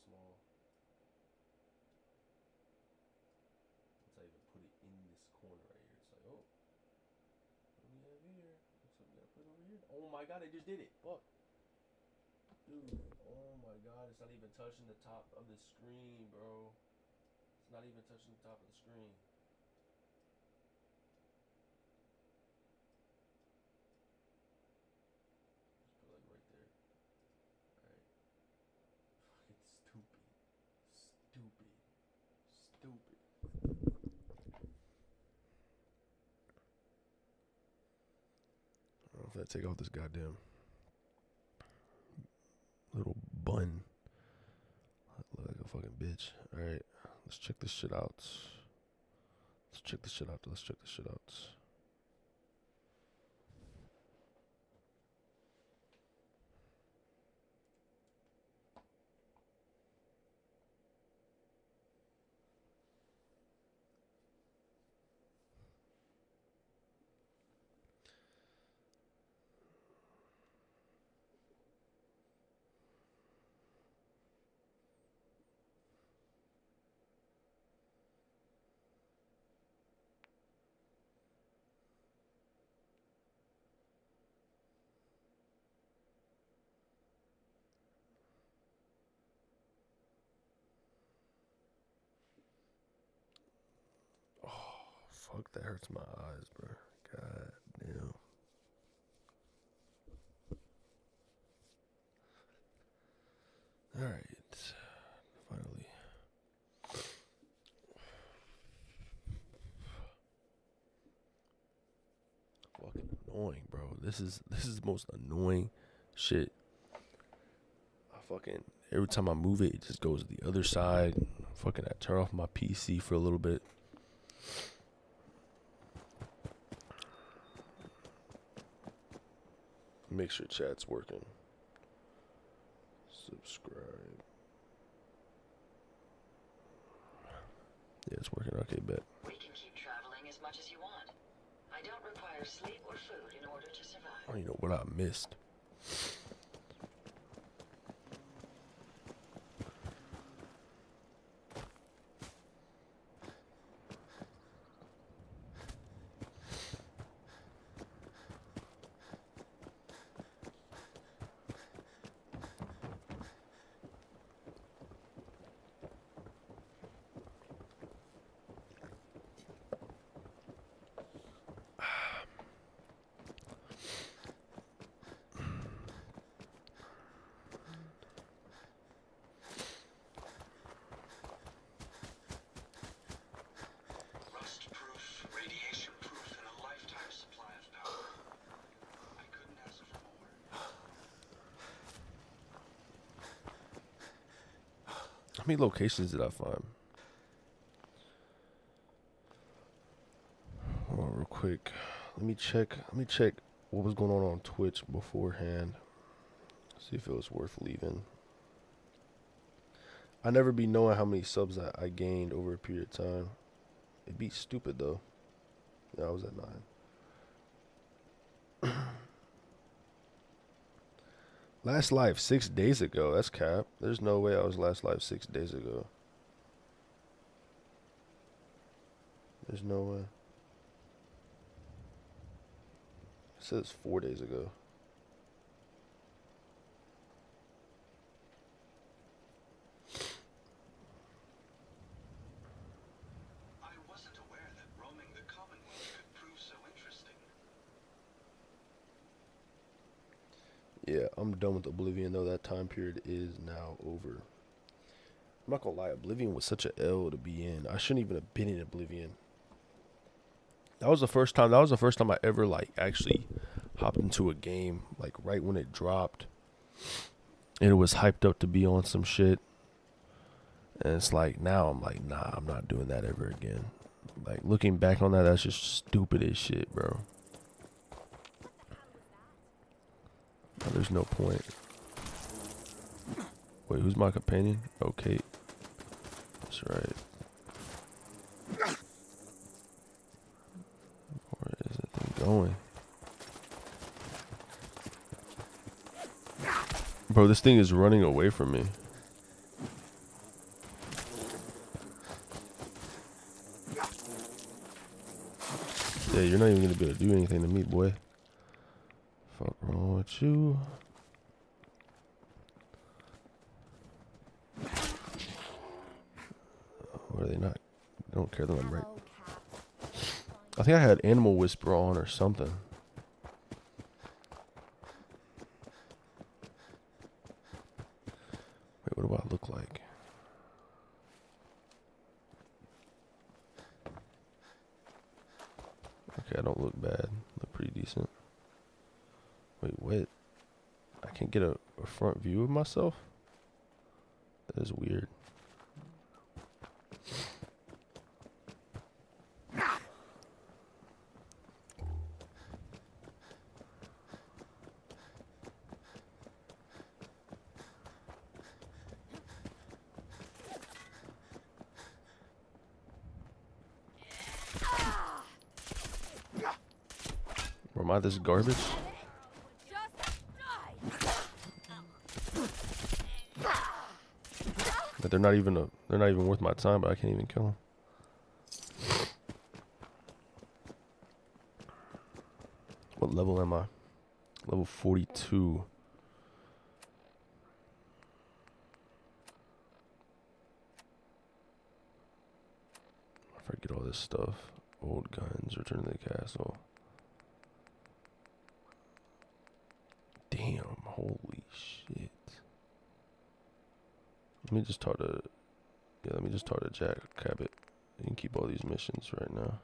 small. Once I even put it in this corner right here, it's like, oh, what do we have here? Looks like we gotta put it over here. Oh my god, I just did it. Fuck. Dude, oh my god, it's not even touching the top of the screen, bro. It's not even touching the top of the screen. Just put it like right there. Alright. Fucking stupid. Stupid. Stupid. I don't know if I take off this goddamn little bun. I look like a fucking bitch. Alright, let's check this shit out. Let's check this shit out. Let's check this shit out. Fuck, that hurts my eyes, bro. God damn. Alright. Finally. Fucking annoying, bro. This is the most annoying shit. Every time I move it, it just goes to the other side. Fucking I turn off my PC for a little bit. Make sure chat's working. Subscribe. Yeah, it's working. Okay, bet. We can keep traveling as much as you want. I don't require sleep or food in order to survive. I don't even know what I missed. How many locations did I find? Hold on real quick. Let me check what was going on Twitch beforehand. See if it was worth leaving. I never be knowing how many subs I gained over a period of time. It'd be stupid though. Yeah, I was at 9. Last live 6 days ago. That's cap. There's no way I was last live 6 days ago. There's no way. It says 4 days ago. I wasn't aware that roaming the Commonwealth could prove so interesting. Yeah, I'm done with Oblivion though. That time period is now over. I'm not gonna lie, Oblivion was such a L to be in. I shouldn't even have been in Oblivion. That was the first time I ever like actually hopped into a game, like right when it dropped. And it was hyped up to be on some shit. And it's like now I'm like, nah, I'm not doing that ever again. Like looking back on that, that's just stupid as shit, bro. There's no point. Wait, who's my companion? Okay. That's right. Where is that thing going? Bro, this thing is running away from me. Yeah, you're not even gonna be able to do anything to me, boy. Fuck wrong with you? Or are they not? They don't care that I'm right. I think I had Animal Whisper on or something. Wait, what do I look like? Okay, I don't look bad. Look pretty decent. Wait, what? I can't get a front view of myself? That is weird. Or am I this garbage? But they're not even worth my time, but I can't even kill them. What level am I? Level 42. I forget all this stuff. Old guns, return to the castle. Damn, holy shit. Let me just talk to Jack Cabot. You can keep all these missions right now.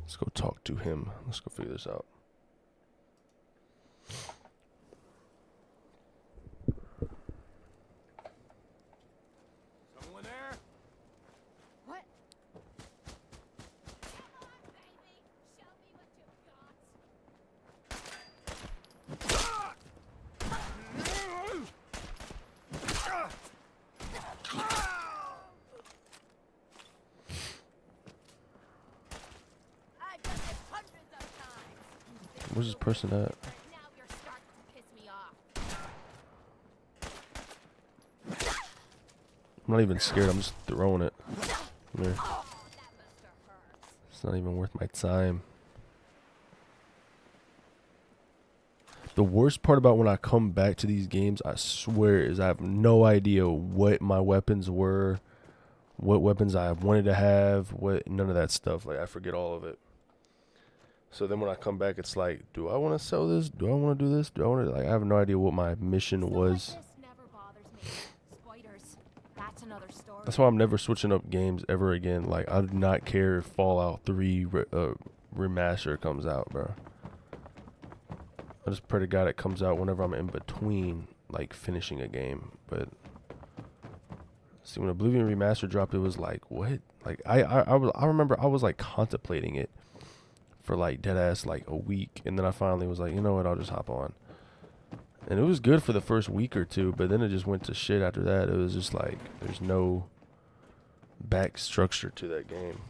Let's go talk to him. Let's go figure this out. Someone there? What? Come on, baby. Show me what you've got. I've done this hundreds of times. Where's this person at? But now you're starting to piss me off. I'm not even scared. I'm just throwing it. Come here. Oh, that must have hurt. It's not even worth my time. The worst part about when I come back to these games, I swear, is I have no idea what my weapons were, what weapons I wanted to have, none of that stuff. Like, I forget all of it. So then when I come back, it's like, do I want to sell this? Do I want to do this? Do I want to, like, I have no idea what my mission was. Stuff like this never bothers me. Spoilers. That's another story. That's why I'm never switching up games ever again. Like, I do not care if Fallout 3 remaster comes out, bro. I just pray to God it comes out whenever I'm in between, like, finishing a game. But see, when Oblivion Remaster dropped, it was like, what? Like, I remember I was like contemplating it for like dead ass like a week, and then I finally was like, you know what? I'll just hop on. And it was good for the first week or two, but then it just went to shit after that. It was just like there's no back structure to that game.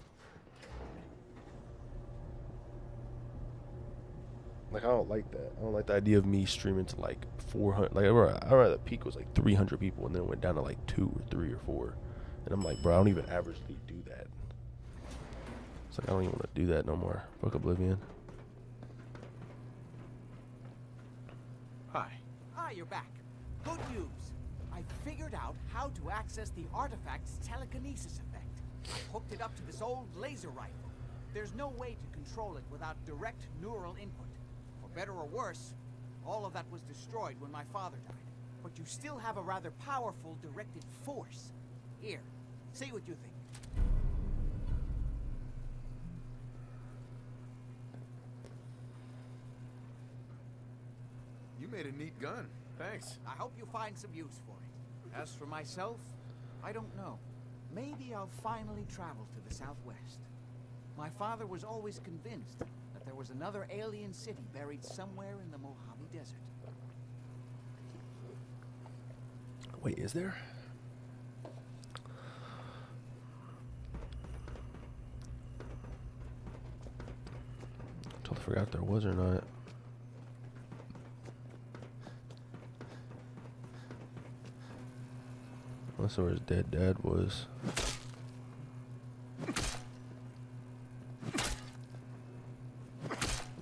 Like, I don't like that. I don't like the idea of me streaming to like 400. Like, I remember the peak was like 300 people, and then it went down to like 2 or 3 or 4. And I'm like, bro, I don't even averagely do that. It's like, I don't even want to do that no more. Fuck Oblivion. Hi. Ah, you're back. Good news. I figured out how to access the artifact's telekinesis effect. I hooked it up to this old laser rifle. There's no way to control it without direct neural input. For better or worse, all of that was destroyed when my father died. But you still have a rather powerful directed force. Here, see what you think. You made a neat gun. Thanks. I hope you find some use for it. As for myself, I don't know. Maybe I'll finally travel to the southwest. My father was always convinced that there was another alien city buried somewhere in the Mojave Desert. Wait, is there? Totally forgot if there was or not. That's where his dead dad was.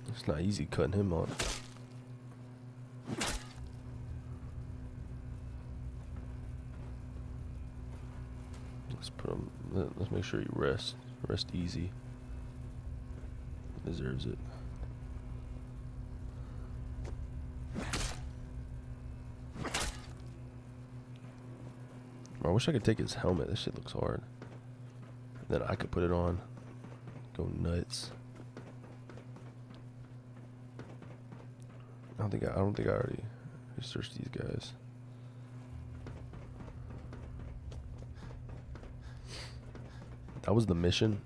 It's not easy cutting him on. Let's put him. Let's make sure he rests. Rest easy. Deserves it. I wish I could take his helmet. This shit looks hard. Then I could put it on. Go nuts. I don't think I already researched these guys. That was the mission.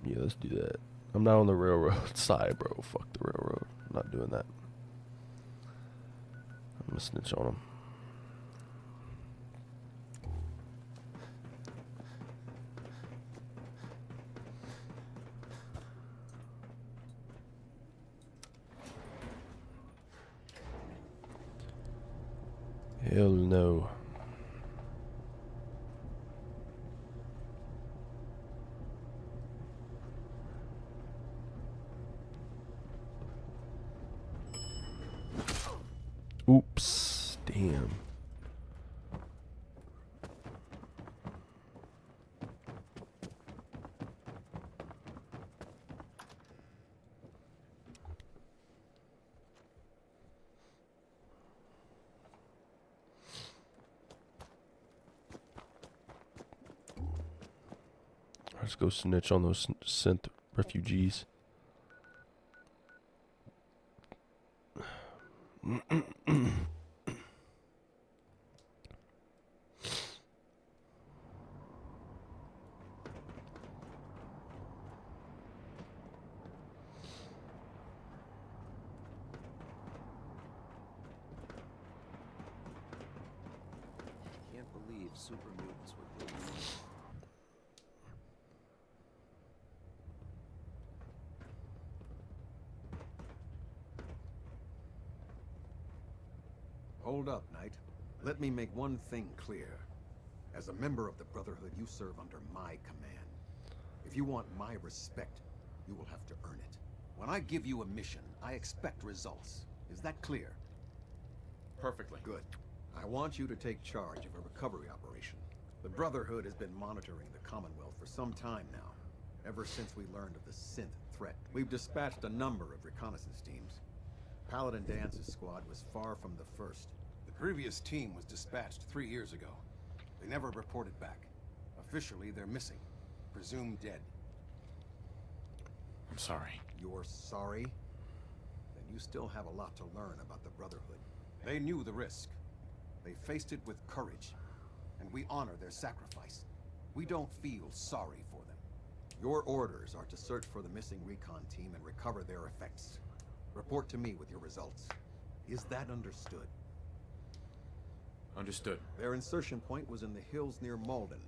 Yeah, let's do that. I'm not on the railroad side, bro. Fuck the railroad. I'm not doing that. I'm gonna snitch on him. Hell no. Oops. Damn. Let's go snitch on those synth refugees. Can't believe super mutants would do this. Hold up, Knight. Let me make one thing clear. As a member of the Brotherhood, you serve under my command. If you want my respect, you will have to earn it. When I give you a mission, I expect results. Is that clear? Perfectly. Good. I want you to take charge of a recovery operation. The Brotherhood has been monitoring the Commonwealth for some time now, ever since we learned of the synth threat. We've dispatched a number of reconnaissance teams. Paladin Dance's squad was far from the first. The previous team was dispatched 3 years ago. They never reported back. Officially, they're missing. Presumed dead. I'm sorry. You're sorry? Then you still have a lot to learn about the Brotherhood. They knew the risk. They faced it with courage. And we honor their sacrifice. We don't feel sorry for them. Your orders are to search for the missing recon team and recover their effects. Report to me with your results. Is that understood? Understood. Their insertion point was in the hills near Malden.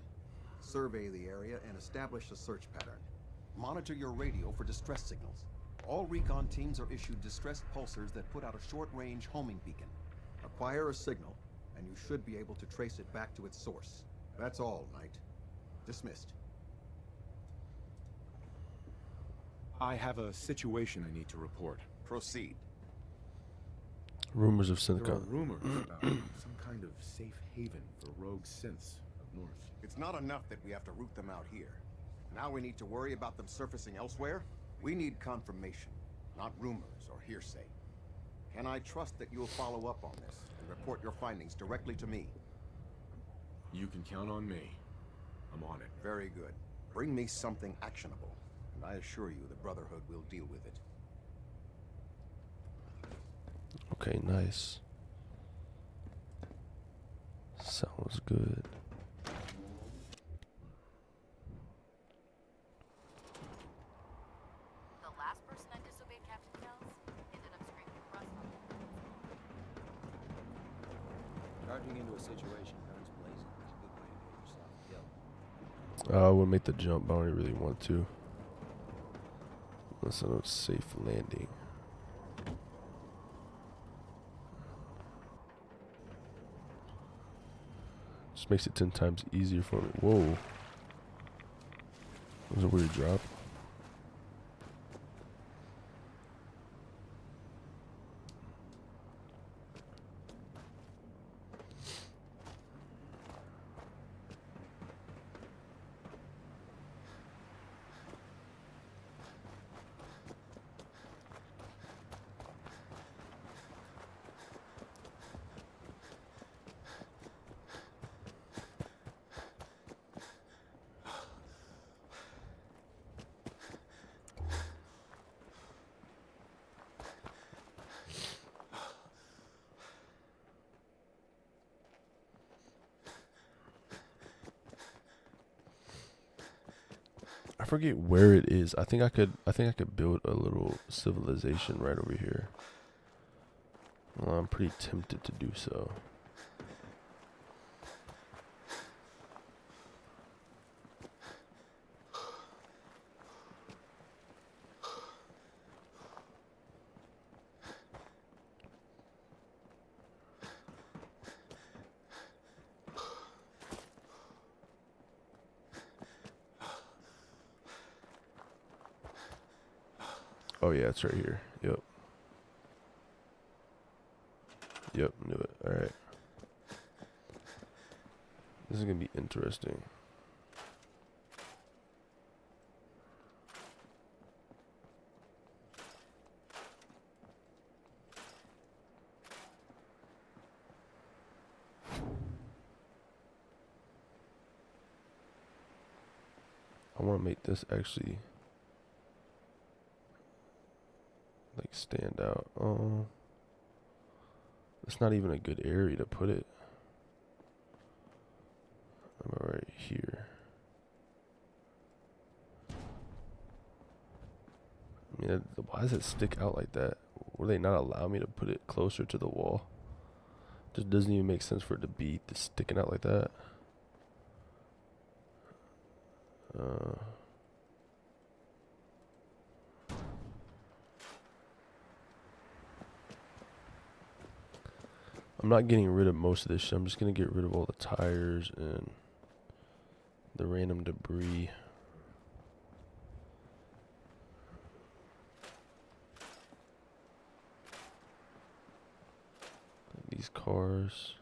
Survey the area and establish a search pattern. Monitor your radio for distress signals. All recon teams are issued distress pulsers that put out a short-range homing beacon. Acquire a signal, and you should be able to trace it back to its source. That's all, Knight. Dismissed. I have a situation I need to report. Proceed. Rumors of There are Syndicate. rumors about some kind of safe haven for rogue synths up north. It's not enough that we have to root them out here. Now we need to worry about them surfacing elsewhere? We need confirmation, not rumors or hearsay. Can I trust that you'll follow up on this and report your findings directly to me? You can count on me. I'm on it. Very good. Bring me something actionable, and I assure you the Brotherhood will deal with it. Okay, nice. Sounds good. The last person that disobeyed Captain Kells ended up screaming across the Charging into a situation guns blazing is a good way to get yourself killed. I would make the jump, but I don't really want to. Unless I'm a safe landing. Just makes it 10 times easier for me. Whoa. That was a weird drop. I forget where it is. I think I could build a little civilization right over here. Well, I'm pretty tempted to do so. Oh yeah, it's right here. Yep. Yep, knew it. Alright. This is gonna be interesting. I wanna make this actually like stand out. Oh, it's not even a good area to put it. I'm right here. I mean, why does it stick out like that? Will they not allow me to put it closer to the wall? Just doesn't even make sense for it to be sticking out like that. I'm not getting rid of most of this shit. I'm just gonna get rid of all the tires and the random debris. These cars.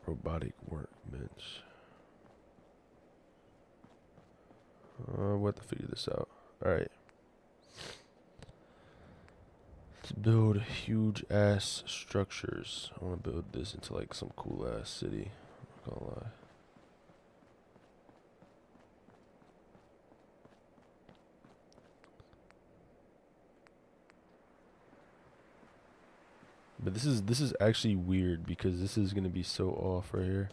Robotic workbench. We'll have to figure this out. Alright. Let's build huge ass structures. I want to build this into like some cool ass city. I'm not gonna lie. But this is actually weird because this is gonna be so off right here.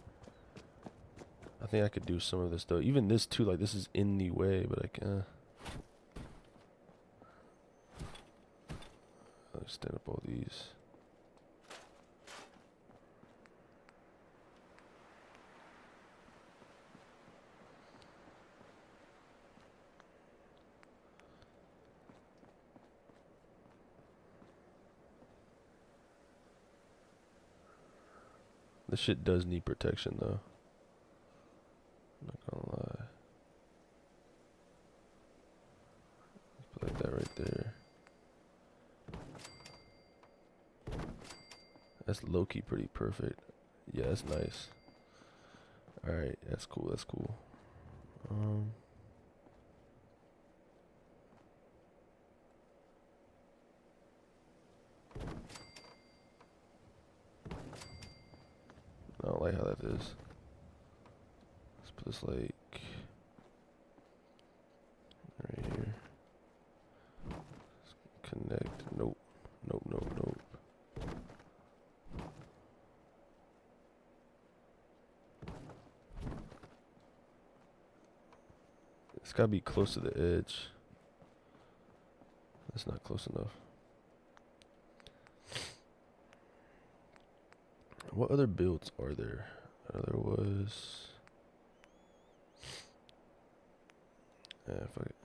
I think I could do some of this though. Even this too, like this is in the way, but I can stand up all these. This shit does need protection though. I'm not gonna lie. Put like that right there. That's low-key pretty perfect. Yeah, that's nice. Alright, that's cool, that's cool. I don't like how that is. this like right here. Connect. Nope. Nope. Nope. Nope. It's gotta be close to the edge. That's not close enough. What other builds are there? There was. Yeah, fuck it.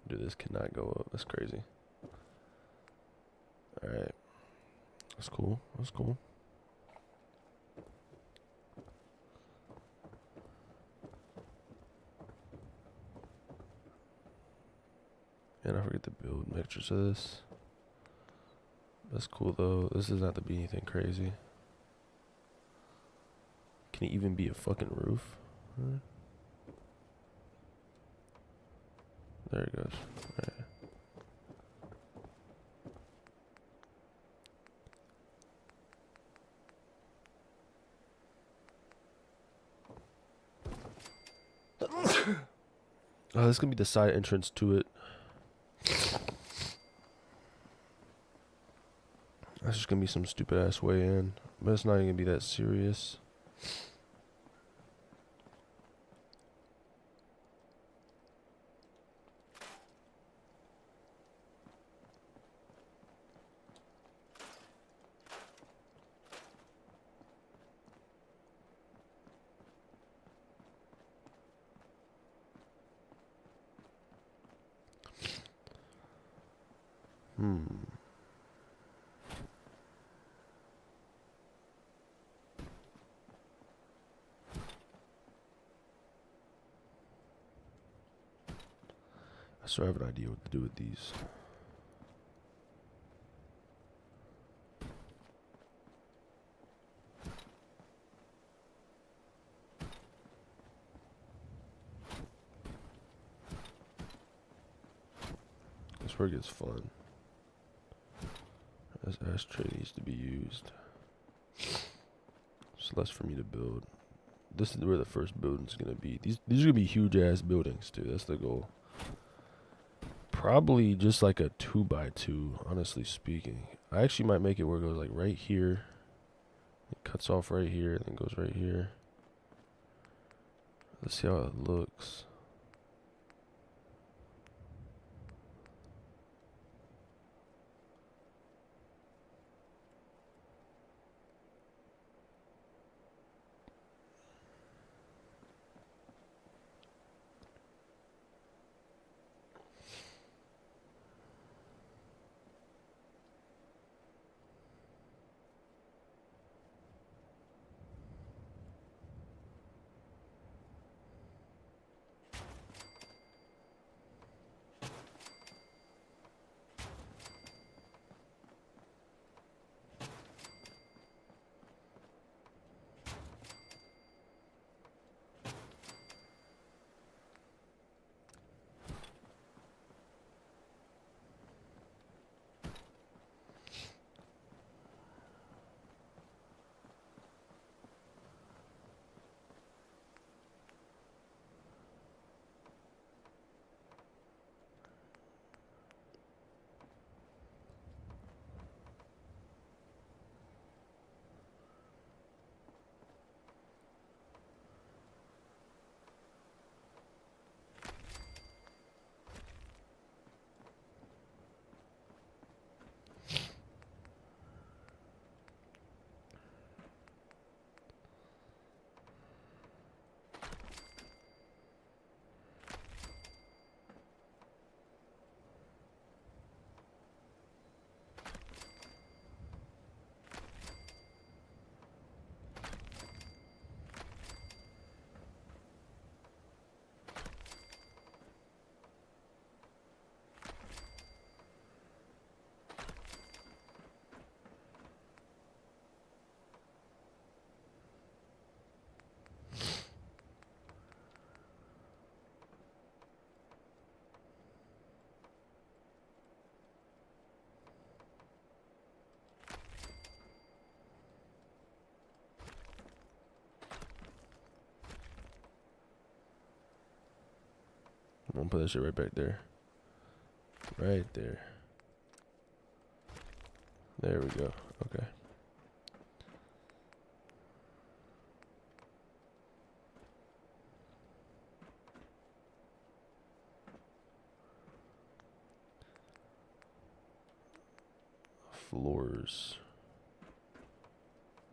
Dude, this cannot go up. That's crazy. Alright. That's cool. That's cool. And I forget to build mixtures of this. That's cool though. This doesn't have to be anything crazy. Can it even be a fucking roof? Huh? There it goes. Alright. Oh, this is gonna be the side entrance to it. That's just gonna be some stupid ass way in. But it's not even gonna be that serious. I sort of have an idea what to do with these. That's where it gets fun. As ashtray needs to be used. It's less for me to build. This is where the first building's gonna be. These are gonna be huge ass buildings too. That's the goal. Probably just like a 2x2, honestly speaking. I actually might make it where it goes like right here. It cuts off right here and then goes right here. Let's see how it looks. I'm gonna put that shit right back there. Right there. There we go. Okay. Floors.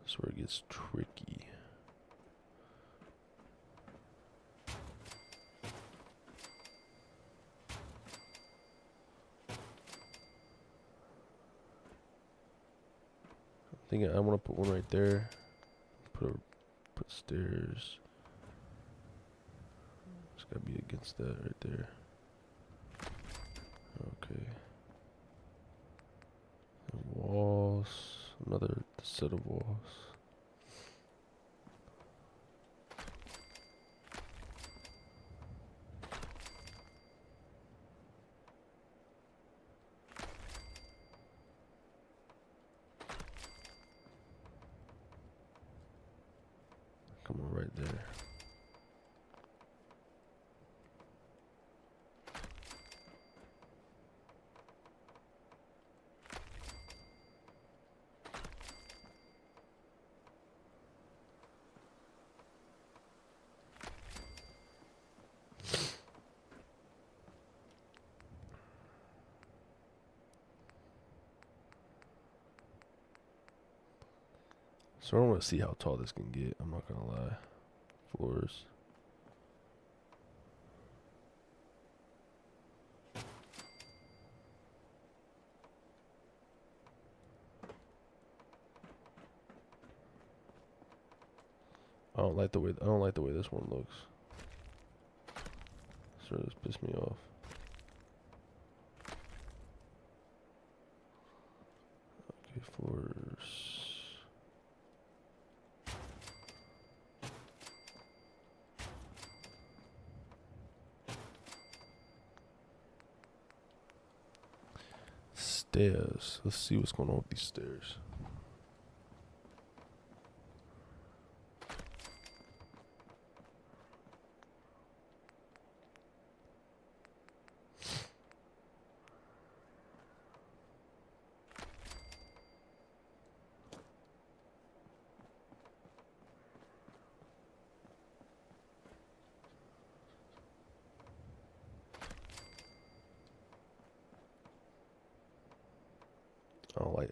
That's where it gets tricky. I think I want to put one right there. Put stairs. It's gotta be against that right there. Okay. And walls. Another set of walls. Come on, right there. So I want to see how tall this can get. I'm not gonna lie. Floors. I don't like the way this one looks. Sort of just pissed me off. Okay, floors. Stairs. Let's see what's going on with these stairs.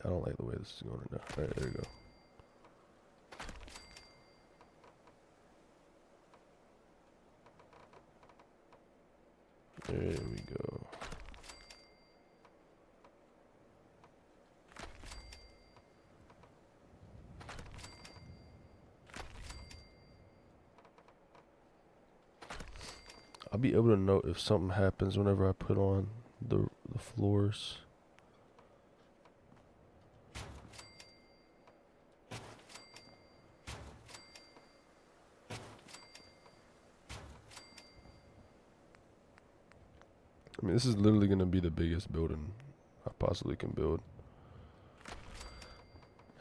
I don't like the way this is going right now. Alright, there you go. There we go. I'll be able to know if something happens whenever I put on the floors. I mean, this is literally going to be the biggest building I possibly can build.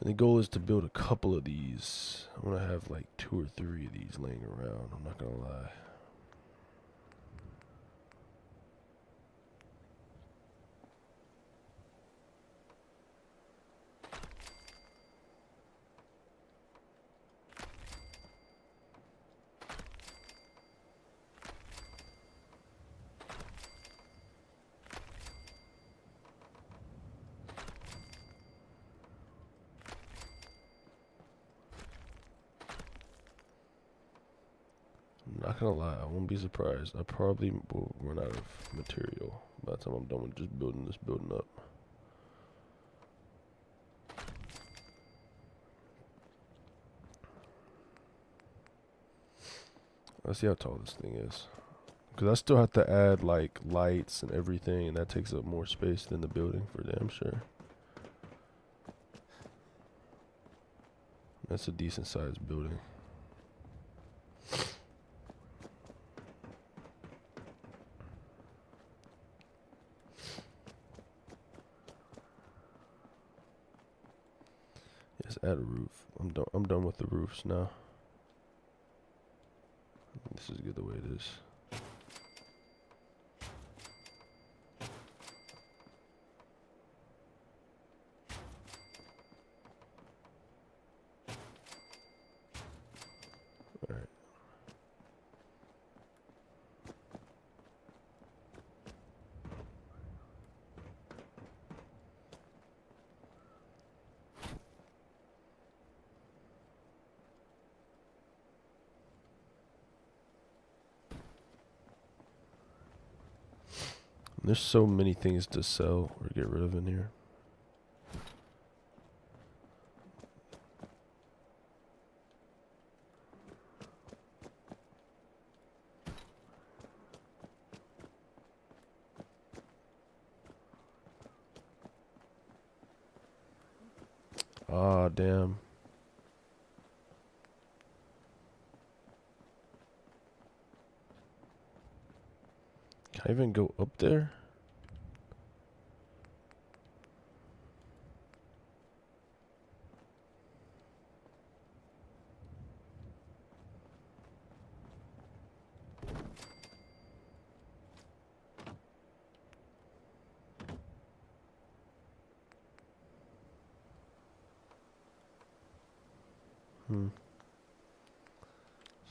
And the goal is to build a couple of these. I want to have like 2 or 3 of these laying around. I'm not going to lie. I'm not gonna lie, I won't be surprised. I probably will run out of material by the time I'm done with just building this building up. Let's see how tall this thing is. Because I still have to add like lights and everything, and that takes up more space than the building for damn sure. That's a decent sized building. Yes, add a roof. I'm done with the roofs now. This is good the way it is. There's so many things to sell or get rid of in here. Ah, damn. Can I even go up there?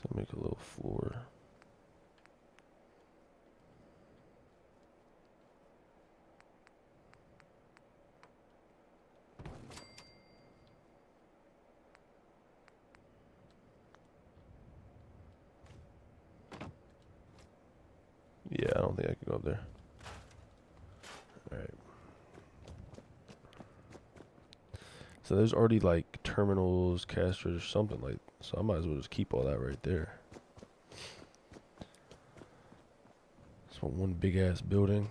So make a little floor. Yeah, I don't think I can go up there. Alright. So there's already like terminals, casters, or something like, so I might as well just keep all that right there. Just want one big ass building.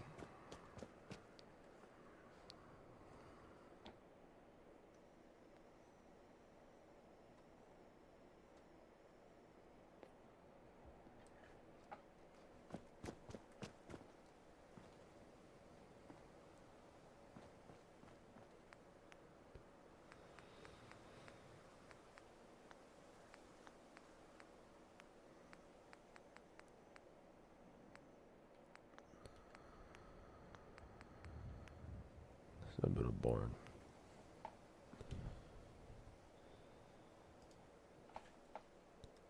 So I build a barn.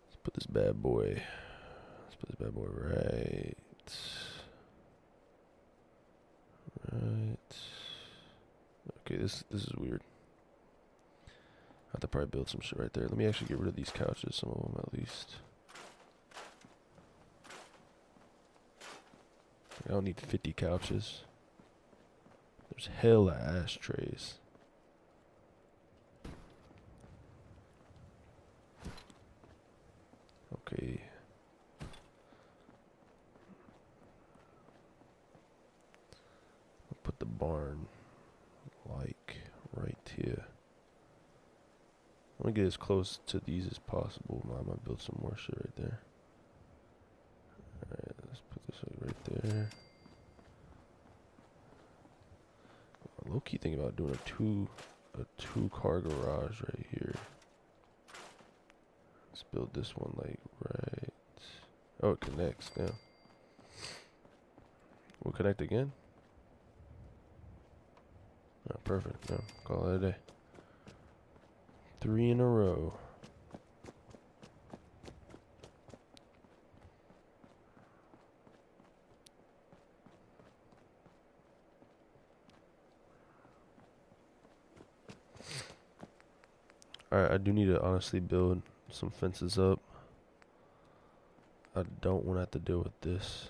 Let's put this bad boy. Let's put this bad boy right. Right. Okay, this is weird. I have to probably build some shit right there. Let me actually get rid of these couches, some of them at least. I don't need 50 couches. There's hella ashtrays. Okay. I'll put the barn like right here. I want to get as close to these as possible. I might build some more shit right there. Alright, let's put this right there. Low key thinking about doing a two car garage right here. Let's build this one like right. Oh, it connects now. We'll connect again. Oh, perfect. No, call it a day. 3 in a row. Alright, I do need to honestly build some fences up. I don't want to have to deal with this.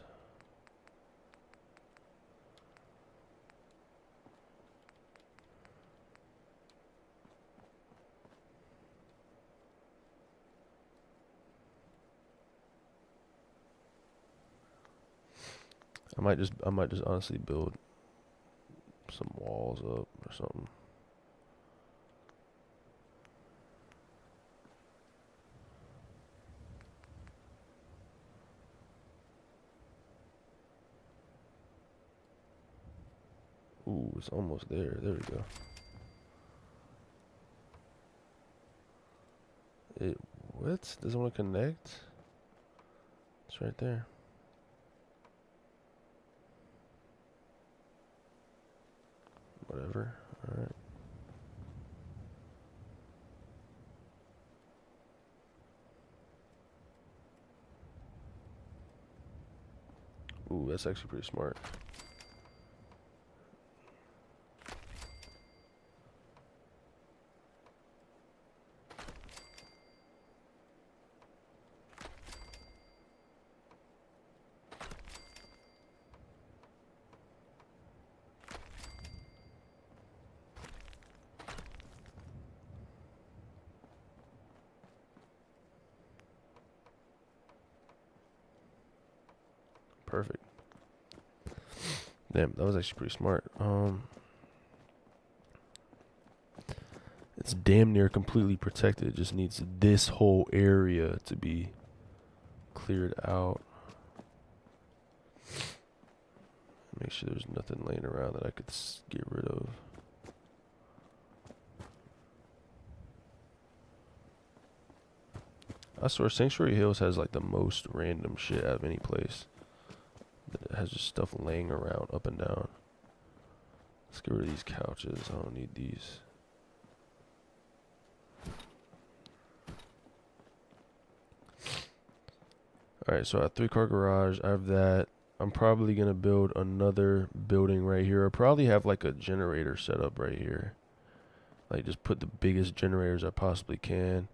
I might just honestly build some walls up or something. Ooh, it's almost there. There we go. What? Doesn't want to connect? It's right there. Whatever. Alright. Ooh, that's actually pretty smart. Damn, that was actually pretty smart. It's damn near completely protected. It just needs this whole area to be cleared out. Make sure there's nothing laying around that I could get rid of. I swear Sanctuary Hills has like the most random shit out of any place. It has just stuff laying around up and down. Let's get rid of these couches. I don't need these. Alright, so I have 3-car garage. I have that. I'm probably going to build another building right here. I'll probably have like a generator set up right here. Like just put the biggest generators I possibly can.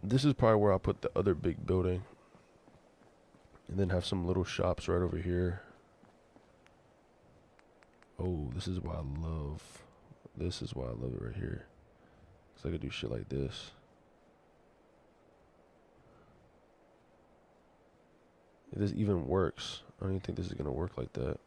This is probably where I'll put the other big building. And then have some little shops right over here. Oh, this is why I love it right here. Because I could do shit like this. If this even works, I don't even think this is going to work like that.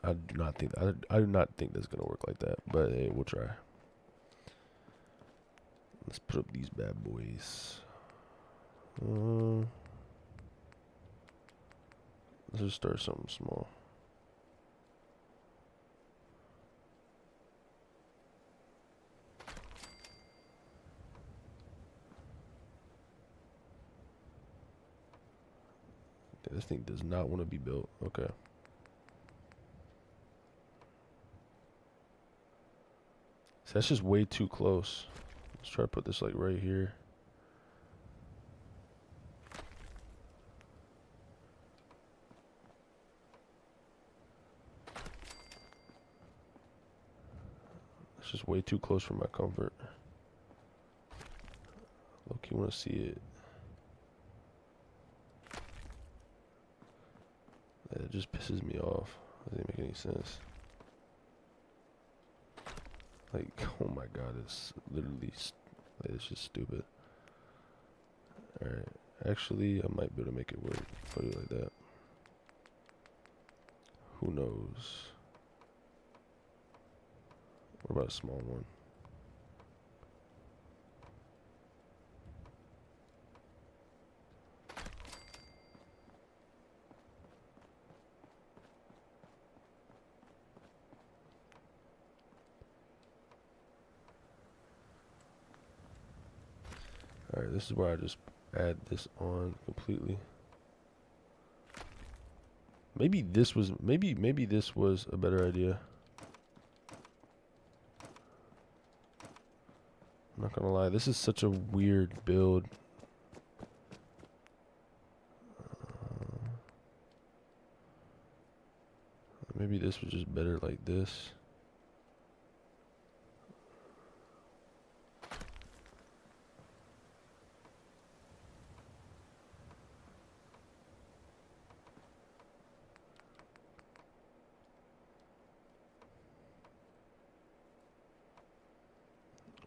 I do not think that's gonna work like that, but hey, we'll try. Let's put up these bad boys. Let's just start something small. This thing does not want to be built. Okay. So that's just way too close. Let's try to put this like right here. It's just way too close for my comfort. Look, you want to see it. It just pisses me off. Doesn't make any sense. Like, oh my god, it's literally, it's just stupid. Alright, actually, I might be able to make it work. Put it like that. Who knows? What about a small one? Alright, this is where I just add this on completely. Maybe this was maybe this was a better idea. I'm not gonna lie, this is such a weird build. Maybe this was just better like this.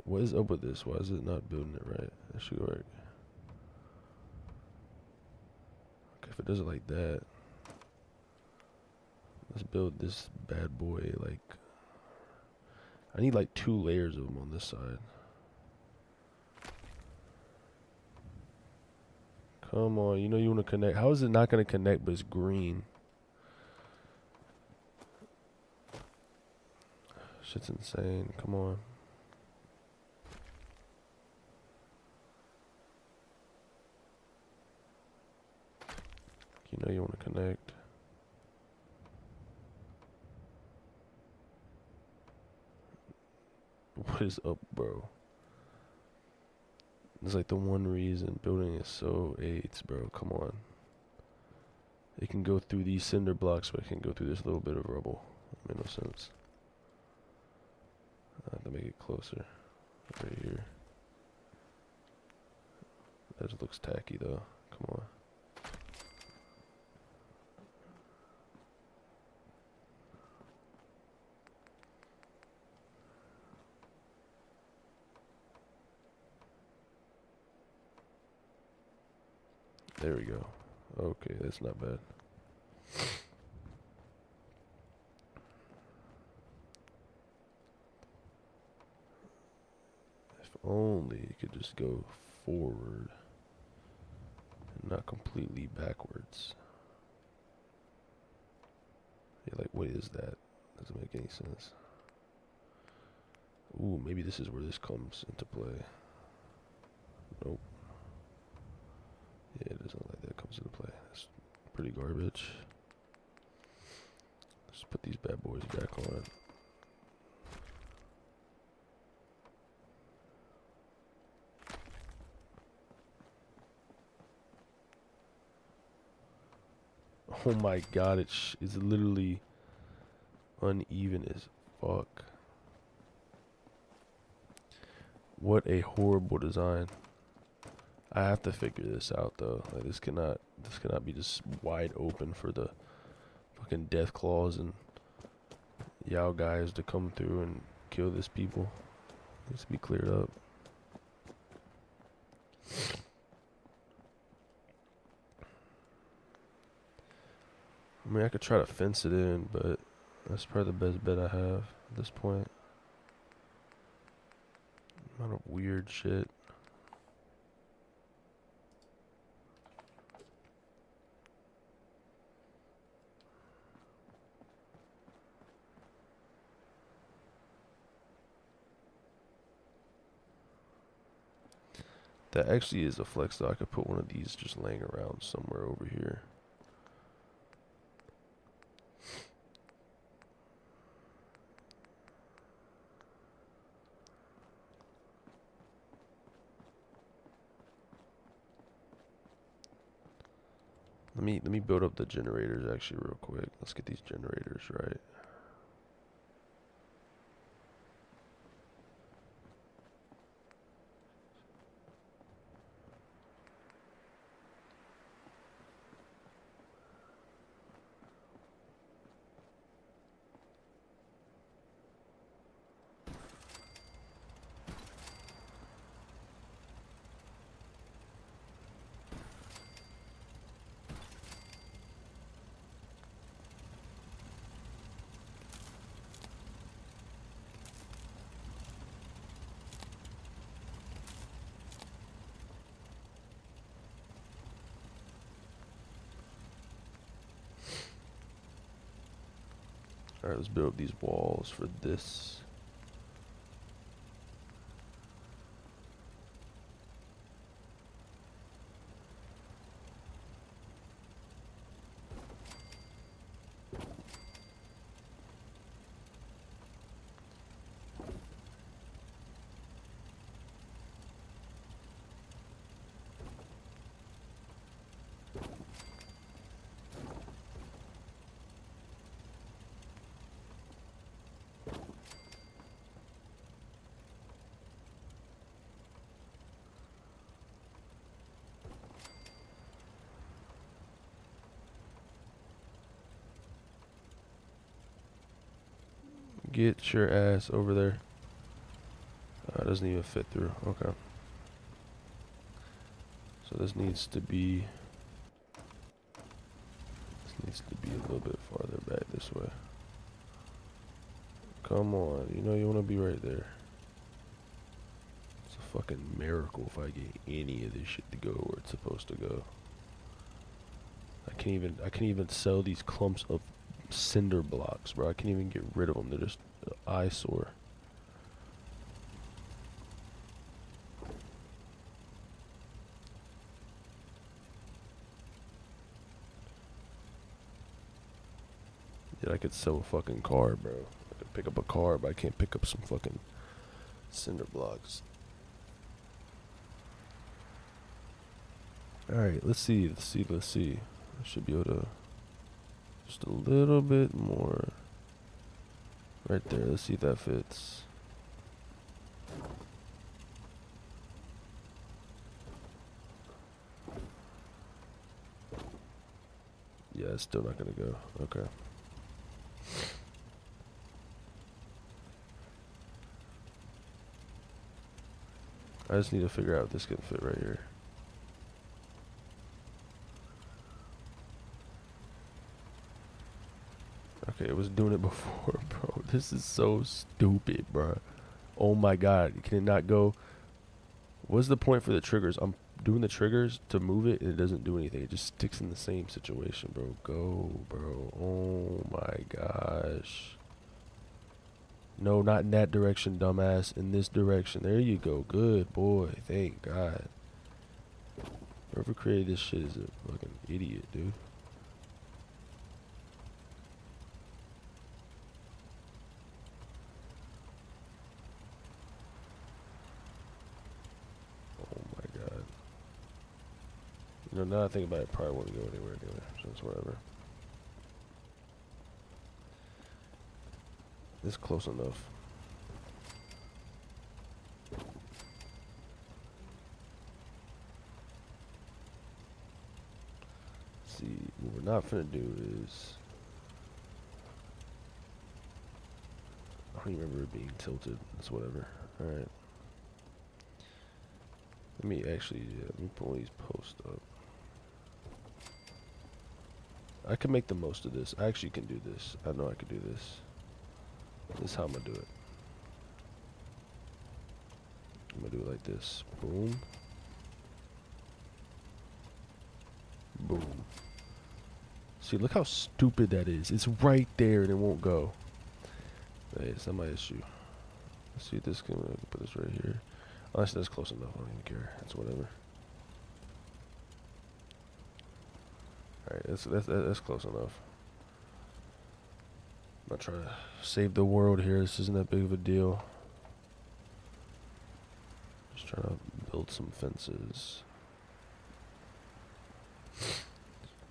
What is up with this? Why is it not building it right? That should work. Okay, if it does it like that, let's build this bad boy like, I need like 2 layers of them on this side. Come on, you know you want to connect. How is it not going to connect but it's green? Shit's insane. Come on. You know you want to connect. What is up, bro? It's like the one reason building is so AIDS, bro. Come on. It can go through these cinder blocks, but it can go through this little bit of rubble. That made no sense. I have to make it closer. Right here. That just looks tacky though. Come on. There we go. Okay, that's not bad. If only you could just go forward and not completely backwards. Yeah, like what is that? Doesn't make any sense. Ooh, maybe this is where this comes into play. Nope. Yeah, it doesn't look like that comes into play. That's pretty garbage. Let's put these bad boys back on. Oh my god, it's literally uneven as fuck. What a horrible design. I have to figure this out though. Like this cannot be just wide open for the fucking death claws and Yao guys to come through and kill this people. It needs to be cleared up. I mean, I could try to fence it in, but that's probably the best bet I have at this point. A lot of weird shit. That actually is a flex though. I could put one of these just laying around somewhere over here. Let me build up the generators actually real quick. Let's get these generators right. Alright, let's build up these walls for this. Get your ass over there. It doesn't even fit through. Okay. So this needs to be a little bit farther back this way. Come on, you know you want to be right there. It's a fucking miracle if I get any of this shit to go where it's supposed to go. I can't even sell these clumps of cinder blocks, bro. I can't even get rid of them. They're just an eyesore. Yeah, I could sell a fucking car, bro. I could pick up a car, but I can't pick up some fucking cinder blocks. Alright, let's see. I should be able to just a little bit more. Right there, let's see if that fits. Yeah, it's still not gonna go. Okay. I just need to figure out if this can fit right here. Okay, it was doing it before, bro. This is so stupid, bro. Oh my god, can it not go? What's the point for the triggers? I'm doing the triggers to move it and it doesn't do anything. It just sticks in the same situation, bro. Go, bro. Oh my gosh. No, not in that direction, dumbass. In this direction. There you go. Good boy. Thank God. Whoever created this shit is a fucking idiot, dude. Oh my God. You know, now I think about it, probably won't go anywhere anyway. So it's whatever. It's close enough. See, what we're not finna do is, I don't even remember it being tilted. It's whatever. Alright. Let me actually, let me pull these posts up. I can make the most of this. I actually can do this. I know I can do this. This is how I'm gonna do it. I'm gonna do it like this. Boom. Boom. See, look how stupid that is. It's right there and it won't go. Hey, it's not my issue. Let's see if this can put this right here. Unless that's close enough. I don't even care. It's whatever. Alright, that's close enough. I'm not trying to save the world here. This isn't that big of a deal. Just trying to build some fences.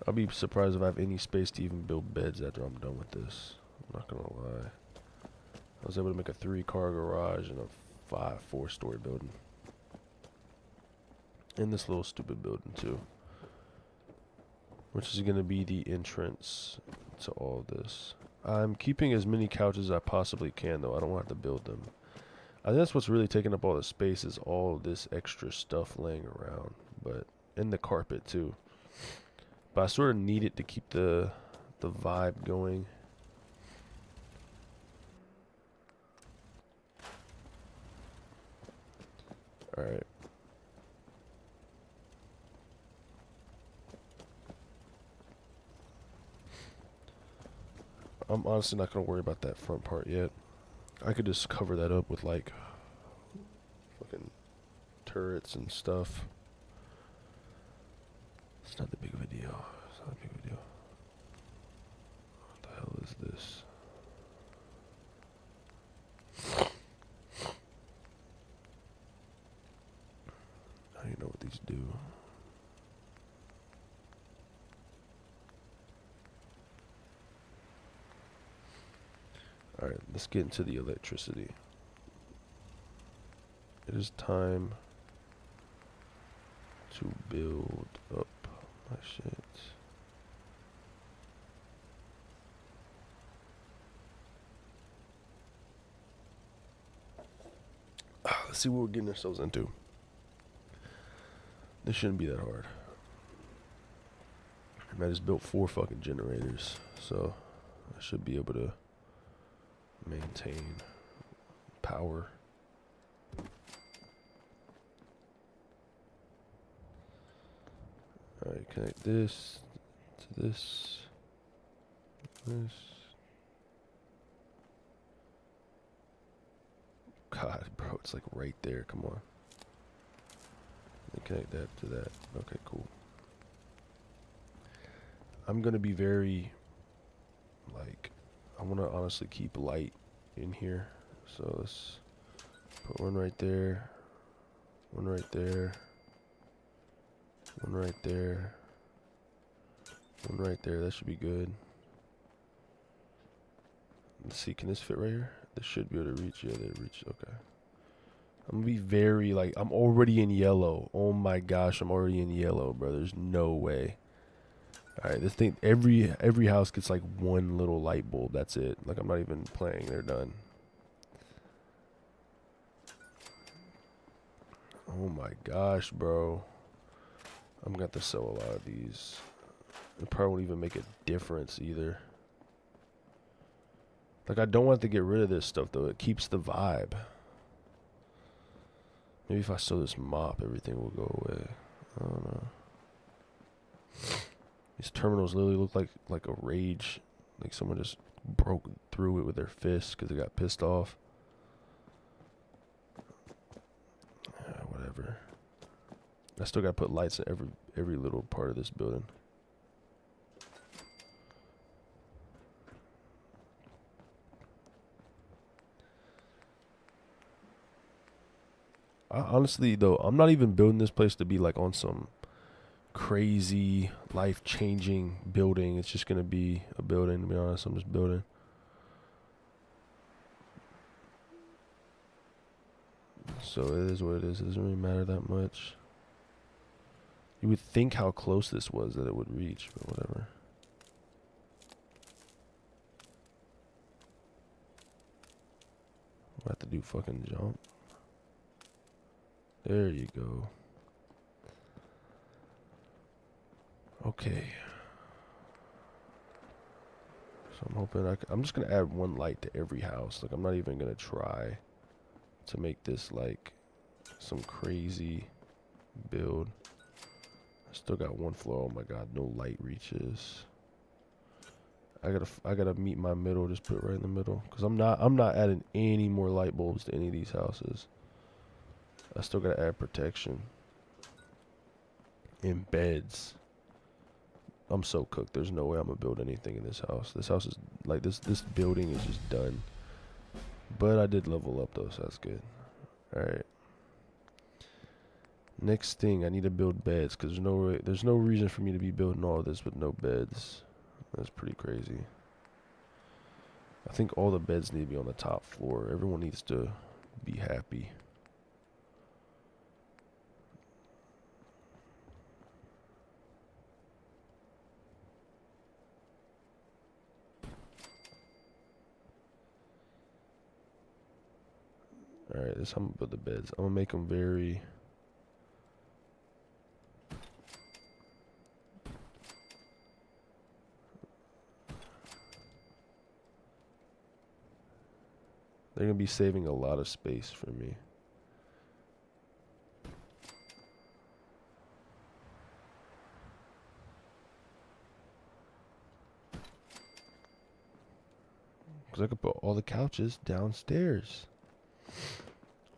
I'll be surprised if I have any space to even build beds after I'm done with this. I'm not gonna lie. I was able to make a 3-car garage and a 4-story building. And this little stupid building too. Which is gonna be the entrance to all this. I'm keeping as many couches as I possibly can though. I don't want to have to build them. I think that's what's really taking up all the space is all this extra stuff laying around. But and the carpet too. But I sort of need it to keep the vibe going. Alright. I'm honestly not going to worry about that front part yet. I could just cover that up with like fucking turrets and stuff. It's not that big of a deal. It's not that big of a deal. What the hell is this? I don't even know what these do. Alright, let's get into the electricity. It is time to build up my shit. Let's see what we're getting ourselves into. This shouldn't be that hard. I just built 4 fucking generators, so I should be able to maintain power. Alright, connect this to this. God, bro, it's like right there. Come on. And connect that to that. Okay, cool. I'm gonna be very, like, I want to honestly keep light in here. So let's put one right there. One right there. One right there. One right there. That should be good. Let's see, can this fit right here? This should be able to reach. Yeah, they reach. Okay. I'm gonna be very, like, I'm already in yellow. Oh my gosh, I'm already in yellow, bro. There's no way. All right, this thing, every house gets like one little light bulb. That's it. Like, I'm not even playing. They're done. Oh my gosh, bro. I'm gonna have to sell a lot of these. It probably won't even make a difference either. Like, I don't want to get rid of this stuff though. It keeps the vibe. Maybe if I sell this mop, everything will go away. I don't know. These terminals literally look like a rage. Like someone just broke through it with their fists because they got pissed off. Whatever. I still gotta put lights in every little part of this building. Honestly though, I'm not even building this place to be like on some crazy life-changing building. It's just gonna be a building, to be honest. I'm just building. So it is what it is. It doesn't really matter that much. You would think how close this was that it would reach, but whatever. I have to do fucking jump. There you go. Okay. So I'm hoping I'm just gonna add one light to every house. Like, I'm not even gonna try to make this like some crazy build. I still got one floor. Oh my god, no light reaches. I gotta meet my middle. Just put it right in the middle, because I'm not adding any more light bulbs to any of these houses. I still gotta add protection and beds. I'm so cooked. There's no way I'm gonna build anything in this house. This house is like this building is just done. But I did level up though, so that's good. All right. Next thing, I need to build beds, because there's no reason for me to be building all of this with no beds. That's pretty crazy. I think all the beds need to be on the top floor. Everyone needs to be happy. Alright, this is how I'm gonna build the beds. I'm gonna make them very... They're gonna be saving a lot of space for me. Because I could put all the couches downstairs.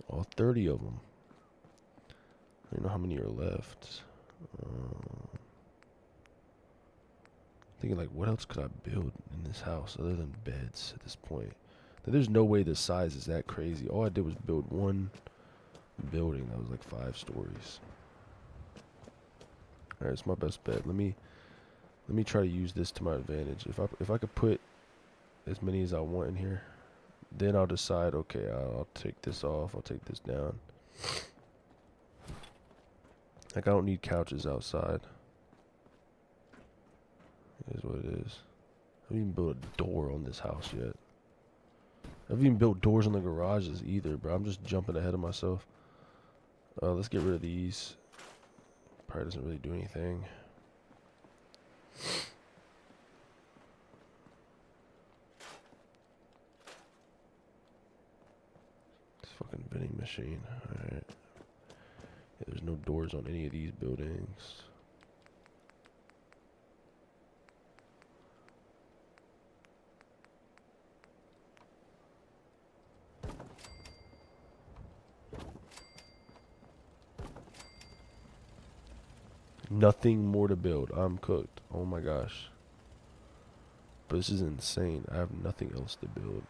All 30 of them. I don't know how many are left. Thinking like, what else could I build in this house other than beds at this point? There's no way the size is that crazy. All I did was build one building that was like 5 stories. Alright, it's my best bet. Let me try to use this to my advantage. If I could put as many as I want in here, then I'll decide, okay, I'll take this off, I'll take this down. Like, I don't need couches outside. It is what it is. I haven't even built a door on this house yet. I haven't even built doors on the garages either, bro. I'm just jumping ahead of myself. Let's get rid of these. Probably doesn't really do anything. This fucking vending machine. Alright. Yeah, there's no doors on any of these buildings. Nothing more to build. I'm cooked. Oh my gosh. But this is insane. I have nothing else to build.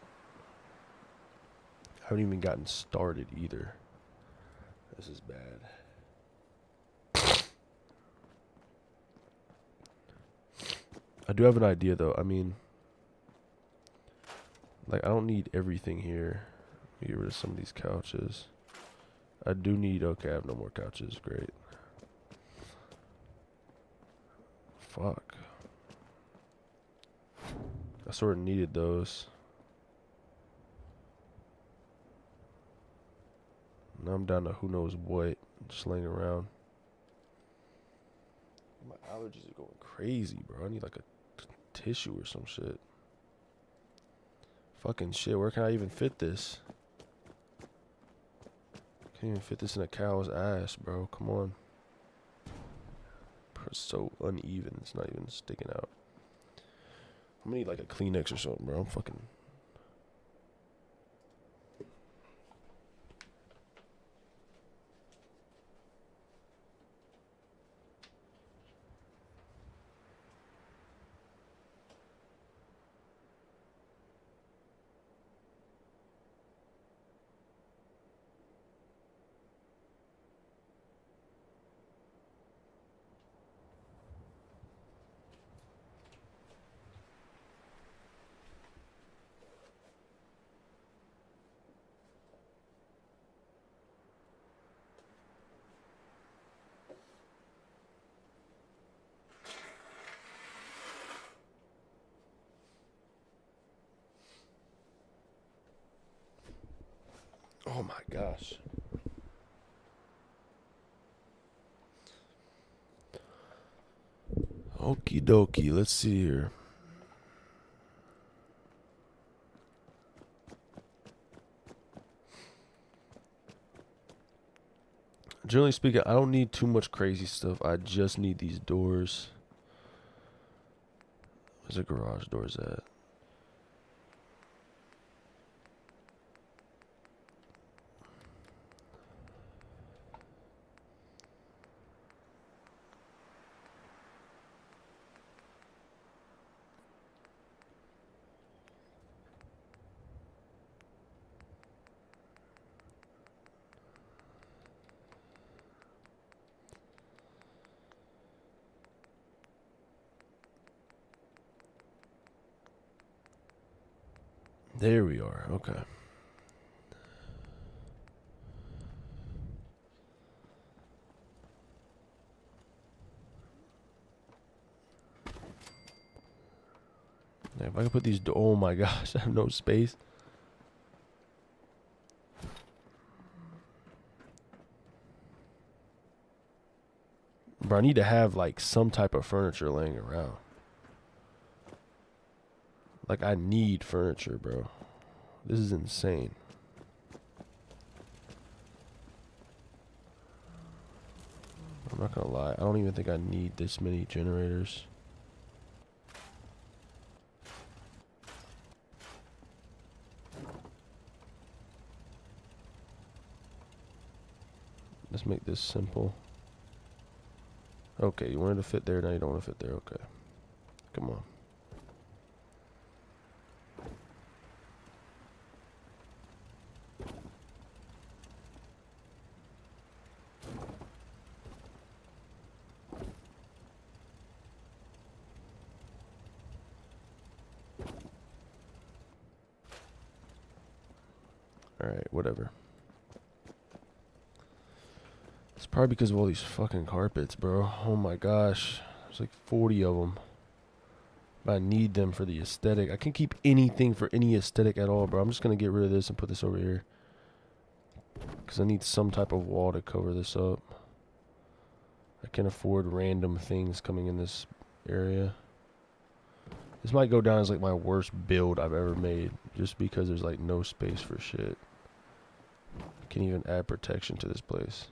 I haven't even gotten started either. This is bad. I do have an idea though. I mean, like, I don't need everything here. Let me get rid of some of these couches. I do need, okay, I have no more couches. Great. Fuck. I sort of needed those. Now I'm down to who knows what, just laying around. My allergies are going crazy, bro. I need like a tissue or some shit. Fucking shit, where can I even fit this? Can't even fit this in a cow's ass, bro. Come on. Bro, it's so uneven, it's not even sticking out. I'm gonna need like a Kleenex or something, bro. I'm fucking... Oh my gosh. Okie dokie, let's see here. Generally speaking, I don't need too much crazy stuff. I just need these doors. Where's the garage doors at? There we are. Okay. Now, if I can put these... Oh my gosh, I have no space. Bro, I need to have like some type of furniture laying around. Like, I need furniture, bro. This is insane. I'm not gonna lie. I don't even think I need this many generators. Let's make this simple. Okay, you wanted to fit there, now you don't want to fit there. Okay. Come on. Alright, whatever. It's probably because of all these fucking carpets, bro. Oh my gosh. There's like 40 of them. But I need them for the aesthetic. I can't keep anything for any aesthetic at all, bro. I'm just going to get rid of this and put this over here. Because I need some type of wall to cover this up. I can't afford random things coming in this area. This might go down as like my worst build I've ever made. Just because there's like no space for shit. I can't even add protection to this place.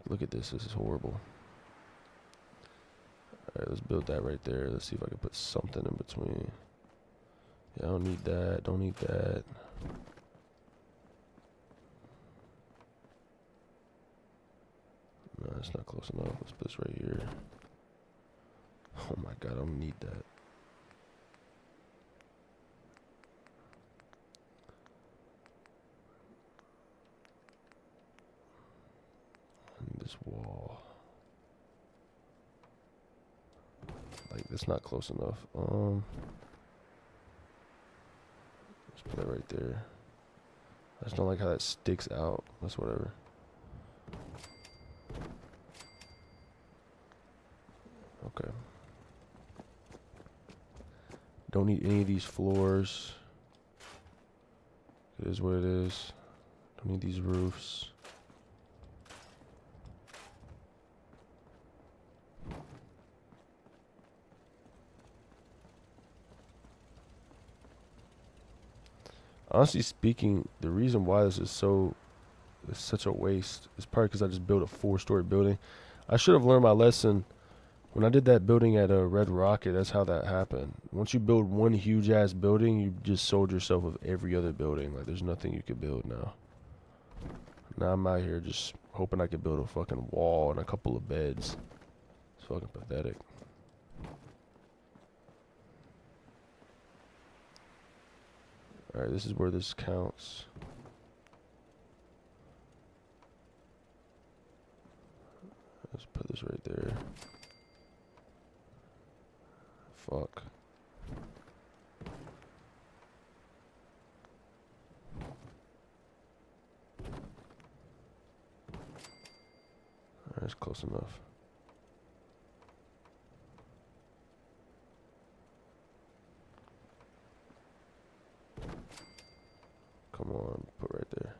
Look at this. This is horrible. Alright, let's build that right there. Let's see if I can put something in between. Yeah, I don't need that. Don't need that. No, that's not close enough. Let's put this right here. Oh my god, I don't need that. I need this wall. Like, that's not close enough. Let's put that right there. I just don't like how that sticks out. That's whatever. Okay. Don't need any of these floors. It is what it is. Don't need these roofs. Honestly speaking, the reason why this is such a waste is probably because I just built a 4-story building. I should have learned my lesson when I did that building at Red Rocket. That's how that happened. Once you build one huge ass building, you just sold yourself of every other building. Like there's nothing you could build now. Now I'm out here just hoping I could build a fucking wall and a couple of beds. It's fucking pathetic. Alright, this is where this counts. Let's put this right there. Fuck. Alright, that's close enough. Come on, put right there.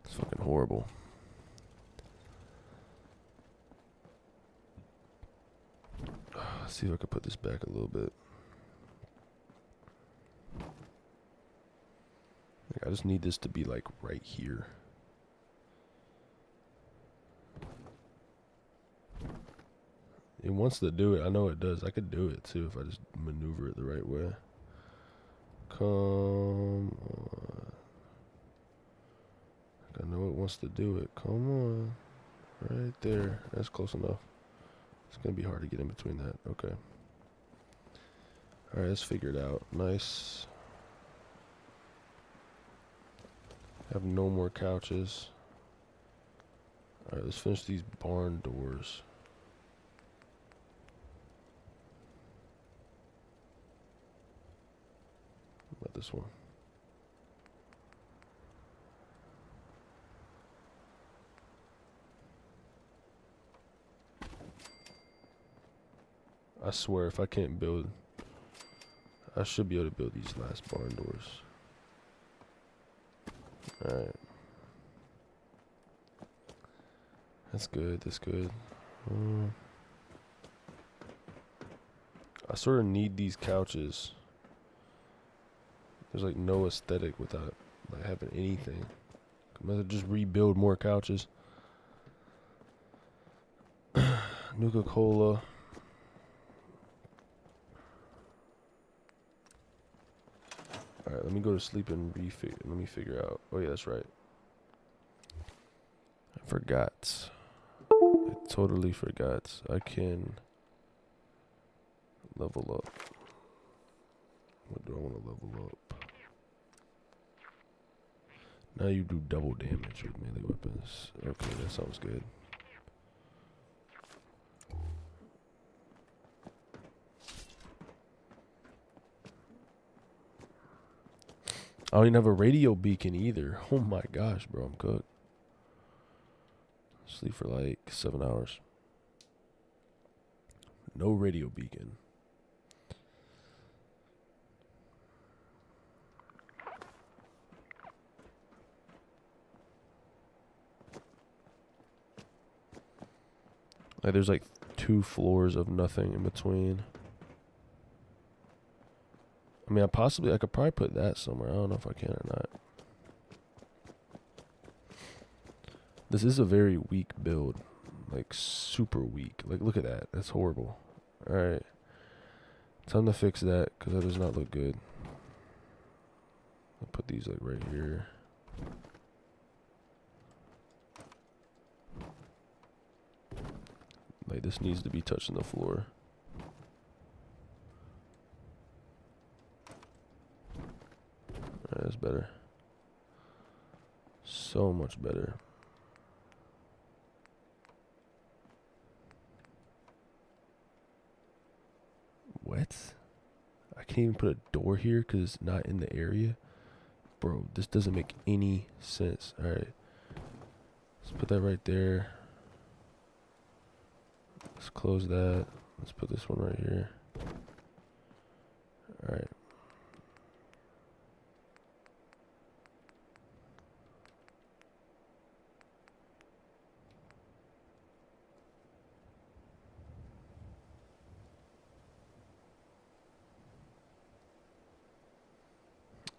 It's fucking horrible. Let's see if I can put this back a little bit. Like, I just need this to be like right here. It wants to do it. I know it does. I could do it too if I just maneuver it the right way. Come on. I know it wants to do it. Come on. Right there. That's close enough. It's going to be hard to get in between that. Okay. Alright, let's figure it out. Nice. Have no more couches. Alright, let's finish these barn doors. What about this one? I swear, if I can't build, I should be able to build these last barn doors. Alright. That's good, that's good. I sort of need these couches. There's like no aesthetic without like having anything. I'm gonna just rebuild more couches. Nuka-Cola. Alright, let me go to sleep and let me figure out. Oh yeah, that's right. I forgot. I totally forgot. I can level up. What do I want to level up? Now you do double damage with melee weapons. Okay, that sounds good. I don't even have a radio beacon either. Oh my gosh, bro, I'm cooked. Sleep for like 7 hours. No radio beacon. Like there's like 2 floors of nothing in between. I mean, I could probably put that somewhere. I don't know if I can or not. This is a very weak build. Like, super weak. Like, look at that. That's horrible. Alright. Time to fix that, because that does not look good. I'll put these, like, right here. Like, this needs to be touching the floor. That's better. So much better. what? I can't even put a door here because it's not in the area. Bro, this doesn't make any sense. Alright. Let's put that right there. Let's close that. Let's put this one right here. Alright.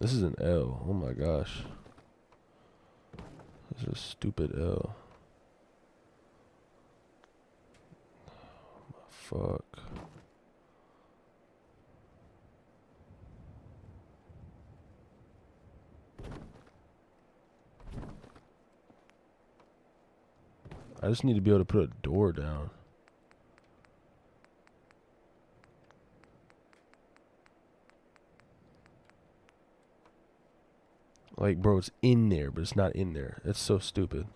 This is an L. Oh my gosh. This is a stupid L. Fuck. I just need to be able to put a door down. Like, bro, it's in there, but it's not in there. That's so stupid.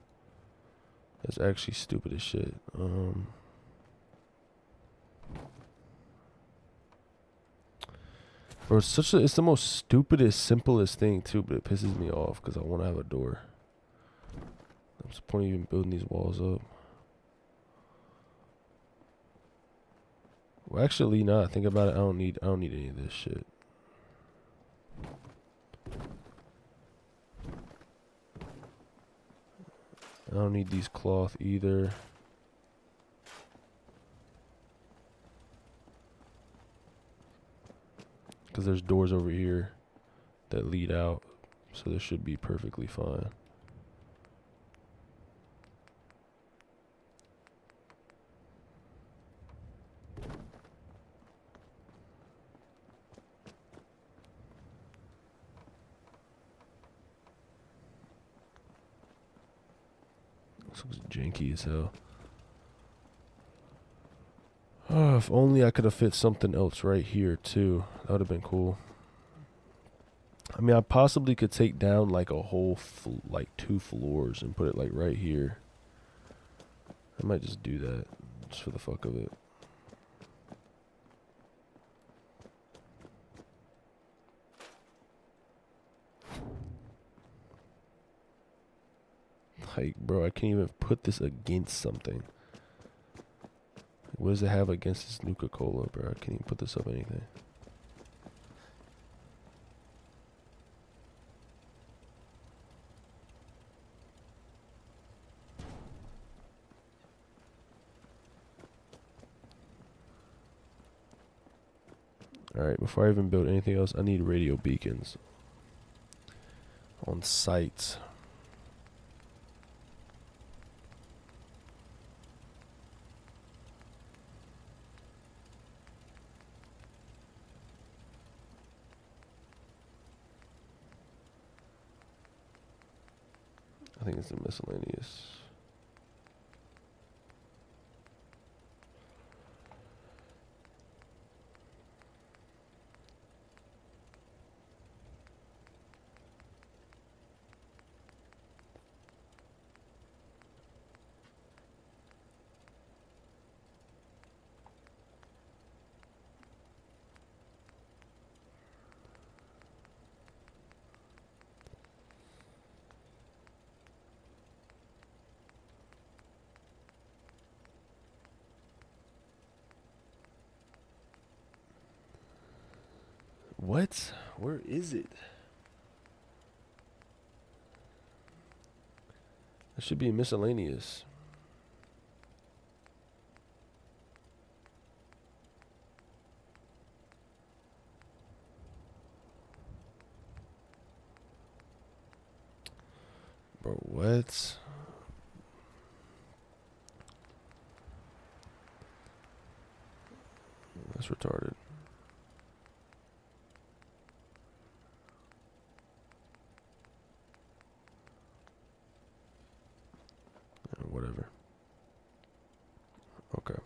That's actually stupid as shit. Bro, it's the most stupidest, simplest thing too, but it pisses me off because I want to have a door. What's the point of even building these walls up? Well, actually, nah. Think about it. I don't need any of this shit. I don't need these cloth either. Because there's doors over here that lead out. So this should be perfectly fine. This looks janky as hell. Oh, if only I could have fit something else right here too. That would have been cool. I mean, I possibly could take down like a whole, like 2 floors and put it like right here. I might just do that, just for the fuck of it. Like, bro, I can't even put this against something. What does it have against this Nuka-Cola, bro? I can't even put this up anything. Alright, before I even build anything else, I need radio beacons on site. I think it's a miscellaneous. What? Where is it? It should be miscellaneous. Bro, what? That's retarded. Whatever. Okay.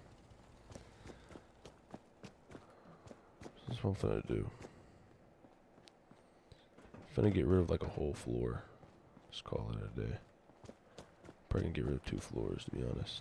This is what I'm finna do. Finna get rid of like a whole floor. Just call it a day. Probably gonna get rid of 2 floors, to be honest.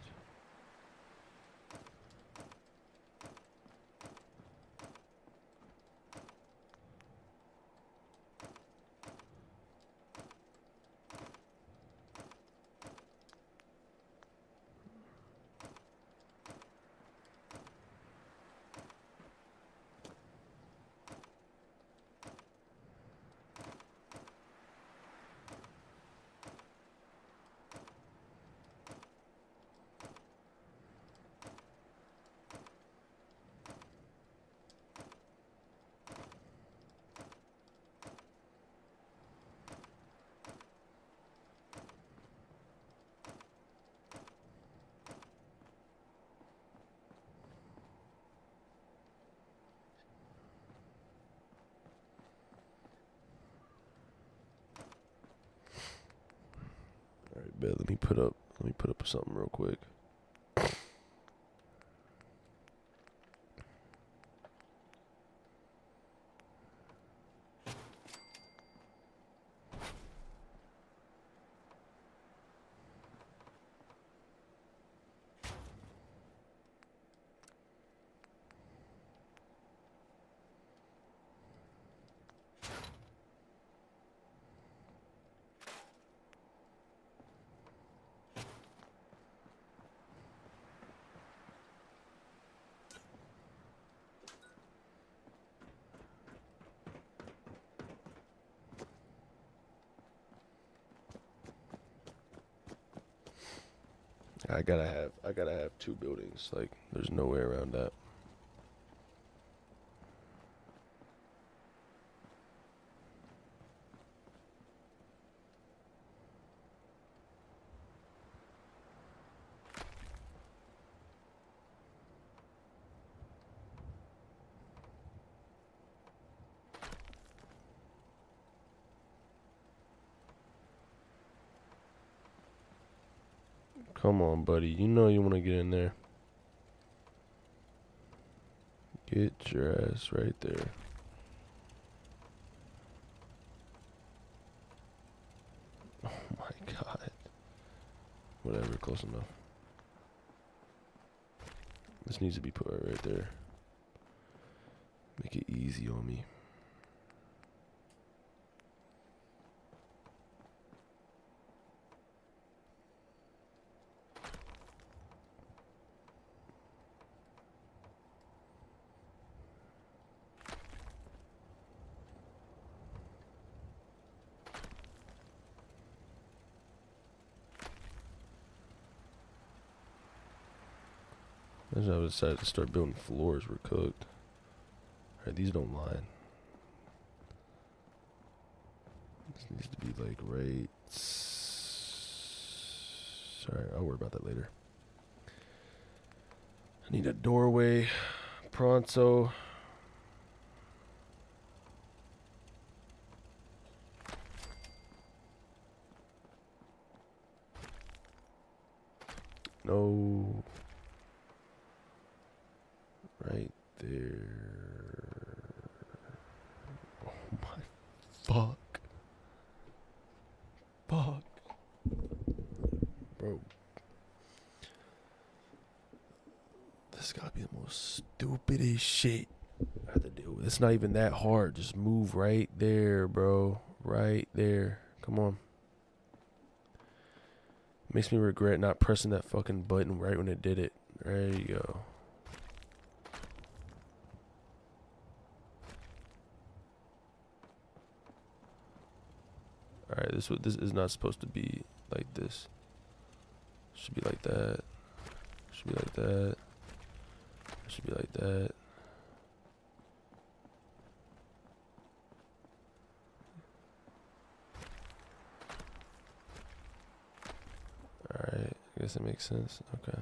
bet. Let me put up something real quick. I gotta have two buildings. Like, there's no way around that. Come on, buddy. You know you want to get in there. Get your ass right there. Oh my god. Whatever, close enough. This needs to be put right there. Make it easy on me. As I decided to start building floors, we're cooked. Alright, these don't line. This needs to be like right. Sorry, I'll worry about that later. I need a doorway. Pronto. No. Right there. Oh my fuck. Fuck. Bro. This gotta be the most stupidest shit I have to deal with. It's not even that hard. Just move right there, bro. Right there. Come on. Makes me regret not pressing that fucking button right when it did it. There you go. Alright, this is not supposed to be like this. Should be like that. Should be like that. Should be like that. Alright, I guess it makes sense. Okay.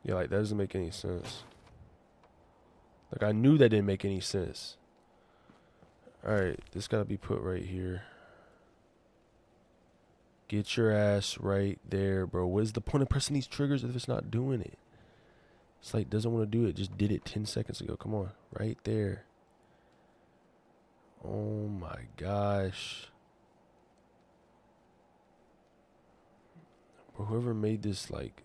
Yeah, like that doesn't make any sense. Like I knew that didn't make any sense. Alright, this gotta be put right here. Get your ass right there, bro. What is the point of pressing these triggers if it's not doing it? It's like doesn't want to do it. Just did it 10 seconds ago. Come on. Right there. Oh my gosh. Bro, whoever made this, like,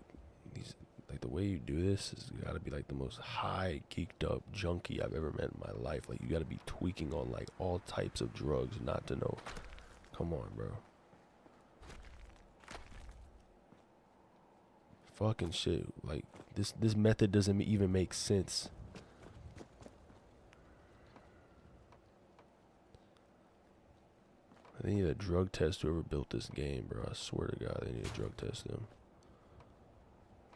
these, like the way you do this has got to be like the most high geeked up junkie I've ever met in my life. Like you got to be tweaking on like all types of drugs not to know. Come on, bro. Fucking shit. Like this method doesn't even make sense. They need a drug test whoever built this game, bro. I swear to God, they need a drug test them.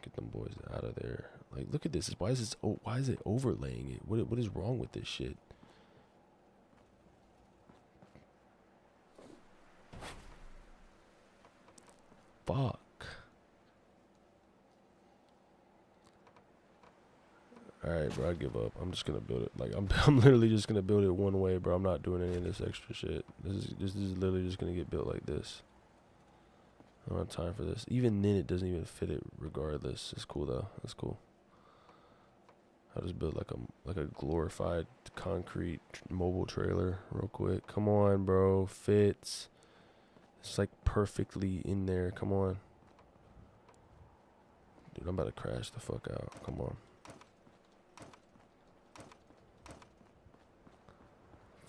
Get them boys out of there. Like, look at this. Why is this? Oh, why is it overlaying it? What is wrong with this shit? Fuck. Alright, bro, I give up. I'm just gonna build it. Like, I'm literally just gonna build it one way, bro. I'm not doing any of this extra shit. This is literally just gonna get built like this. I don't have time for this. Even then, it doesn't even fit it regardless. It's cool, though. That's cool. I'll just build like a glorified concrete mobile trailer real quick. Come on, bro. Fits. It's like perfectly in there. Come on. Dude, I'm about to crash the fuck out. Come on.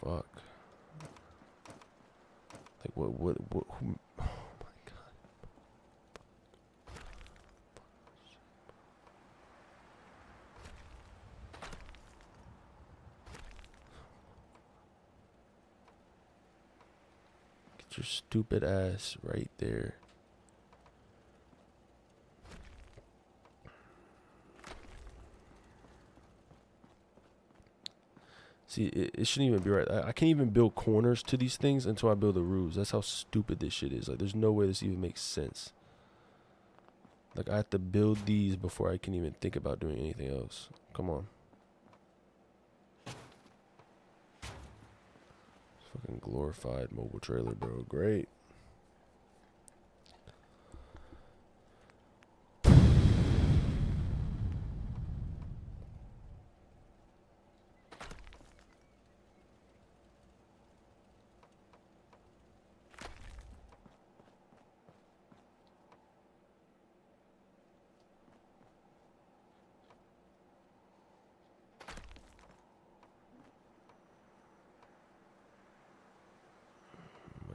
Fuck. Like who, oh my god. Get your stupid ass right there. See, it shouldn't even be right. I can't even build corners to these things until I build the roofs. That's how stupid this shit is. Like, there's no way this even makes sense. Like, I have to build these before I can even think about doing anything else. Come on. Fucking glorified mobile trailer, bro. Great.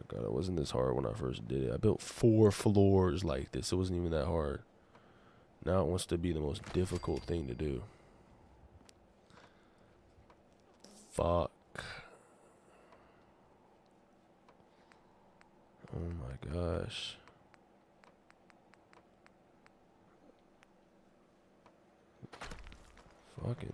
God, it wasn't this hard when I first did it. I built 4 floors like this. It wasn't even that hard. Now it wants to be the most difficult thing to do. Fuck. Oh my gosh. Fucking.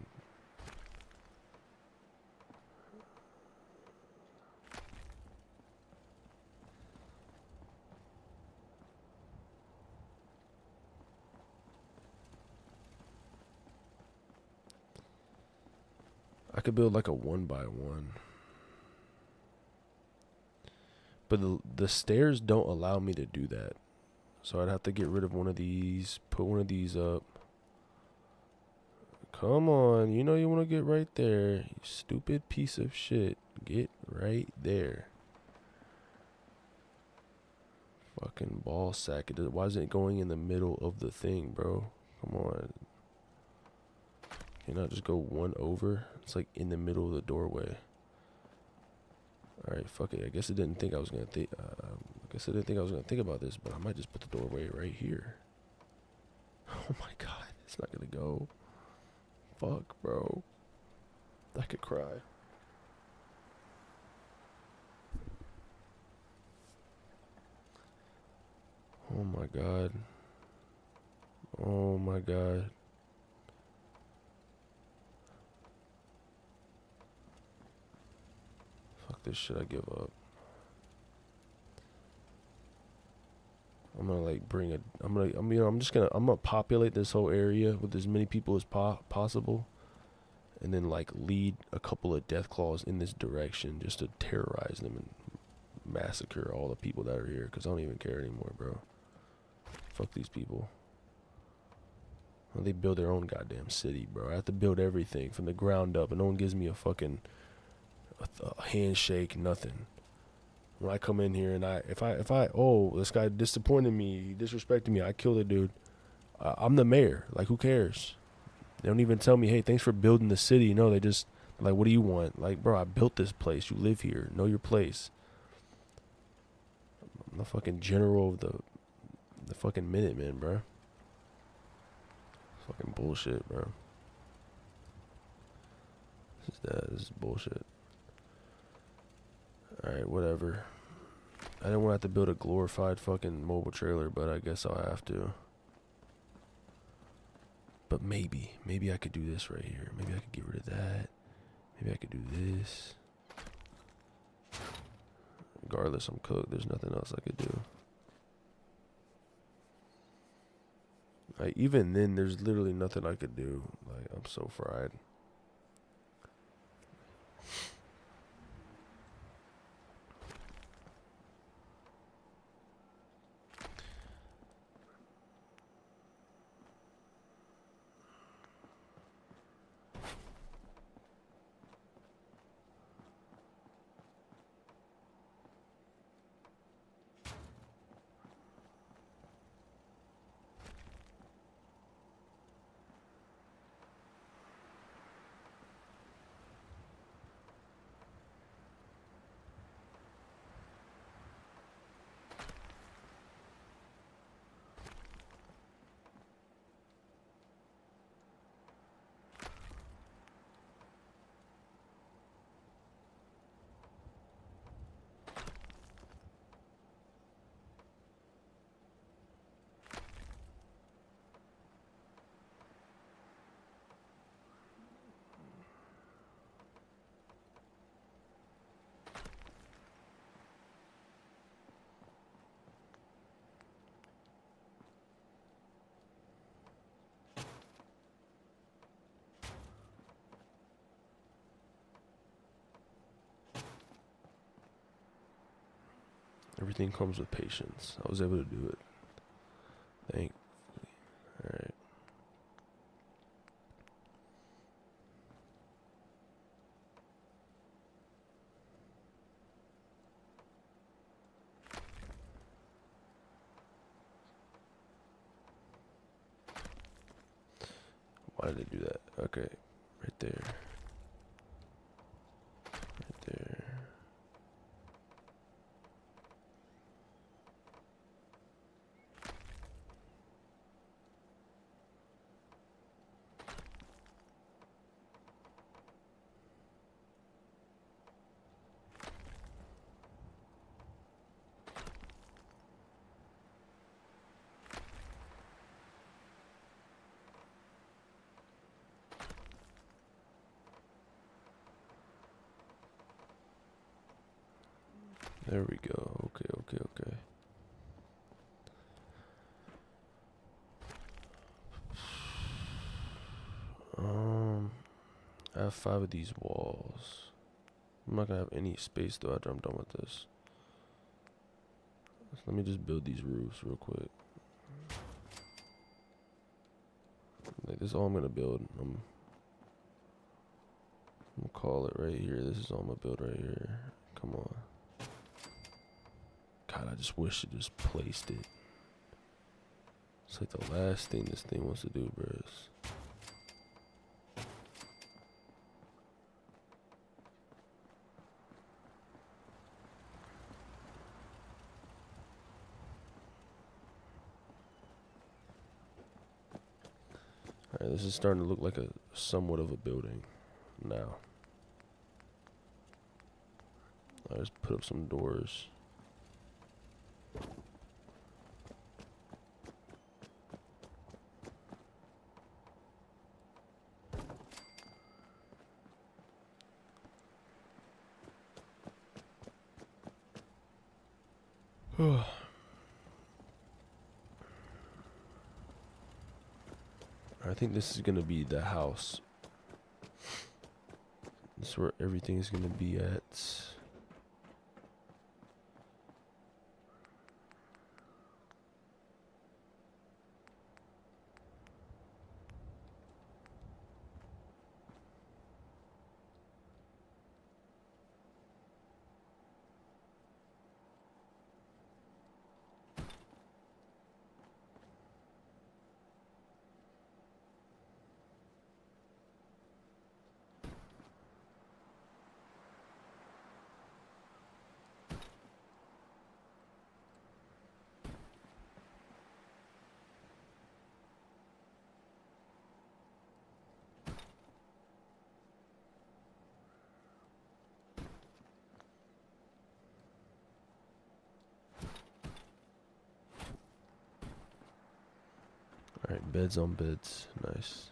I could build like a 1x1. But the stairs don't allow me to do that. So I'd have to get rid of one of these, put one of these up. Come on, you know you want to get right there. You stupid piece of shit. Get right there. Fucking ball sack. Why isn't it going in the middle of the thing, bro? Come on. Can I just go one over? It's like in the middle of the doorway. Alright, fuck it. I guess it didn't think I was gonna think. I guess I didn't think I was gonna think about this, but I might just put the doorway right here. Oh my god, it's not gonna go. Fuck, bro. I could cry. Oh my god. Oh my god. Fuck this shit, I give up. I'm gonna like bring a, I'm gonna populate this whole area with as many people as possible. And then like lead a couple of death claws in this direction just to terrorize them and massacre all the people that are here. Cause I don't even care anymore, bro. Fuck these people. Well, they build their own goddamn city, bro. I have to build everything from the ground up, and no one gives me a fucking a handshake, nothing. When I come in here and if I oh, this guy disappointed me, he disrespected me, I killed a dude. I'm the mayor. Like, who cares? They don't even tell me, hey, thanks for building the city. No, they just like, what do you want? Like, bro, I built this place. You live here. Know your place. I'm the fucking general of the fucking Minutemen, bro. Fucking bullshit, bro. This is bullshit. Alright, whatever. I didn't want to have to build a glorified fucking mobile trailer, but I guess I'll have to. But maybe I could do this right here. Maybe I could get rid of that. Maybe I could do this. Regardless, I'm cooked. There's nothing else I could do. Like, even then, there's literally nothing I could do. Like, I'm so fried. Everything comes with patience. I was able to do it. Thankfully. Alright. Why did I do that? Okay. Right there. Right there. There we go. Okay. I have 5 of these walls. I'm not gonna have any space though after I'm done with this. So let me just build these roofs real quick. Like, this is all I'm gonna build. I'm gonna call it right here. This is all I'm gonna build right here. Come on. God, I just wish it just placed it. It's like the last thing this thing wants to do, bros. Alright, this is starting to look like a somewhat of a building now. I just put up some doors. I think this is gonna be the house. This is where everything is gonna be at. Alright, beds on beds. Nice.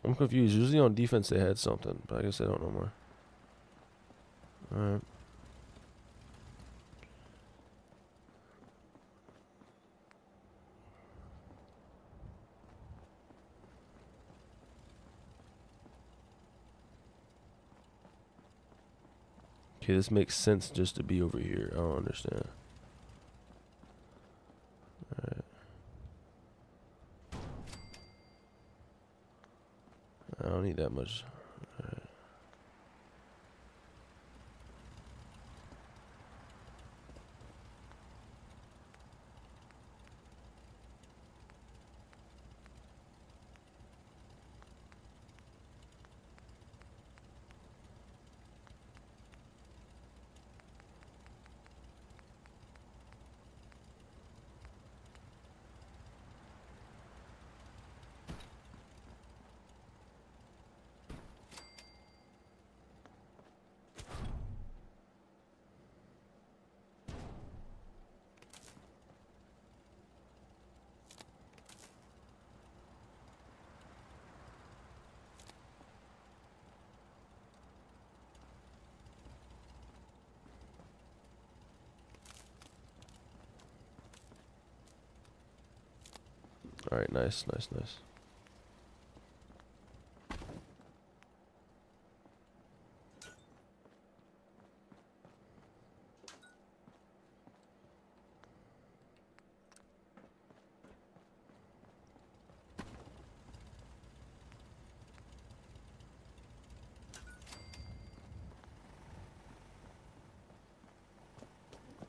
I'm confused. Usually on defense they had something, but I guess they don't no more. Alright. Okay, this makes sense just to be over here. I don't understand. Alright. I don't need that much. Alright. Alright, nice.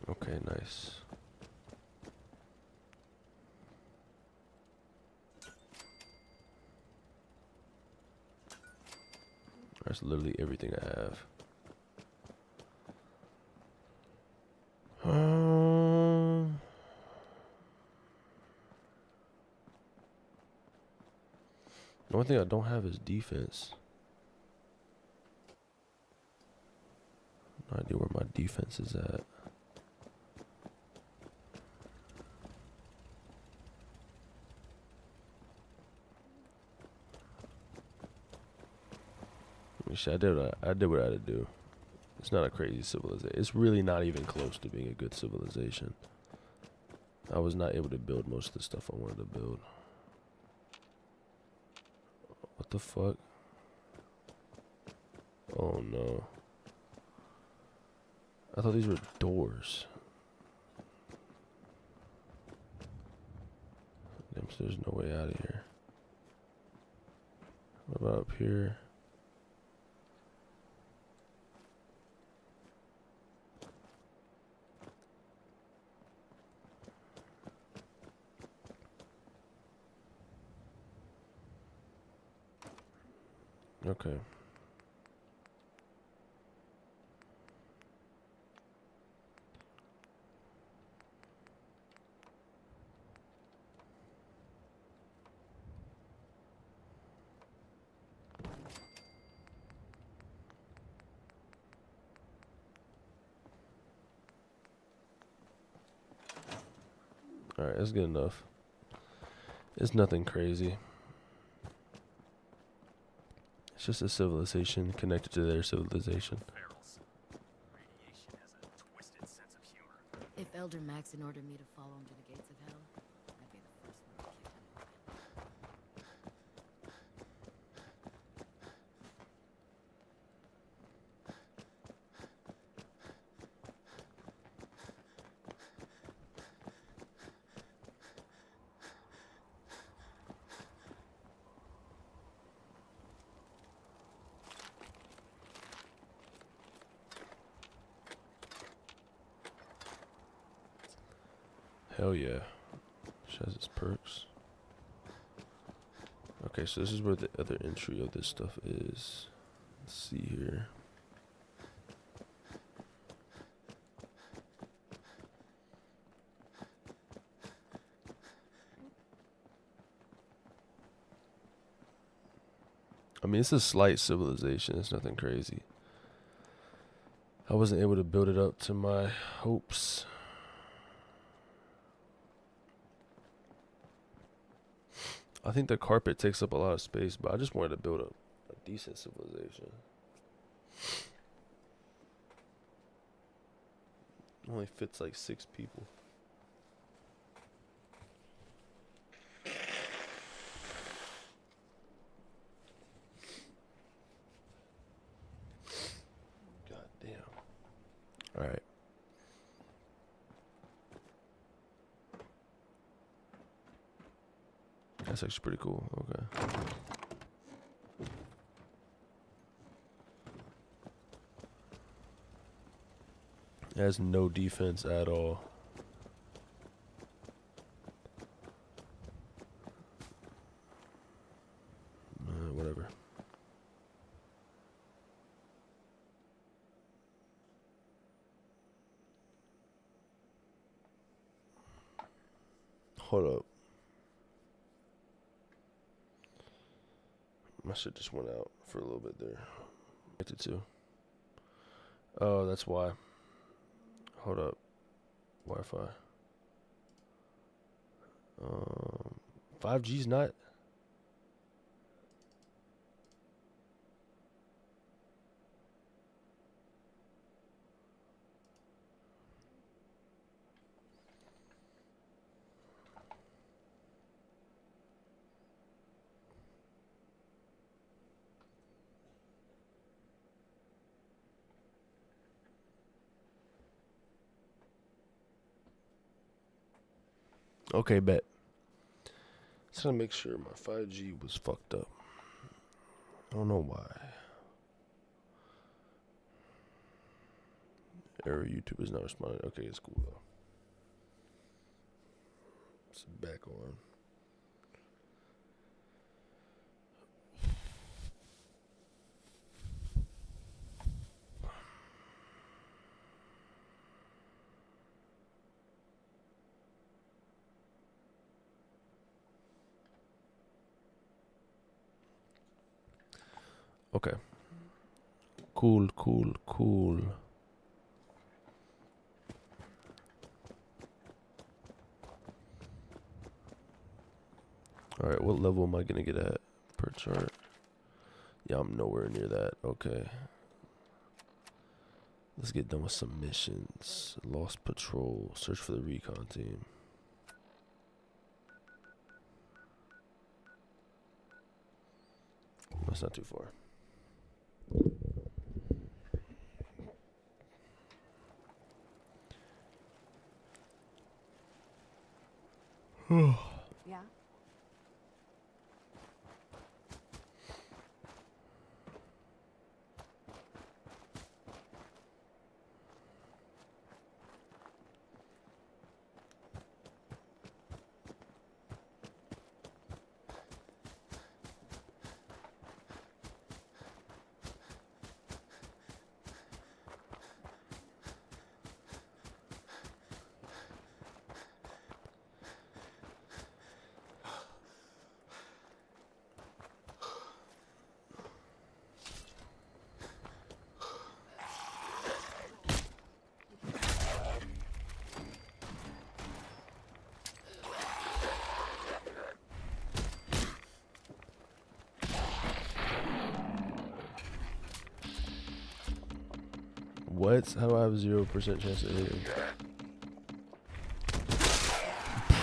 Okay, nice. That's literally everything I have. The only thing I don't have is defense. No idea where my defense is at. I did what I had to do. It's not a crazy civilization. It's really not even close to being a good civilization. I was not able to build most of the stuff I wanted to build. What the fuck? Oh no. I thought these were doors. Damn, so there's no way out of here. What about up here? Okay. Alright, that's good enough. It's nothing crazy. It's just a civilization connected to their civilization. If Elder Maxon ordered me to follow him to the gates of hell, I'd be the first one to kick him. Hell yeah. Which has its perks. Okay, so this is where the other entry of this stuff is. Let's see here. I mean, it's a slight civilization. It's nothing crazy. I wasn't able to build it up to my hopes. I think the carpet takes up a lot of space, but I just wanted to build a decent civilization. Only fits like 6 people. God damn. All right. That's actually pretty cool. Okay. It has no defense at all. Whatever. Hold up. My shit just went out for a little bit there. Connected to. Oh, that's why. Hold up. Wi-Fi. 5G's not. Okay, bet. Just trying to make sure my 5G was fucked up. I don't know why. Error, YouTube is not responding. Okay, it's cool though. It's back on. Okay. Cool. Alright, what level am I gonna get at per chart? Yeah, I'm nowhere near that. Okay. Let's get done with some missions. Lost Patrol. Search for the recon team. That's not too far. Yeah? What? How do I have a 0% chance of hitting?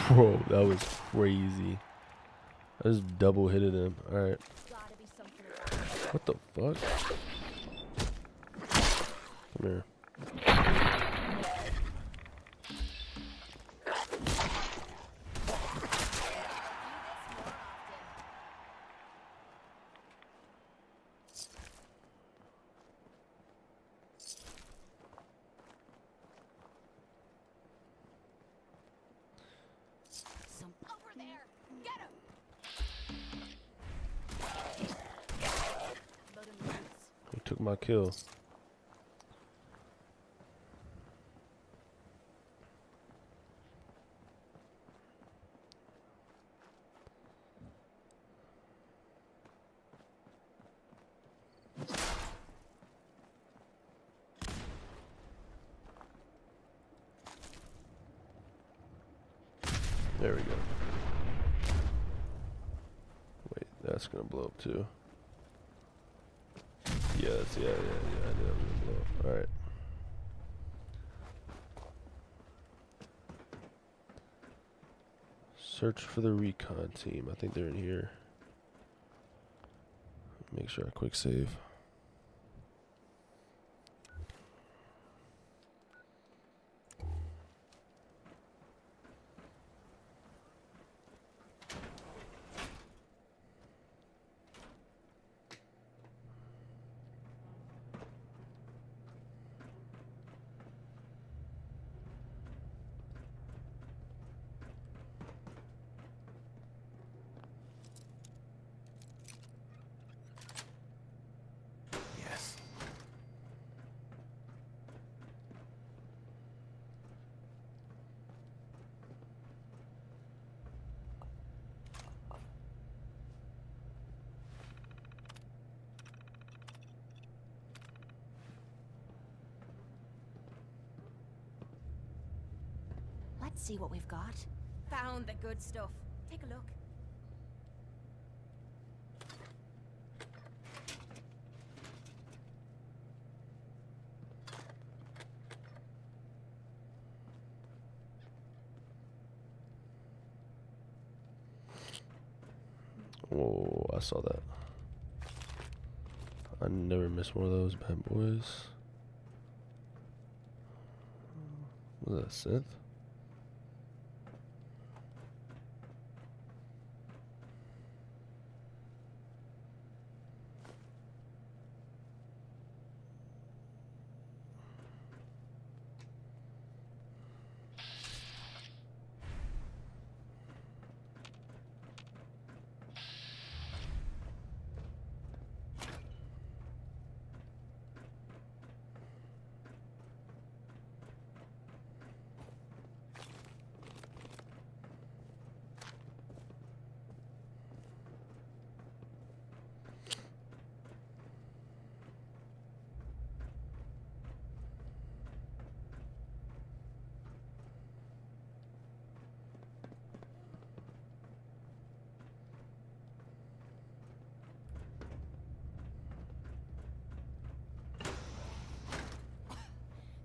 Bro, that was crazy. I just double hitted him. Alright. Gotta be something about What the fuck? Come here. some over there. Get him. About him loose. He took my kill. There we go. that's gonna blow up too. Yeah, I knew that was gonna blow up. Alright. Search for the recon team. I think they're in here. Make sure I quick save. Yes. Let's see what we've got. Found the good stuff. Take a look. Whoa, I saw that. I never miss one of those bad boys. Was that a synth?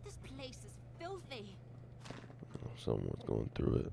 This place is filthy. Someone's going through it.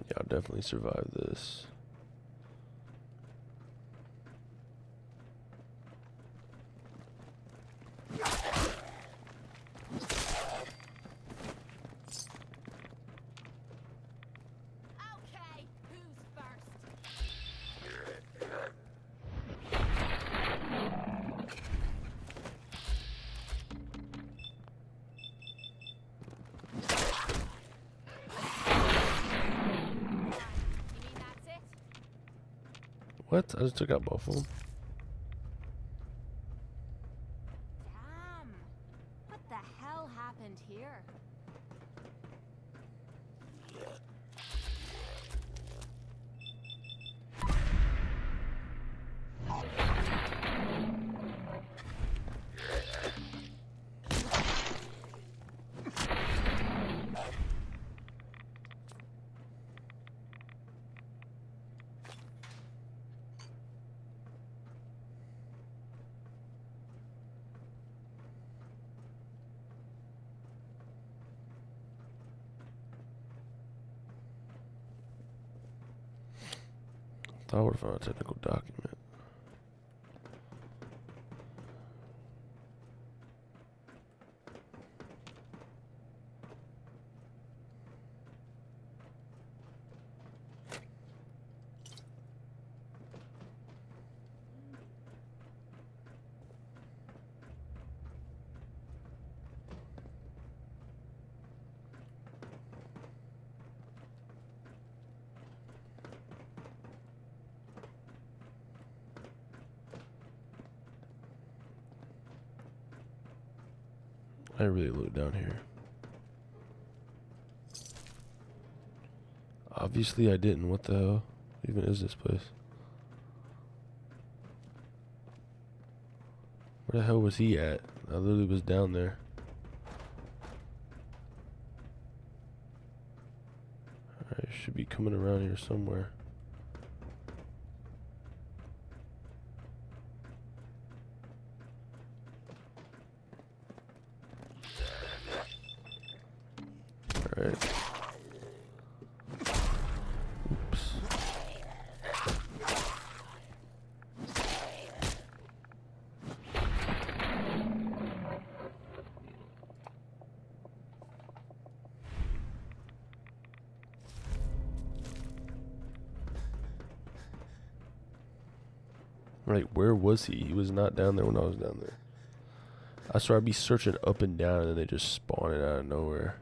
Yeah, I'll definitely survive this. Okay, who's first? You mean that's it? What? I just took out both of them. Damn. What the hell happened here? Thought I would have found a technical document. I really look down here. Obviously I didn't. What the hell even is this place? Where the hell was he at? I literally was down there. Alright, should be coming around here somewhere. Alright. Oops. Right, where was he? He was not down there when I was down there. I swear I'd be searching up and down and then they just spawn it out of nowhere.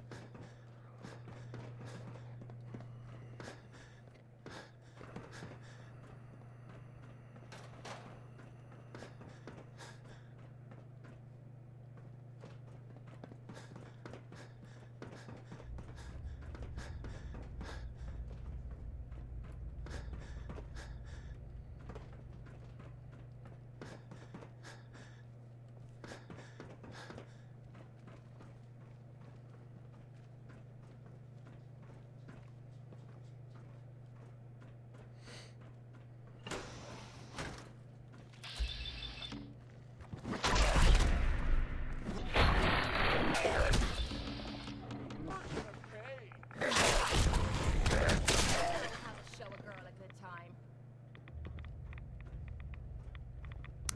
Show a girl a good time.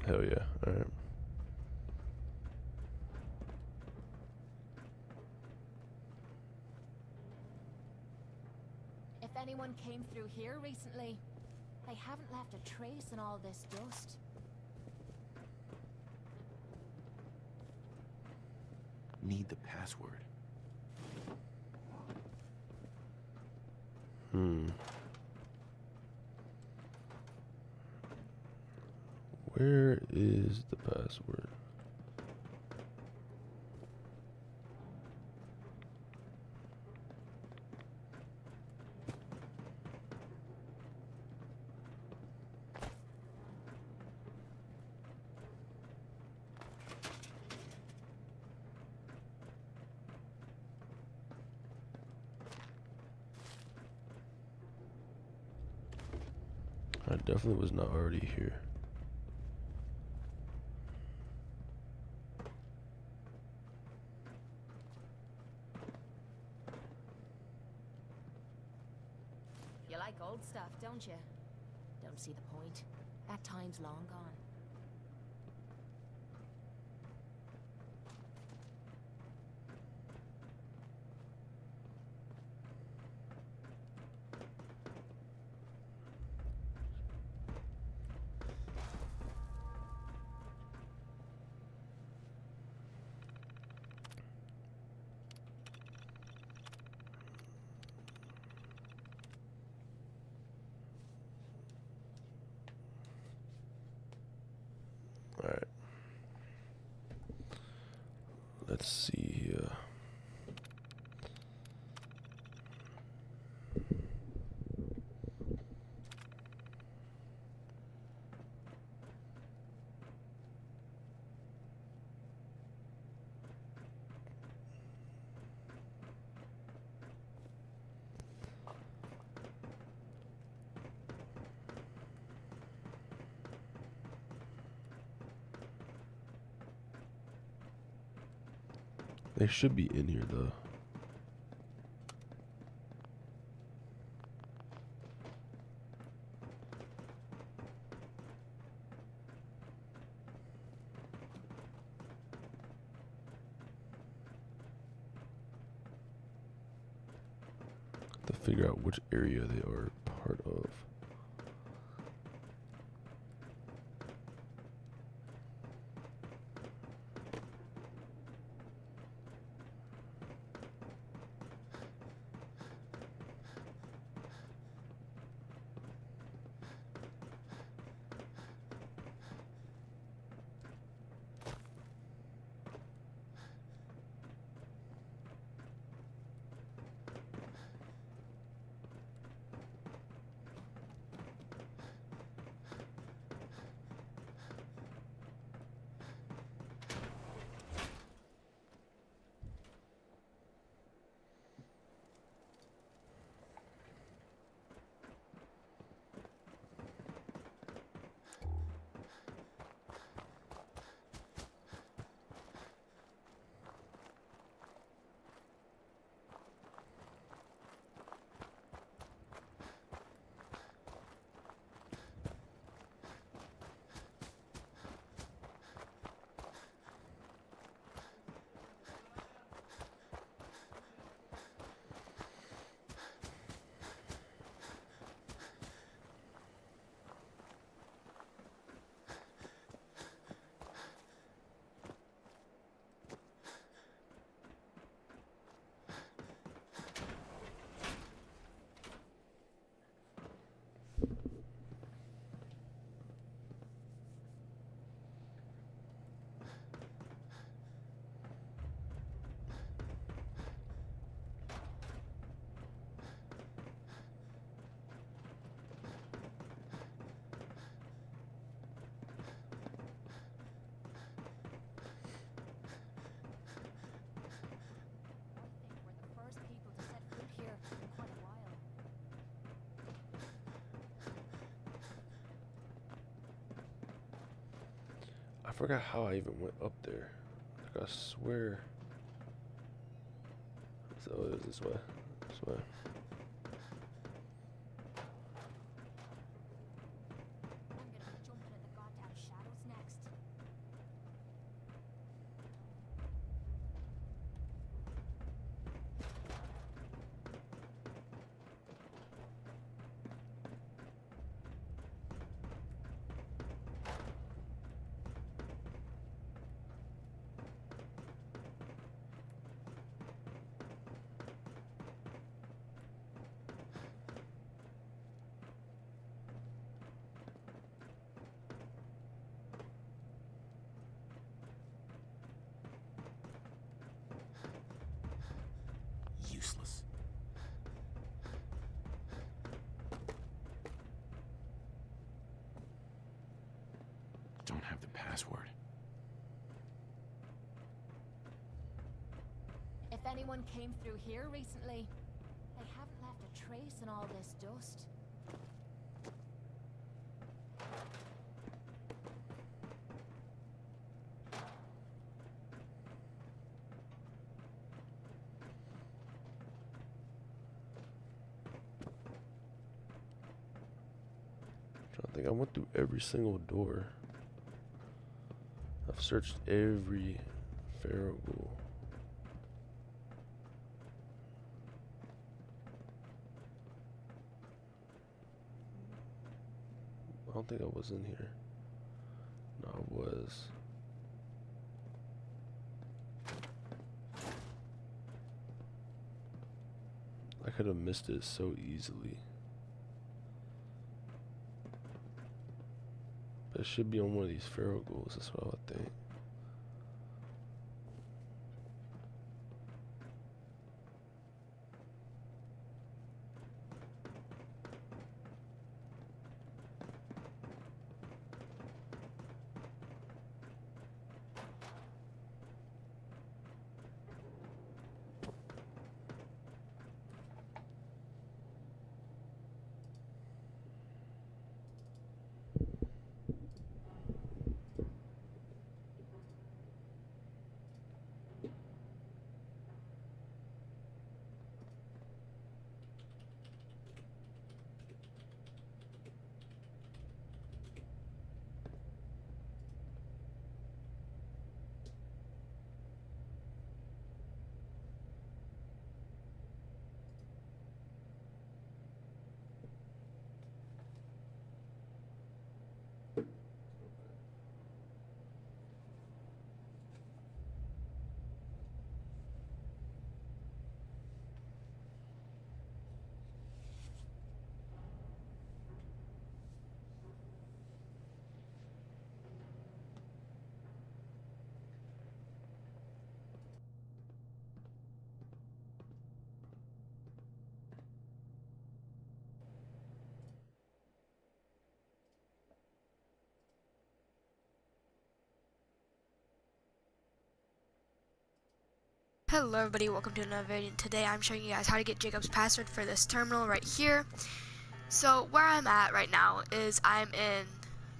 Hell yeah. Alright. If anyone came through here recently, they haven't left a trace in all this dust. Need the password. Where is the password? I definitely was not already here. You like old stuff, don't you? Don't see the point. That time's long gone. Alright. Let's see here. They should be in here though. figure out which area they are part of. I forgot how I even went up there. Like, I swear. So it was this way. This way. I'm gonna be jumping at the goddamn shadows next. Useless. Don't have the password. If anyone came through here recently, they haven't left a trace in all this dust. I think I went through every single door. I've searched every Farragle. I don't think I was in here. No, I was. I could have missed it so easily. But it should be on one of these Farragles, that's what I think. Hello everybody, welcome to another video. Today I'm showing you guys how to get Jacob's password for this terminal right here. So where I'm at right now is I'm in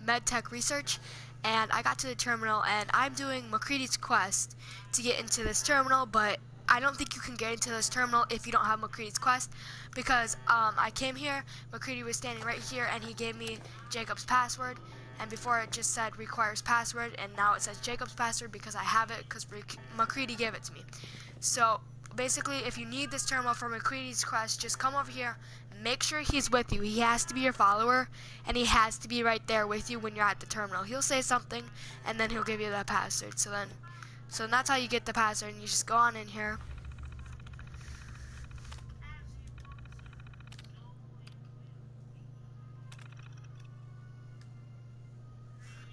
MedTech Research, and I got to the terminal and I'm doing McCready's quest to get into this terminal, but I don't think you can get into this terminal if you don't have McCready's quest, because I came here, McCready was standing right here, and he gave me Jacob's password, and before it just said requires password, and now it says Jacob's password because I have it because McCready gave it to me. So basically, if you need this terminal for McCready's quest, just come over here, make sure he's with you. He has to be your follower, and he has to be right there with you when you're at the terminal. He'll say something, and then he'll give you that password. So that's how you get the password, and you just go on in here.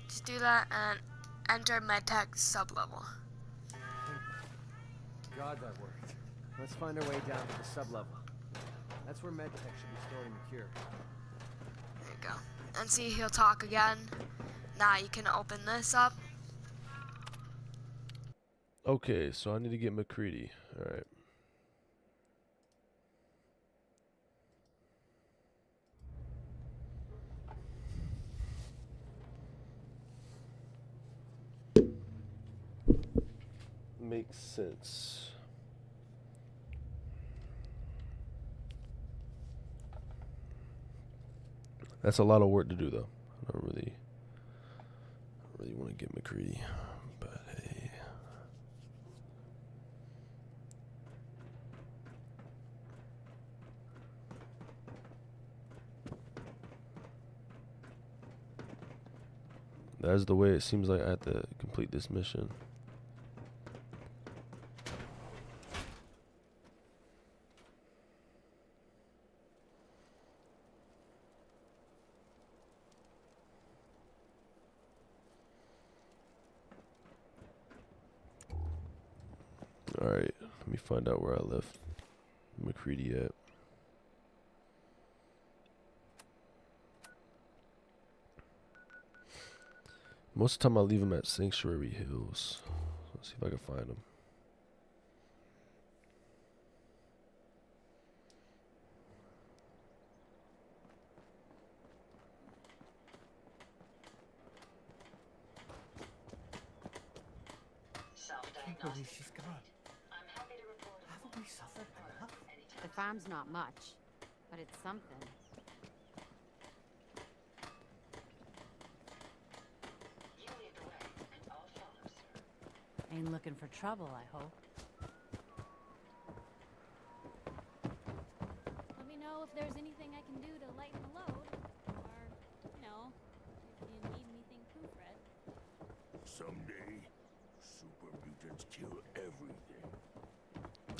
Just do that and enter MedTech sublevel. God, that worked. Let's find our way down to the sub-level. That's where MedTech should be storing the cure. There you go. And see, he'll talk again. Now you can open this up. Okay, so I need to get McCready. Alright. Makes sense. That's a lot of work to do, though. I don't really want to get McCready, but hey. That's the way it seems like I have to complete this mission. Alright, let me find out where I left McCready at. Most of the time I leave him at Sanctuary Hills. Let's see if I can find him. Self-diagnostic. Can't believe she's gone. I'm happy to report a Haven't we suffered enough? anytime. The farm's not much, but it's something. You lead the way, and I'll follow, sir. Ain't looking for trouble, I hope. Let me know if there's anything I can do to lighten the load. Or, you know, if you need anything proofread. Someday, super mutants kill everything.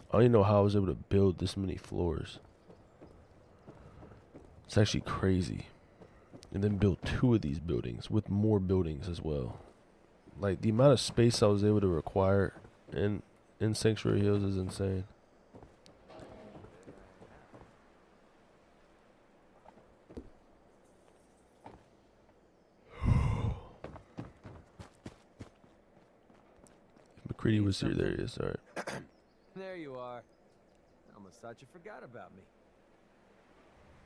I don't even know how I was able to build this many floors. It's actually crazy. And then build 2 of these buildings with more buildings as well. Like, the amount of space I was able to require in Sanctuary Hills is insane. If McCready was here, there he is. Alright. There you are. Almost thought you forgot about me.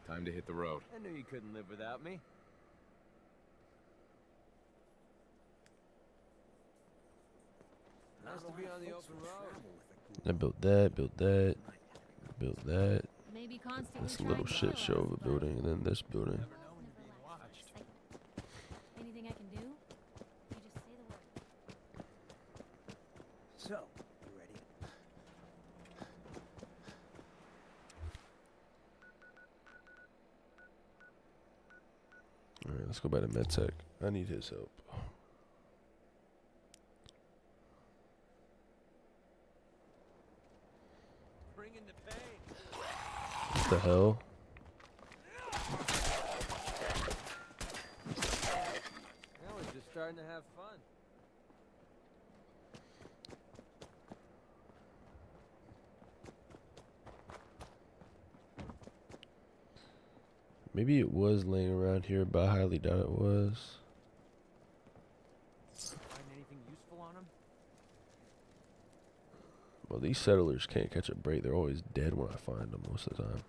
Time to hit the road. I knew you couldn't live without me. Nice to be on the open road. I built that, built that, built that. Maybe constantly This little shit show of a building, and then this building. Anything I can do? You just say the word. So, you ready? Alright, let's go back to MedTech. I need his help. Bring in the pain. What the hell? Now we're just starting to have fun. Maybe it was laying around here, but I highly doubt it was. Find anything useful on him? Well, these settlers can't catch a break. They're always dead when I find them most of the time.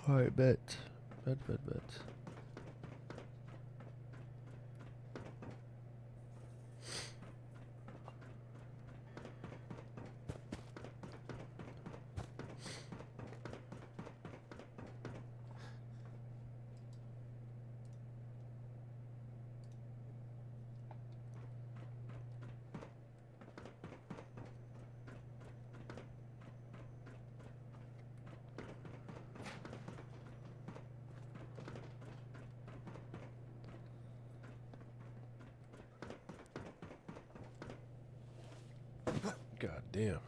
Alright, bet. Bet. God damn.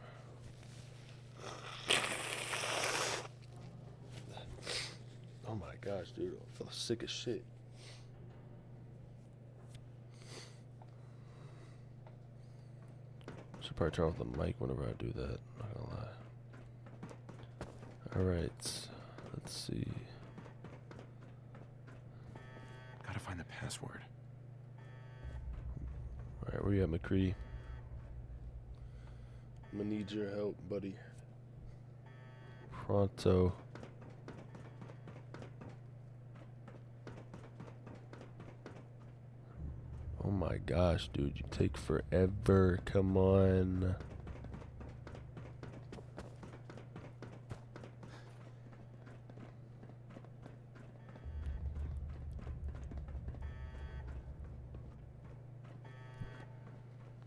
Oh my gosh, dude. I feel sick as shit. Should probably turn off the mic whenever I do that. Not gonna lie. Alright. Let's see. Gotta find the password. Alright, where you at, McCready? I'm gonna need your help, buddy. Pronto. Oh my gosh, dude, you take forever. Come on.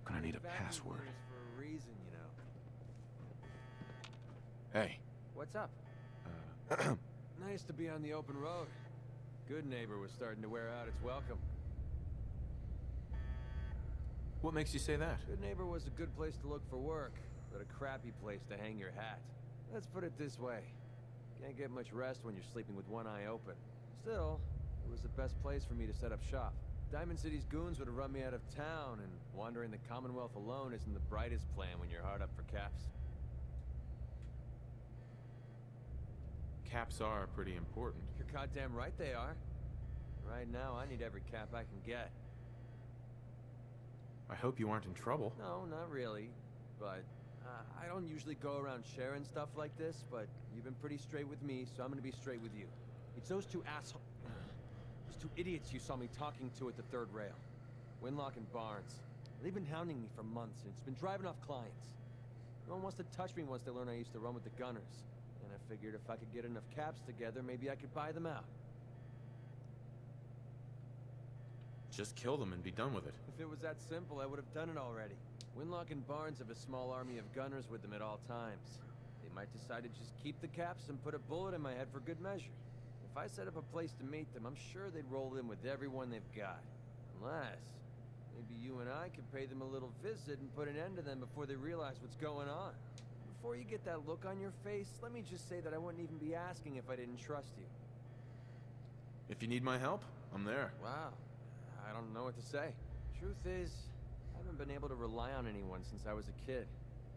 Gonna need a password. For a reason, you know. Hey. What's up? Nice to be on the open road. Good neighbor was starting to wear out its welcome. What makes you say that? Good neighbor was a good place to look for work, but a crappy place to hang your hat. Let's put it this way. Can't get much rest when you're sleeping with one eye open. Still, it was the best place for me to set up shop. Diamond City's goons would have run me out of town, and wandering the Commonwealth alone isn't the brightest plan when you're hard up for caps. Caps are pretty important. You're goddamn right they are. Right now, I need every cap I can get. I hope you aren't in trouble. No, not really. But I don't usually go around sharing stuff like this, but you've been pretty straight with me, so I'm gonna be straight with you. It's those two those two idiots you saw me talking to at the third rail. Winlock and Barnes. They've been hounding me for months, and it's been driving off clients. No one wants to touch me once they learn I used to run with the Gunners. And I figured if I could get enough caps together, maybe I could buy them out. Just kill them and be done with it. If it was that simple, I would have done it already. Winlock and Barnes have a small army of gunners with them at all times. They might decide to just keep the caps and put a bullet in my head for good measure. If I set up a place to meet them, I'm sure they'd roll in with everyone they've got. Unless, maybe you and I could pay them a little visit and put an end to them before they realize what's going on. Before you get that look on your face, let me just say that I wouldn't even be asking if I didn't trust you. If you need my help, I'm there. Wow. I don't know what to say. Truth is, I haven't been able to rely on anyone since I was a kid.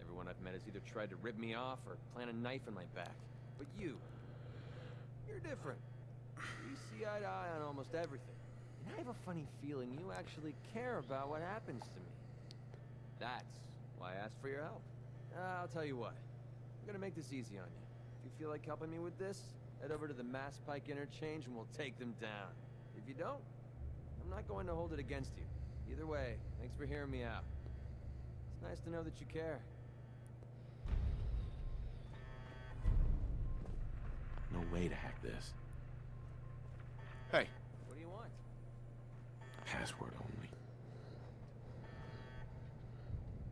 Everyone I've met has either tried to rip me off or plant a knife in my back. But you're different. We see eye to eye on almost everything. And I have a funny feeling you actually care about what happens to me. That's why I asked for your help. I'll tell you what. I'm gonna make this easy on you. If you feel like helping me with this, head over to the Mass Pike interchange and we'll take them down. If you don't, I'm not going to hold it against you. Either way, thanks for hearing me out. It's nice to know that you care. No way to hack this. Hey. What do you want? Password only.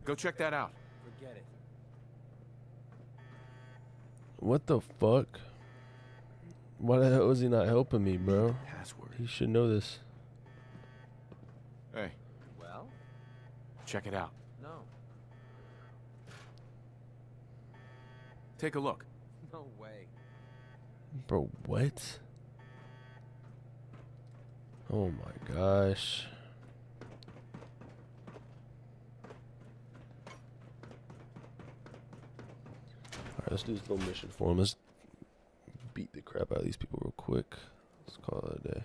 Go check that out. Forget it. What the fuck? Why the hell is he not helping me, bro? Password. He should know this. Hey, Well? Check it out. No. Take a look. No way. Bro, what? Oh my gosh. Alright, let's do this little mission for him. Let's beat the crap out of these people real quick. Let's call it a day.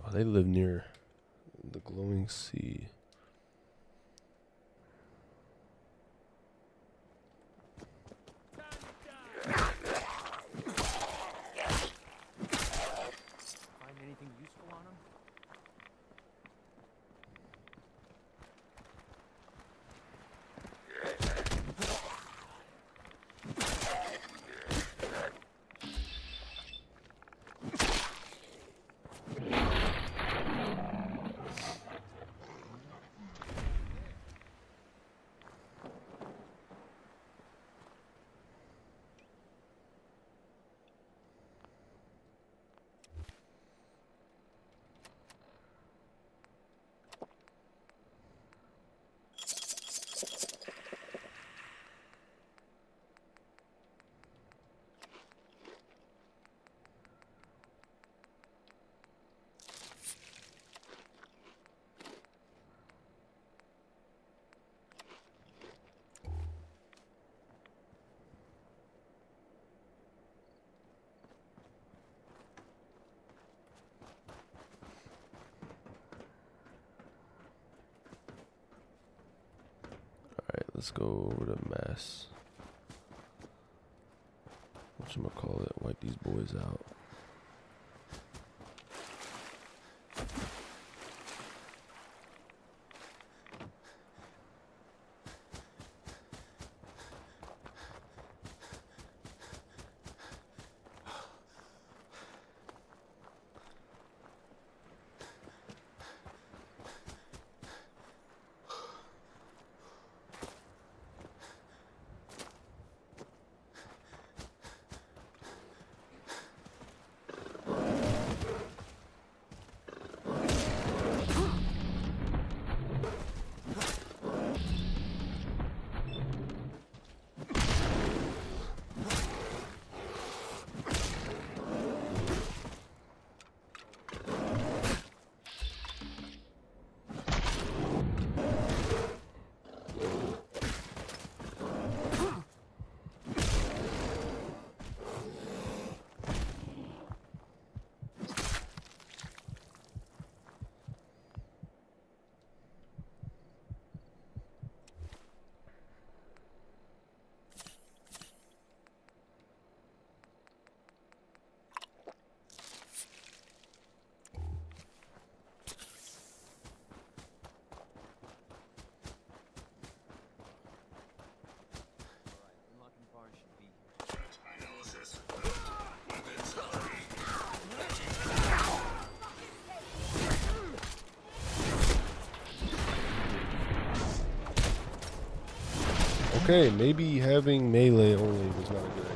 Oh, they live near the glowing sea. Find anything useful on him? Alright, let's go over to mass. Whatchamacallit, wipe these boys out. Unlocking bar should be here. Okay, maybe having melee only was not a good idea.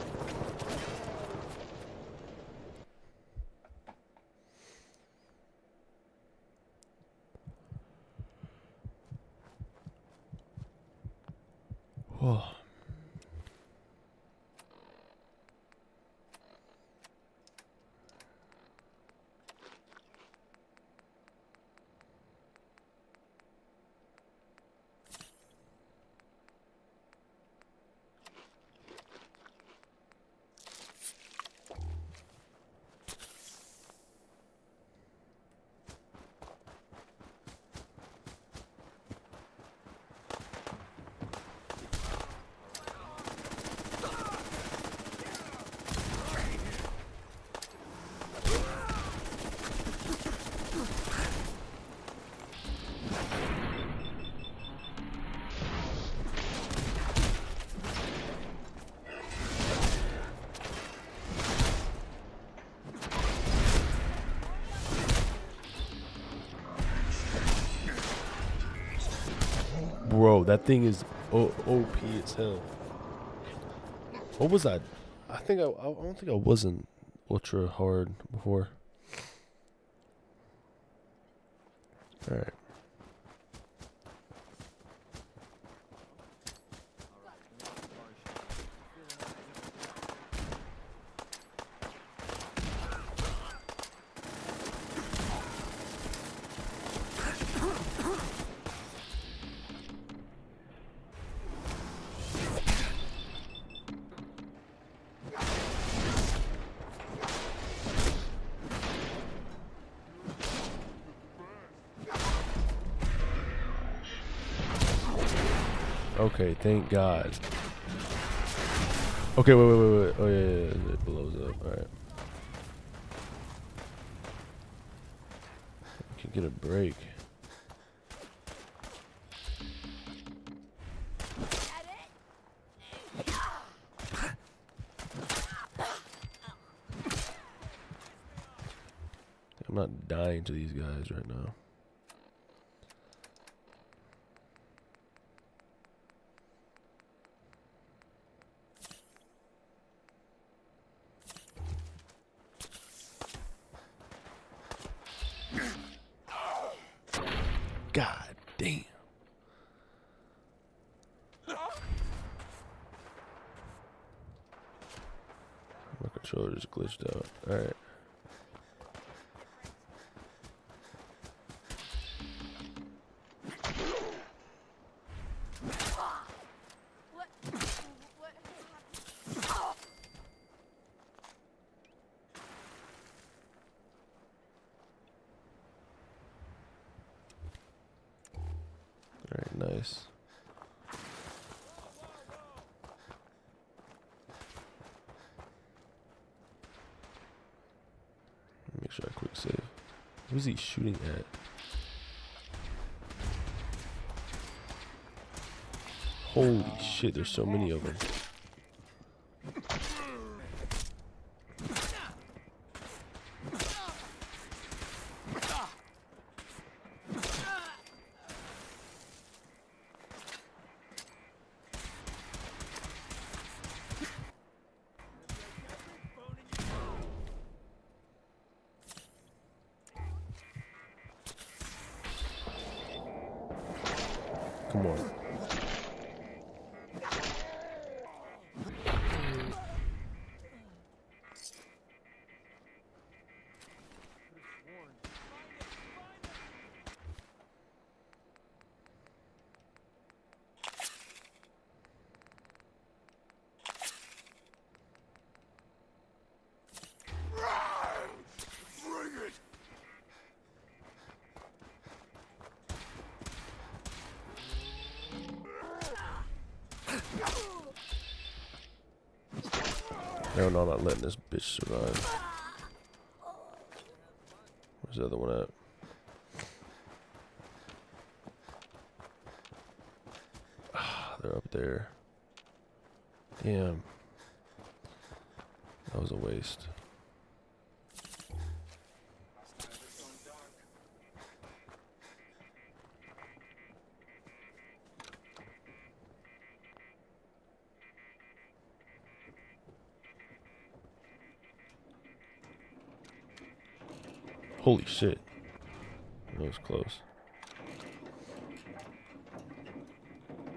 Whoa. Bro, that thing is OP as hell. What was I? I don't think I wasn't ultra hard before. All right. Okay, thank God. Okay, wait. Oh yeah, it blows up. All right. Can get a break. I'm not dying to these guys right now. God damn. My controller just glitched out. Alright. Alright, nice. Make sure I quick save. Who's he shooting at? Holy shit, there's so many of them. Come on. No, I'm not letting this bitch survive. Where's the other one at? Ah, they're up there. Damn. That was a waste. Holy shit. That was close.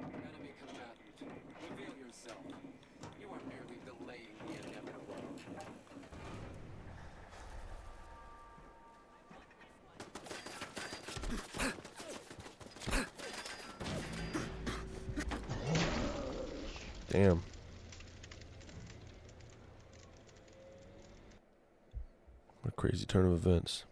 Enemy combatant, reveal yourself. You are merely delaying the inevitable. Damn. What a crazy turn of events.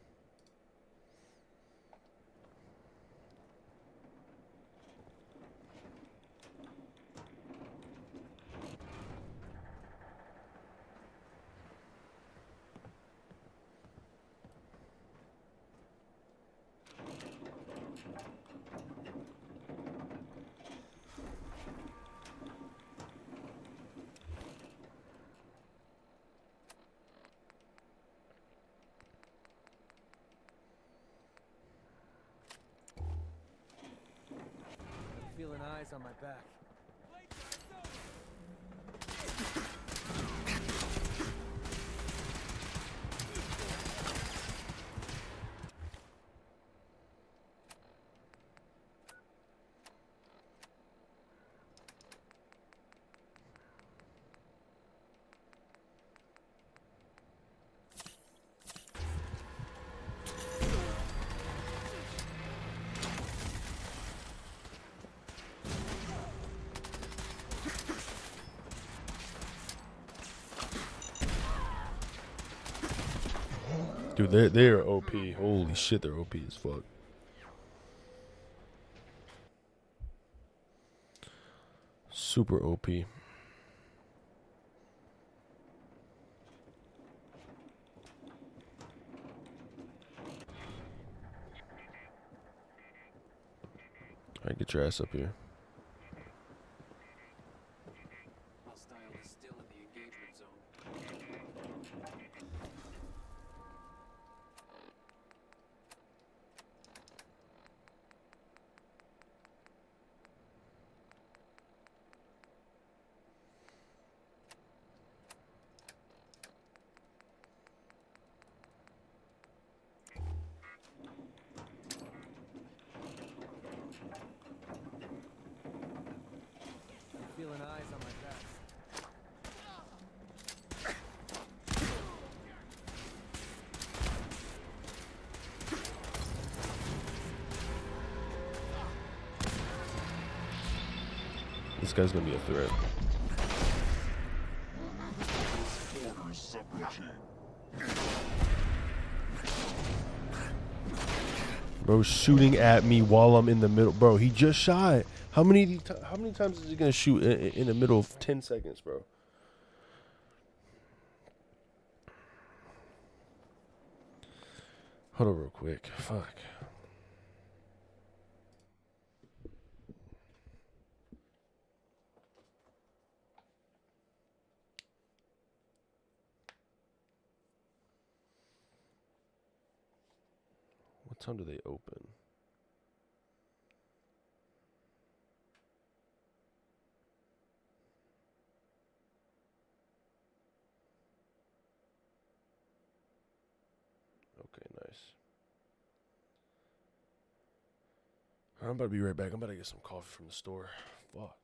eyes on my back. Dude, they're OP. Holy shit, they're OP as fuck. Super OP. Alright, get your ass up here. Hostile is still in the engagement zone. I'm feeling eyes on my back. This guy's gonna be a threat. Bro, shooting at me while I'm in the middle. Bro, he just shot. How many times is he gonna shoot in the middle of 10 seconds, bro? Hold on real quick. Fuck. What time do they open? Okay, nice. I'm about to be right back. I'm about to get some coffee from the store. Fuck.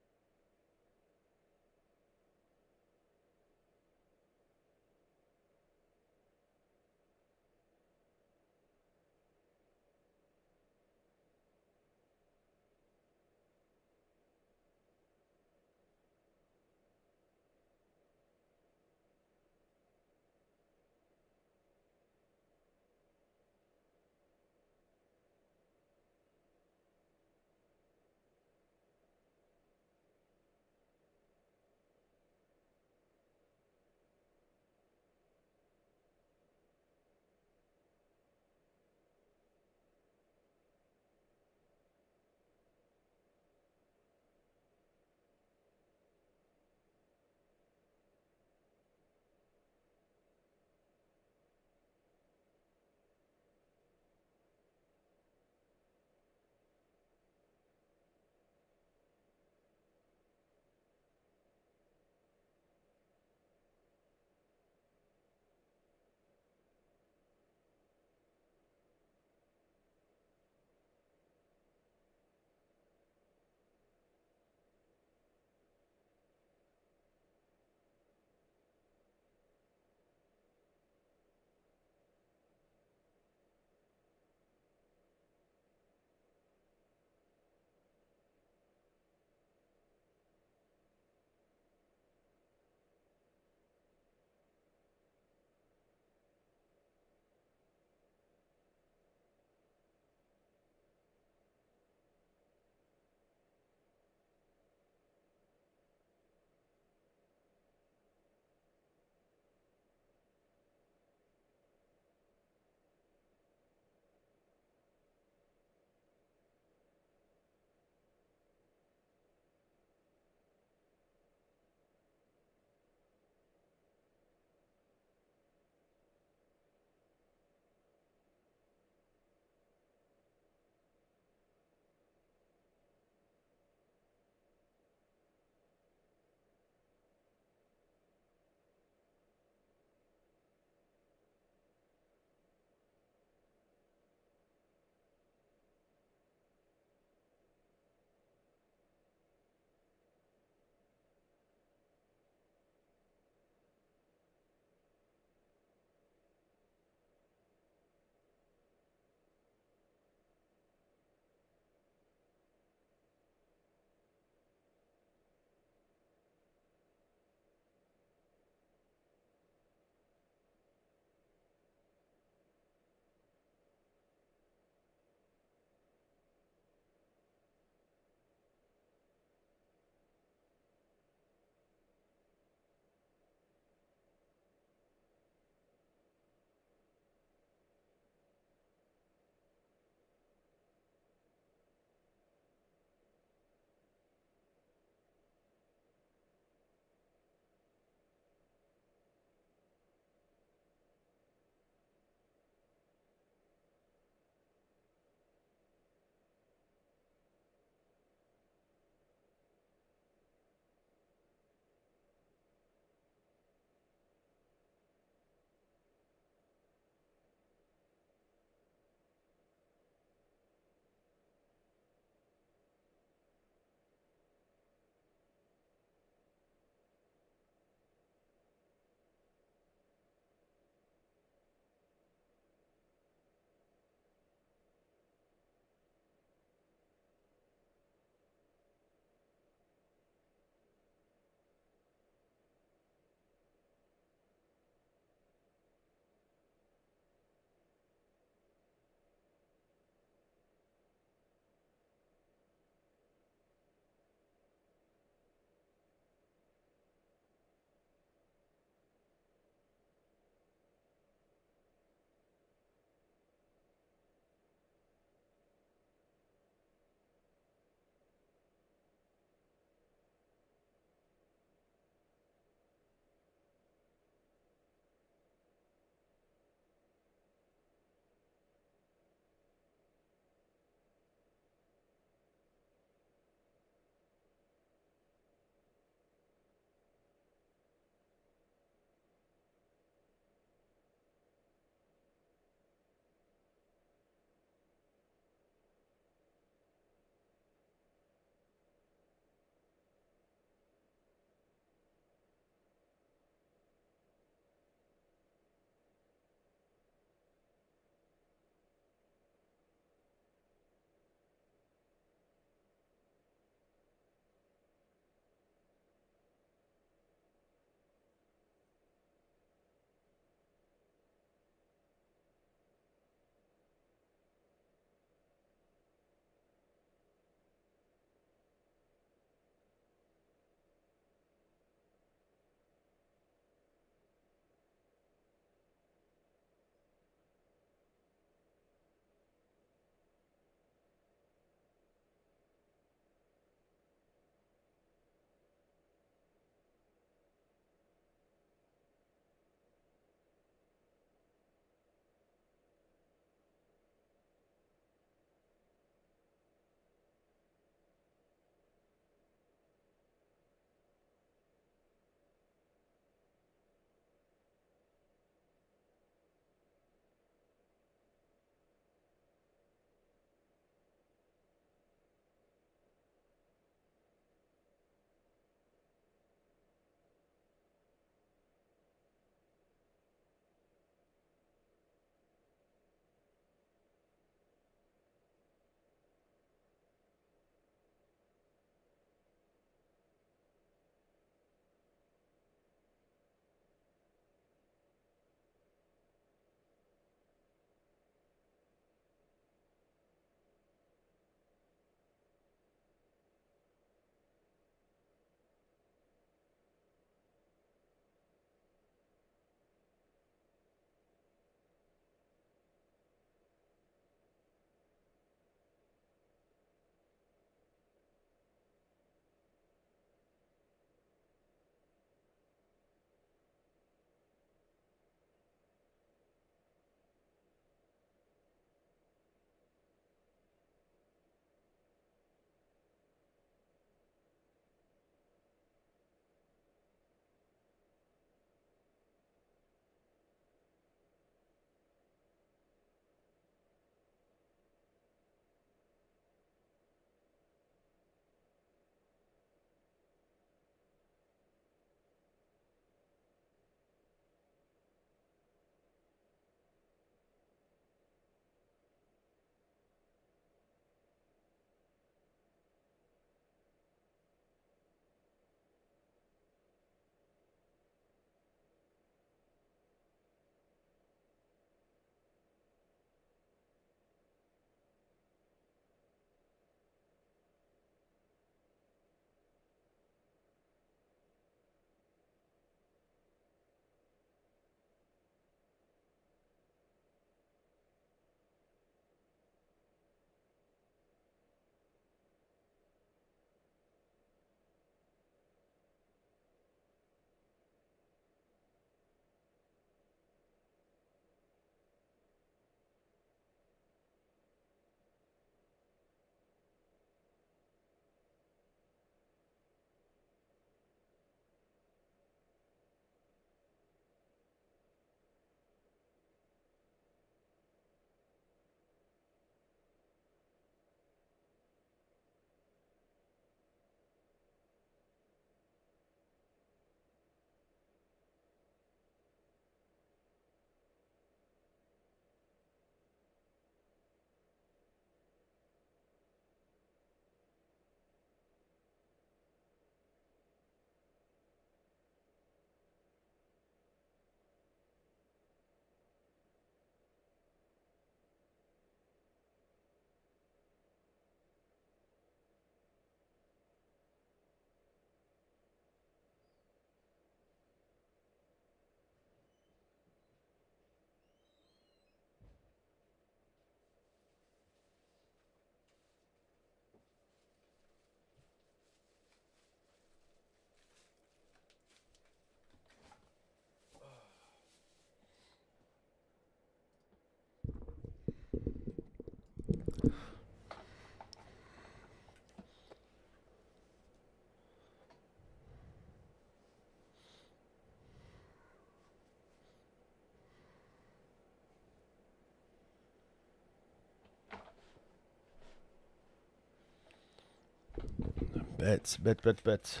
Bets, bets.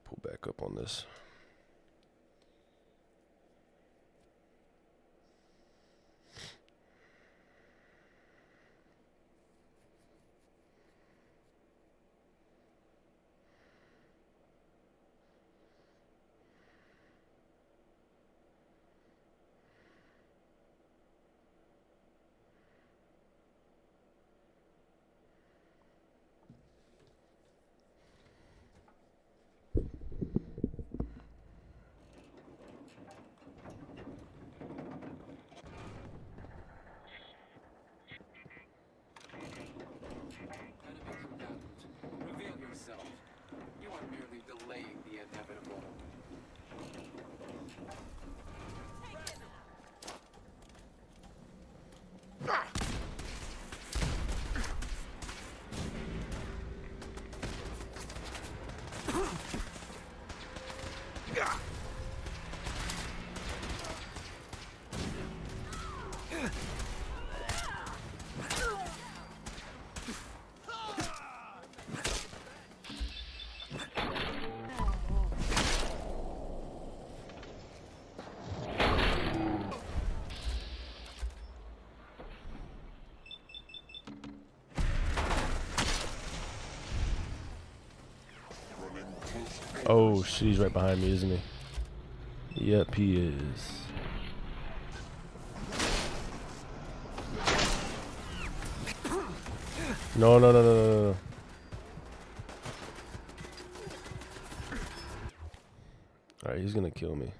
Pull back up on this. Enemy combatant, reveal yourself. You are merely delaying the inevitable. Oh, shit, he's right behind me, isn't he? Yep, he is. No. Alright, he's gonna kill me.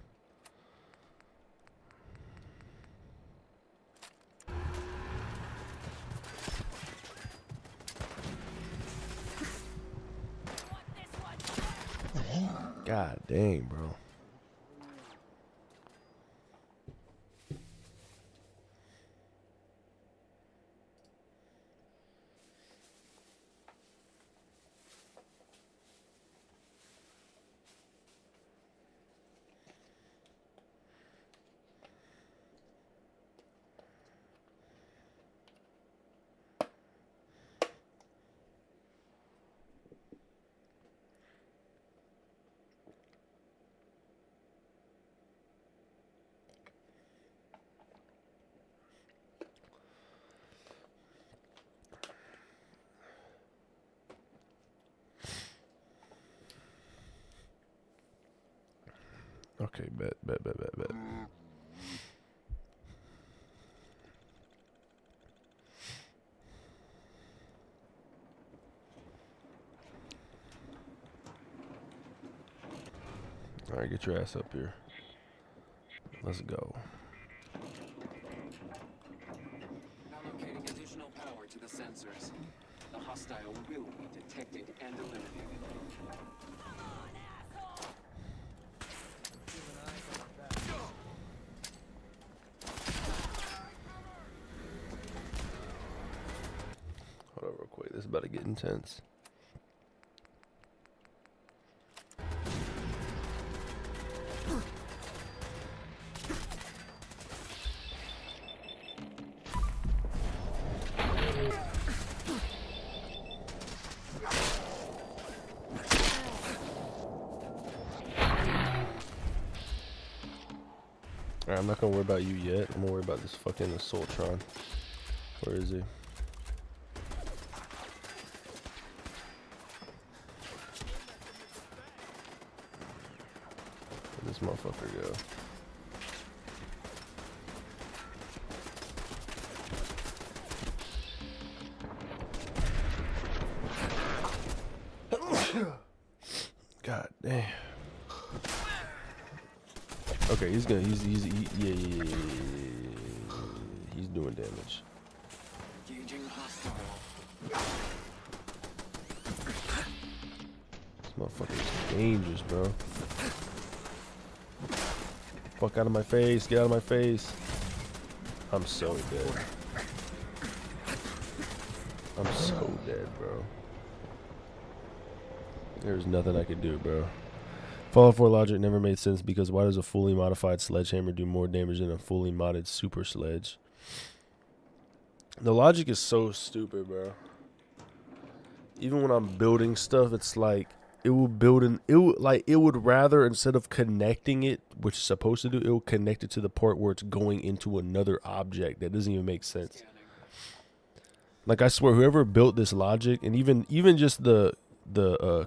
God dang, bro. Okay, bet. Alright, get your ass up here. Let's go. Allocating additional power to the sensors. The hostile will be detected and eliminated. Hold on real quick. This is about to get intense. Alright, I'm not gonna worry about you yet. I'm gonna worry about this fucking Assaultron. Where is he? Where'd this motherfucker go? God damn. Okay, he's gonna, yeah. He's doing damage. Detecting hostile. This motherfucker is dangerous, bro. Fuck out of my face. Get out of my face. I'm so dead. I'm so dead, bro. There's nothing I could do, bro. Fallout 4 logic never made sense because why does a fully modified sledgehammer do more damage than a fully modded super sledge? The logic is so stupid, bro. Even when I'm building stuff, it's like it will build it would rather, instead of connecting it, which it's supposed to do, it will connect it to the part where it's going into another object. That doesn't even make sense. Like, I swear, whoever built this logic, and even just the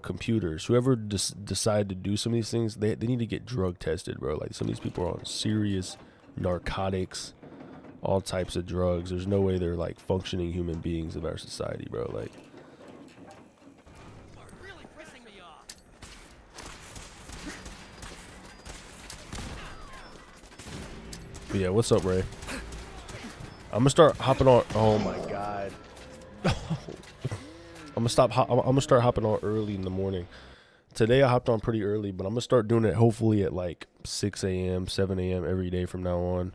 computers, whoever decided to do some of these things, they need to get drug tested, bro. Like, some of these people are on serious narcotics, all types of drugs. There's no way they're like functioning human beings of our society, bro. Like, but yeah, what's up, Ray? I'm gonna start hopping on. Oh my god. I'm gonna start hopping on early in the morning. Today I hopped on pretty early, but I'm gonna start doing it hopefully at like 6 a.m., 7 a.m. every day from now on.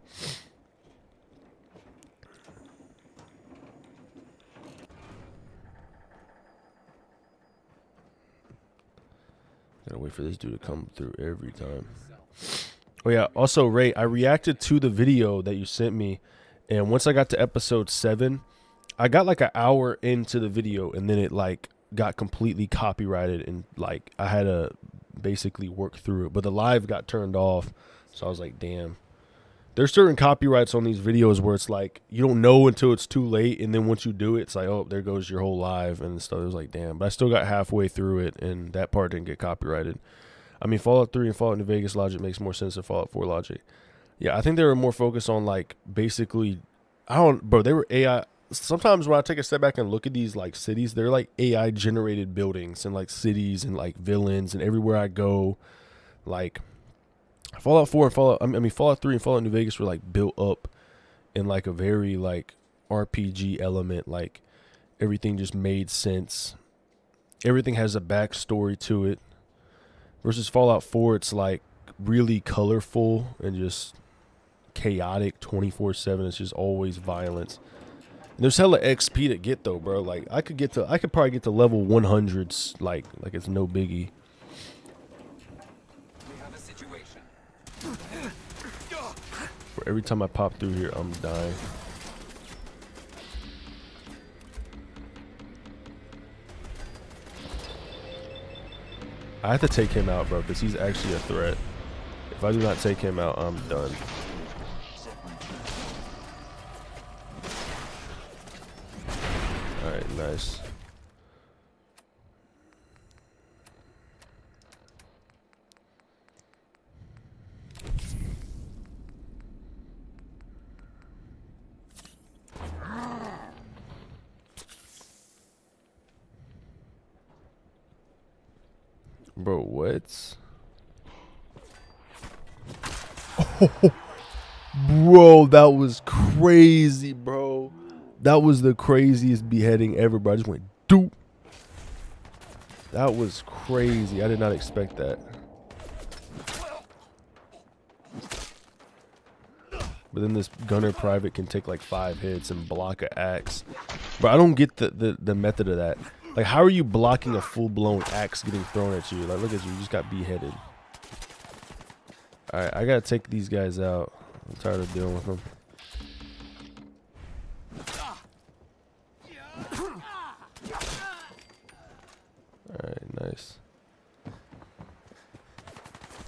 Gotta wait for this dude to come through every time. Oh yeah, also Ray, I reacted to the video that you sent me, and once I got to episode 7, I got like an hour into the video, and then it like got completely copyrighted, and like I had to basically work through it. But the live got turned off, so I was like, damn. There's certain copyrights on these videos where it's like you don't know until it's too late, and then once you do it, it's like, oh, there goes your whole live and stuff. It was like, damn. But I still got halfway through it, and that part didn't get copyrighted. I mean, Fallout 3 and Fallout New Vegas logic makes more sense than Fallout 4 logic. Yeah, I think they were more focused on like basically, they were AI. Sometimes when I take a step back and look at these like cities, they're like AI generated buildings and like cities and like villains, and everywhere I go, like Fallout 4 and Fallout 3 and Fallout New Vegas were like built up in like a very like RPG element. Like everything just made sense. Everything has a backstory to it. Versus Fallout 4, it's like really colorful and just chaotic 24/7. It's just always violence. And there's hella XP to get though, bro. Like I could probably get to level 100s like it's no biggie. We have a situation. For every time I pop through here, I'm dying. I have to take him out, bro, because he's actually a threat. If I do not take him out, I'm done. Alright, nice. Bro, what? Oh, bro, that was crazy, bro. That was the craziest beheading ever, bro. I just went doop. That was crazy. I did not expect that. But then this gunner private can take like 5 hits and block an axe. Bro, I don't get the method of that. Like, how are you blocking a full-blown axe getting thrown at you? Like, look at you. You just got beheaded. Alright, I gotta take these guys out. I'm tired of dealing with them. Alright, nice.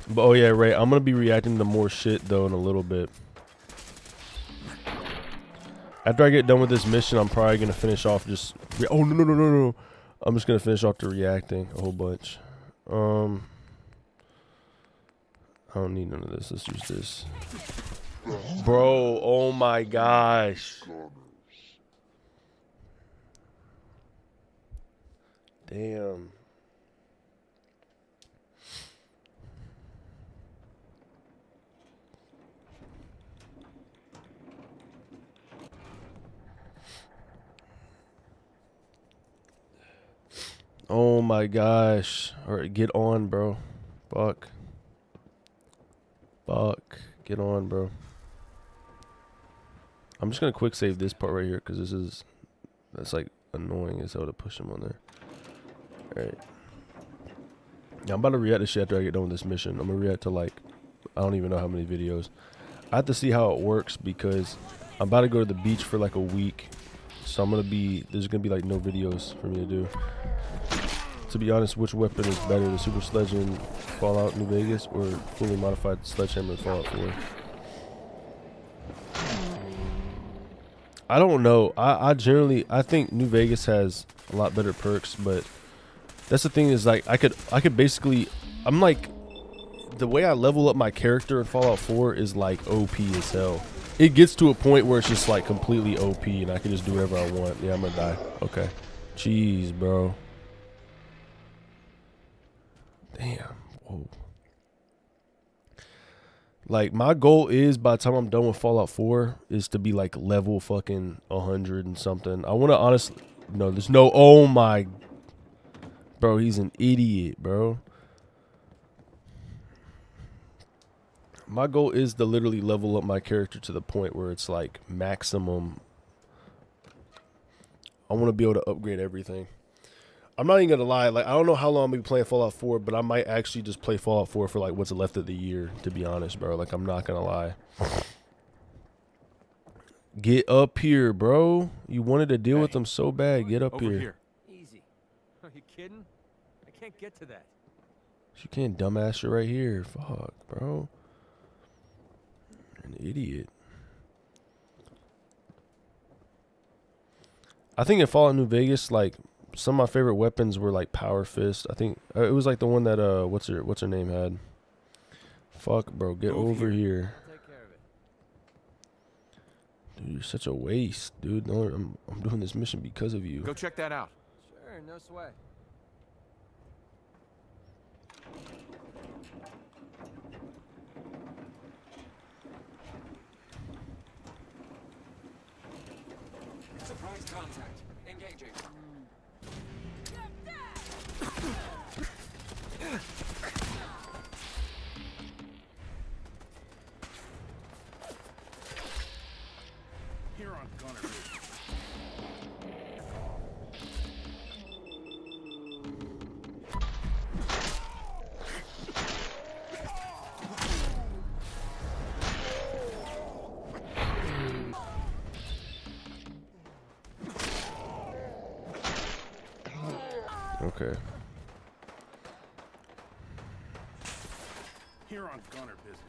But, oh yeah, Ray, I'm gonna be reacting to more shit, though, in a little bit. After I get done with this mission, I'm probably gonna finish off just... Oh, no. I'm just gonna finish off the reacting a whole bunch. I don't need none of this. Let's use this. Bro, oh my gosh. Damn. Oh my gosh. Alright, get on, bro. Fuck. Fuck. Get on, bro. I'm just gonna quick save this part right here because that's like annoying as hell to push him on there. Alright. Yeah, I'm about to react to shit after I get done with this mission. I'm gonna react to like, I don't even know how many videos. I have to see how it works because I'm about to go to the beach for like a week. So there's gonna be like no videos for me to do. To be honest, which weapon is better, the Super Sledge in Fallout New Vegas or fully modified Sledgehammer in Fallout 4? I don't know. I think New Vegas has a lot better perks, but that's the thing is like I could basically, I'm like, the way I level up my character in Fallout 4 is like OP as hell. It gets to a point where it's just like completely OP and I can just do whatever I want. Yeah, I'm gonna die. Okay. Jeez, bro. Damn. Whoa. Like, my goal is, by the time I'm done with Fallout 4, is to be, like, level fucking 100 and something. I want to honestly... No, there's no... Oh, my... Bro, he's an idiot, bro. My goal is to literally level up my character to the point where it's, like, maximum. I want to be able to upgrade everything. I'm not even gonna lie, like I don't know how long I'm gonna be playing Fallout 4, but I might actually just play Fallout 4 for like what's left of the year, to be honest, bro. Like I'm not gonna lie. Get up here, bro. You wanted to deal with them so bad. Get up here. Easy. Are you kidding? I can't get to that. You can't dumbass you right here. Fuck, bro. You're an idiot. I think in Fallout New Vegas, like some of my favorite weapons were like Power Fist. I think it was like the one that what's her name had. Fuck, bro, get over here. Take care of it. Dude, you're such a waste, dude. No, I'm doing this mission because of you. Go check that out. Sure, no sweat. Surprise contact. Engaging. Here on Gunner. Okay. Here on Gunner business.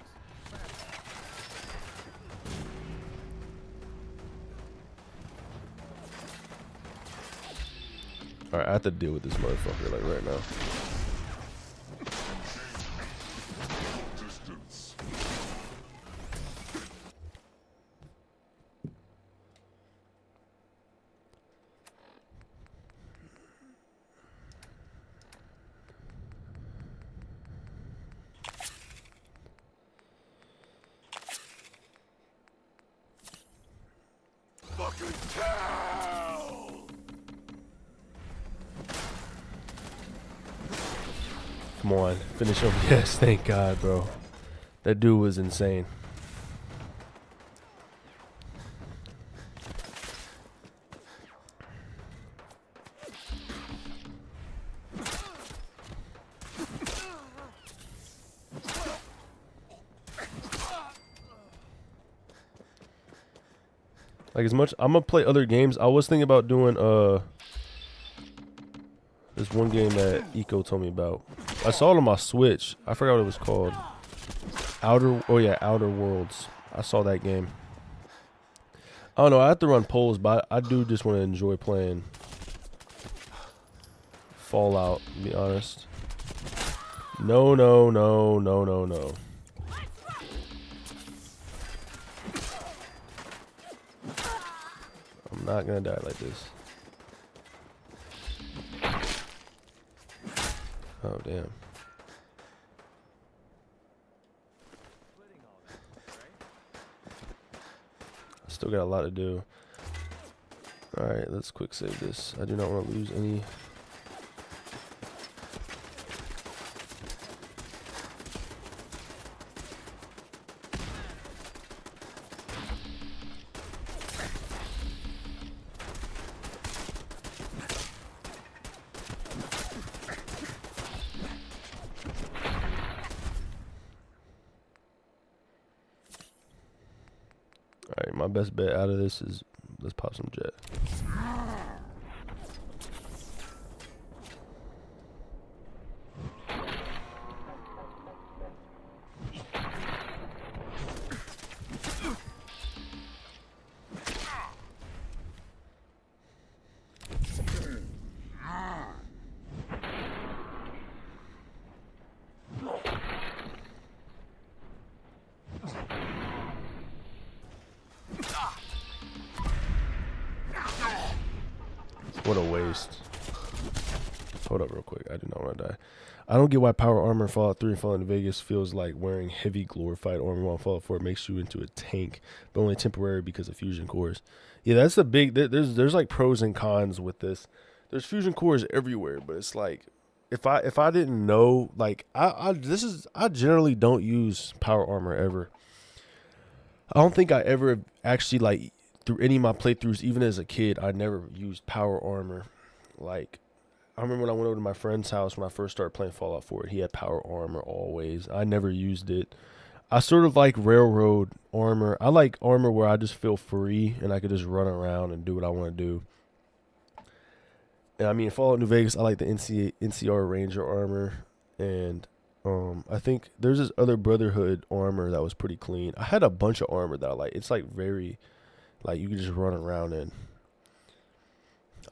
Alright, I have to deal with this motherfucker like right now. Fucking cow! Come on, finish him. Yes, thank God, bro. That dude was insane. Like as much, I'm gonna play other games. I was thinking about doing this one game that Eco told me about. I saw it on my Switch. I forgot what it was called. Outer Worlds. I saw that game. I don't know. I have to run polls, but I do just want to enjoy playing Fallout. To be honest. No. I'm not gonna die like this. Oh, damn. I still got a lot to do. Alright, let's quick save this. I do not want to lose any my best bet out of this is let's pop some jet. What a waste. Hold up real quick. I do not want to die. I don't get why power armor in Fallout 3 and Fallout New Vegas feels like wearing heavy glorified armor, while Fallout 4 makes you into a tank, but only temporary because of fusion cores. Yeah, that's the big... There's like pros and cons with this. There's fusion cores everywhere, but it's like... If I didn't know... Like, I generally don't use power armor ever. I don't think I ever actually, like... Through any of my playthroughs, even as a kid, I never used power armor. Like, I remember when I went over to my friend's house when I first started playing Fallout 4, he had power armor always. I never used it. I sort of like railroad armor. I like armor where I just feel free and I could just run around and do what I want to do. And I mean, Fallout New Vegas, I like the NCR Ranger armor. And I think there's this other Brotherhood armor that was pretty clean. I had a bunch of armor that I like. It's like very... Like, you can just run around in.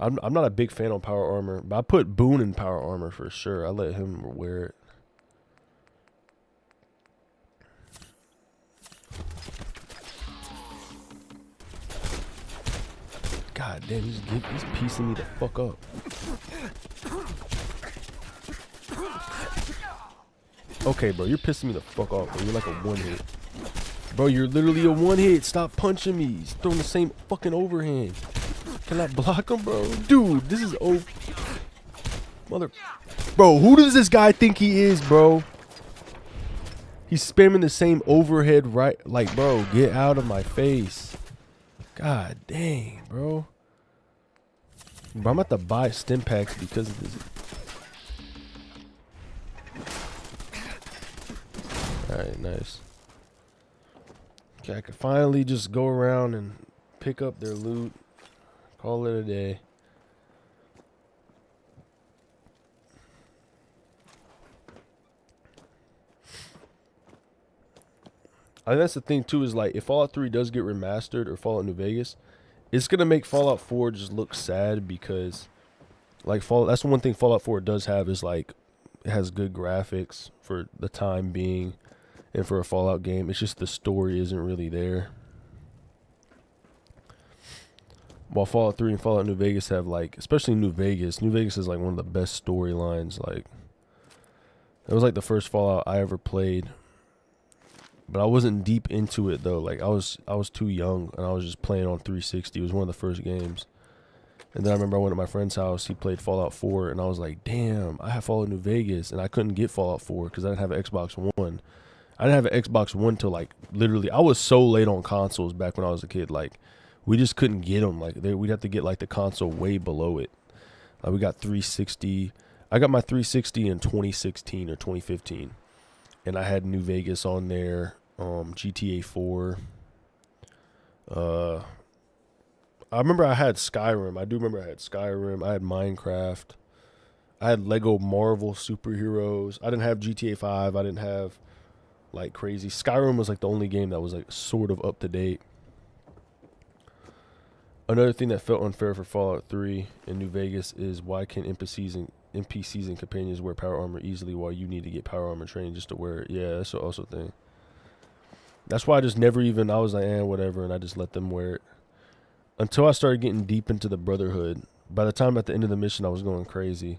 I'm not a big fan on power armor, but I put Boone in power armor for sure. I let him wear it. God damn, he's piecing me the fuck up. Okay, bro, you're pissing me the fuck off, bro. You're like a one-hit. Bro, you're literally a one-hit. Stop punching me. He's throwing the same fucking overhand. Can I block him, bro? Dude, this is mother... Bro, who does this guy think he is, bro? He's spamming the same overhead right... Like, bro, get out of my face. God dang, bro. Bro, I'm about to buy stim packs because of this. Alright, nice. Okay, I can finally just go around and pick up their loot. Call it a day. I think that's the thing too, is like if Fallout 3 does get remastered or Fallout New Vegas, it's gonna make Fallout 4 just look sad because like that's the one thing Fallout 4 does have is like it has good graphics for the time being. And for a Fallout game, it's just the story isn't really there. While Fallout 3 and Fallout New Vegas have like, especially New Vegas is like one of the best storylines. Like, it was like the first Fallout I ever played, but I wasn't deep into it though. Like I was too young and I was just playing on 360. It was one of the first games. And then I remember I went to my friend's house. He played Fallout 4, and I was like, damn, I have Fallout New Vegas, and I couldn't get Fallout 4 because I didn't have an Xbox One. I didn't have an Xbox One till like literally I was so late on consoles back when I was a kid. Like we just couldn't get them. Like we'd have to get like the console way below it. Like we got 360. I got my 360 in 2016 or 2015, and I had New Vegas on there. GTA 4. I remember I had Skyrim. I do remember I had Skyrim. I had Minecraft. I had Lego Marvel Superheroes. I didn't have GTA 5. I didn't have like crazy. Skyrim was like the only game that was like sort of up to date. Another thing that felt unfair for Fallout 3 in New Vegas is why can NPCs and companions wear power armor easily while you need to get power armor trained just to wear it? Yeah, that's also a thing. That's why I just never even, I was like, whatever, and I just let them wear it. Until I started getting deep into the Brotherhood. By the time at the end of the mission, I was going crazy.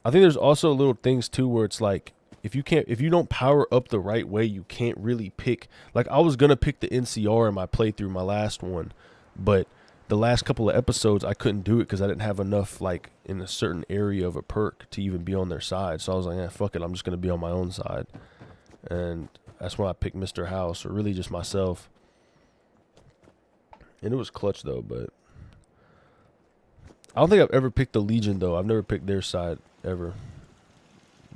I think there's also little things too where it's like, if you don't power up the right way, you can't really pick. Like I was gonna pick the NCR in my playthrough, my last one, but the last couple of episodes I couldn't do it because I didn't have enough like in a certain area of a perk to even be on their side. So I was like, fuck it, I'm just gonna be on my own side, and that's when I picked Mr. House, or really just myself. And it was clutch though, but I don't think I've ever picked the Legion though. I've never picked their side ever.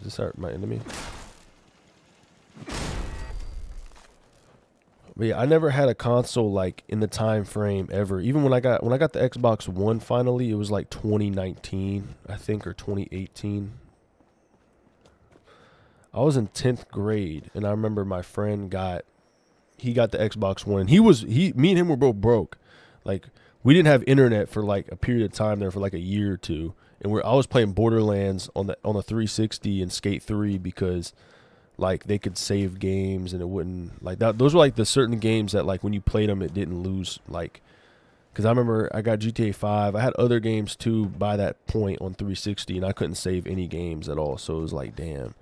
Is this my enemy? But yeah, I never had a console like in the time frame ever. Even when I got the Xbox One finally, it was like 2019, I think, or 2018. I was in 10th grade, and I remember my friend got the Xbox One. Me and him were both broke. Like, we didn't have internet for like a period of time there for like a year or two, and I was playing Borderlands on the 360 and Skate 3 because like they could save games and it wouldn't like that. Those were like the certain games that like when you played them it didn't lose, like, because I remember I got GTA 5. I had other games too by that point on 360, and I couldn't save any games at all. So it was like, damn.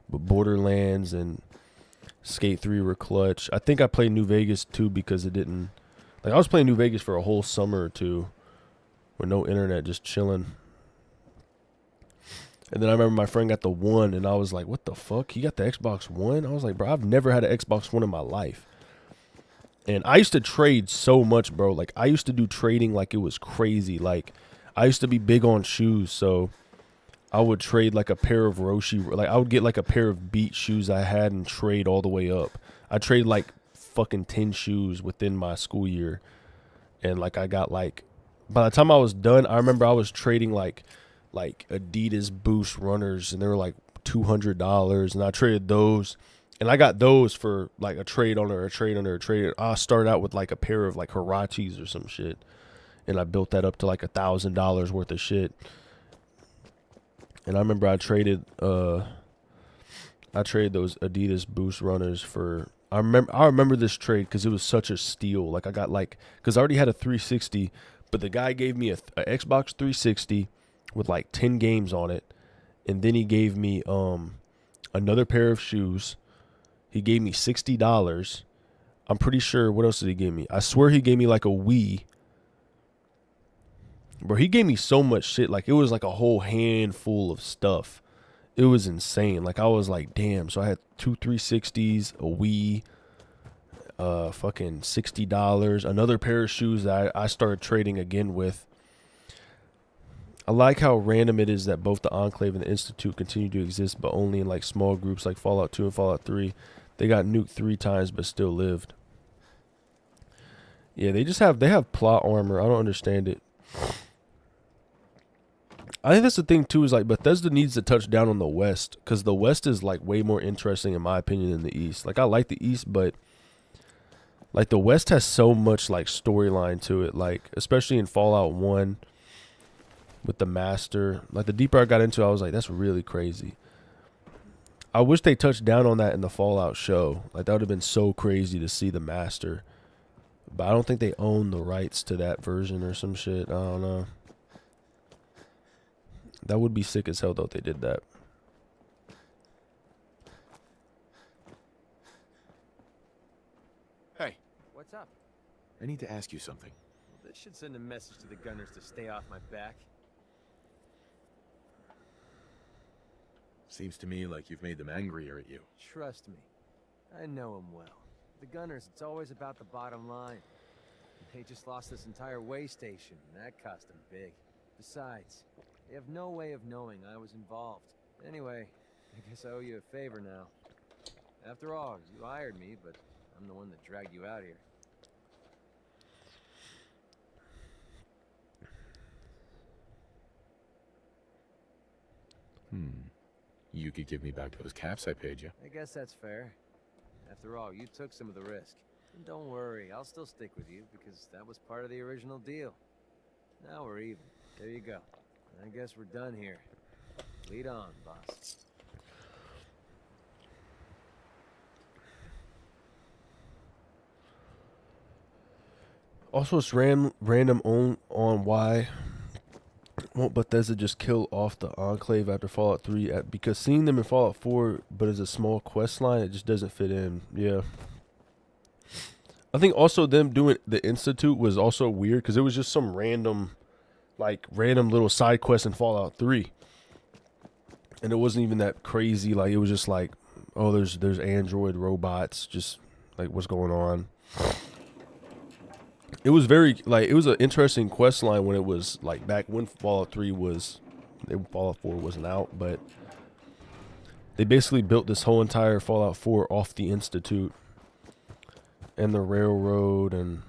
But Borderlands and Skate 3 were clutch. I think I played New Vegas too because it didn't, like, I was playing New Vegas for a whole summer or two with no internet, just chilling. And then I remember my friend got the One, and I was like, what the fuck? He got the Xbox One? I was like, bro, I've never had an Xbox One in my life. And I used to trade so much, bro. Like, I used to do trading like it was crazy. Like, I used to be big on shoes, so I would trade like a pair of Roshi. Like, I would get like a pair of Beat shoes I had and trade all the way up. I traded like fucking 10 shoes within my school year. And like, I got like, by the time I was done, I remember I was trading like Adidas Boost runners, and they were like $200, and I traded those, and I got those for like a trade under a trade under a trade. I started out with like a pair of like Hirachis or some shit, and I built that up to like $1,000 worth of shit. And I remember I traded those Adidas Boost runners for, I remember this trade because it was such a steal. Like, I got like, because I already had a 360, but the guy gave me a Xbox 360 with like 10 games on it, and then he gave me another pair of shoes. He gave me $60. I'm pretty sure, what else did he give me? I swear he gave me like a Wii. Bro, he gave me so much shit. Like, it was like a whole handful of stuff. It was insane. Like, I was like, damn. So I had 2 360s, a Wii, fucking $60, another pair of shoes that I started trading again with. I like how random it is that both the Enclave and the Institute continue to exist, but only in like small groups like Fallout 2 and Fallout 3. They got nuked 3 times but still lived. Yeah, they have plot armor. I don't understand it. I think that's the thing too, is like Bethesda needs to touch down on the West, because the West is like way more interesting in my opinion than the East. Like, I like the East, but like the West has so much like storyline to it, like especially in Fallout 1 with the Master. Like, the deeper I got into it, I was like, that's really crazy. I wish they touched down on that in the Fallout show. Like, that would have been so crazy to see the Master. But I don't think they own the rights to that version or some shit. I don't know. That would be sick as hell though if they did that. Hey. What's up? I need to ask you something. Well, this should send a message to the gunners to stay off my back. Seems to me like you've made them angrier at you. Trust me, I know them well. The gunners, it's always about the bottom line. They just lost this entire way station, and that cost them big. Besides, they have no way of knowing I was involved. Anyway, I guess I owe you a favor now. After all, you hired me, but I'm the one that dragged you out here. You could give me back those caps I paid you. I guess that's fair. After all, you took some of the risk. And don't worry, I'll still stick with you, because that was part of the original deal. Now we're even. There you go. I guess we're done here. Lead on, boss. Also, it's random on why won't Bethesda just kill off the Enclave after Fallout 3? Because seeing them in Fallout 4, but as a small quest line, it just doesn't fit in. Yeah. I think also them doing the Institute was also weird, because it was just some random little side quest in Fallout 3. And it wasn't even that crazy. Like, it was just like, oh, there's android robots, just like, what's going on? It was very, like, it was an interesting quest line when it was, like, back when Fallout 4 wasn't out, but they basically built this whole entire Fallout 4 off the Institute. and the railroad and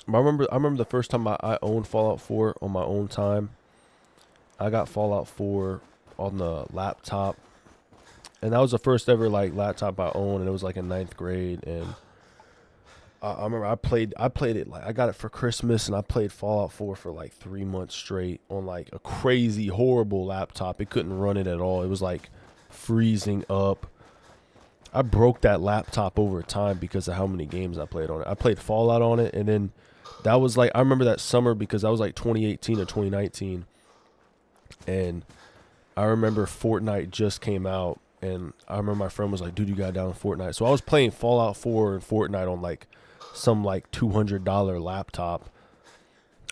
I remember the first time I owned Fallout 4 on my own time. I got Fallout 4 on the laptop, and that was the first ever like laptop I owned, and it was like in 9th grade. And I remember I played it, like I got it for Christmas, and I played Fallout 4 for like 3 months straight on like a crazy horrible laptop. It couldn't run it at all. It was like freezing up. I broke that laptop over time because of how many games I played on it. I played Fallout on it, and then that was like, I remember that summer because that was like 2018 or 2019. And I remember Fortnite just came out, and I remember my friend was like, dude, you got down Fortnite. So I was playing Fallout 4 and Fortnite on like some like $200 laptop.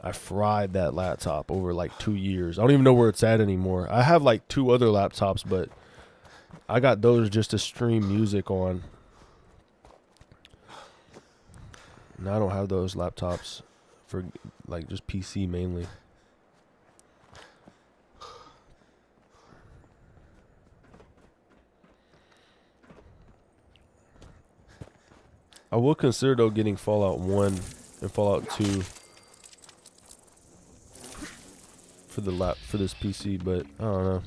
I fried that laptop over like 2 years. I don't even know where it's at anymore. I have like 2 other laptops, but I got those just to stream music on. And I don't have those laptops for like just PC mainly. I will consider though getting Fallout 1 and Fallout 2 for this PC, but I don't know.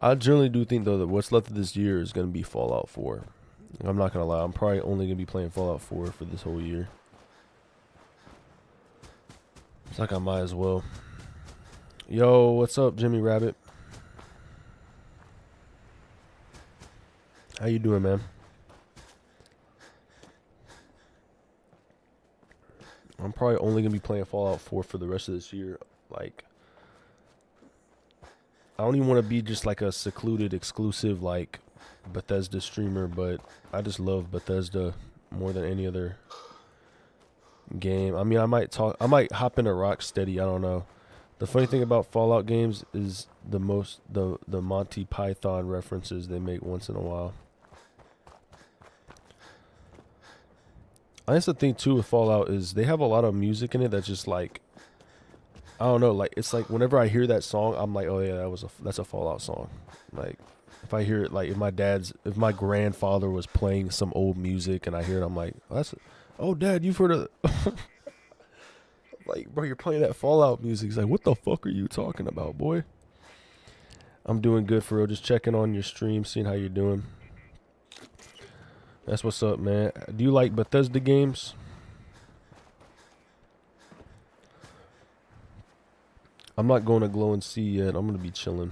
I generally do think though that what's left of this year is going to be Fallout 4. I'm not going to lie. I'm probably only going to be playing Fallout 4 for this whole year. It's like I might as well. Yo, what's up, Jimmy Rabbit? How you doing, man? I'm probably only going to be playing Fallout 4 for the rest of this year. Like, I don't even want to be just like a secluded, exclusive, like, Bethesda streamer, but I just love Bethesda more than any other game. I mean, I might hop into Rocksteady, I don't know. The funny thing about Fallout games is the Monty Python references they make once in a while. I guess the thing too with Fallout is they have a lot of music in it that's just like, I don't know, like it's like whenever I hear that song, I'm like, oh yeah, that's a Fallout song. Like if I hear it, like if my grandfather was playing some old music and I hear it, I'm like, oh Dad, you've heard of like, bro, you're playing that Fallout music. He's like, what the fuck are you talking about, boy? I'm doing good, for real. Just checking on your stream, seeing how you're doing. That's what's up, man. Do you like Bethesda games? I'm not going to Glow and See yet. I'm going to be chilling.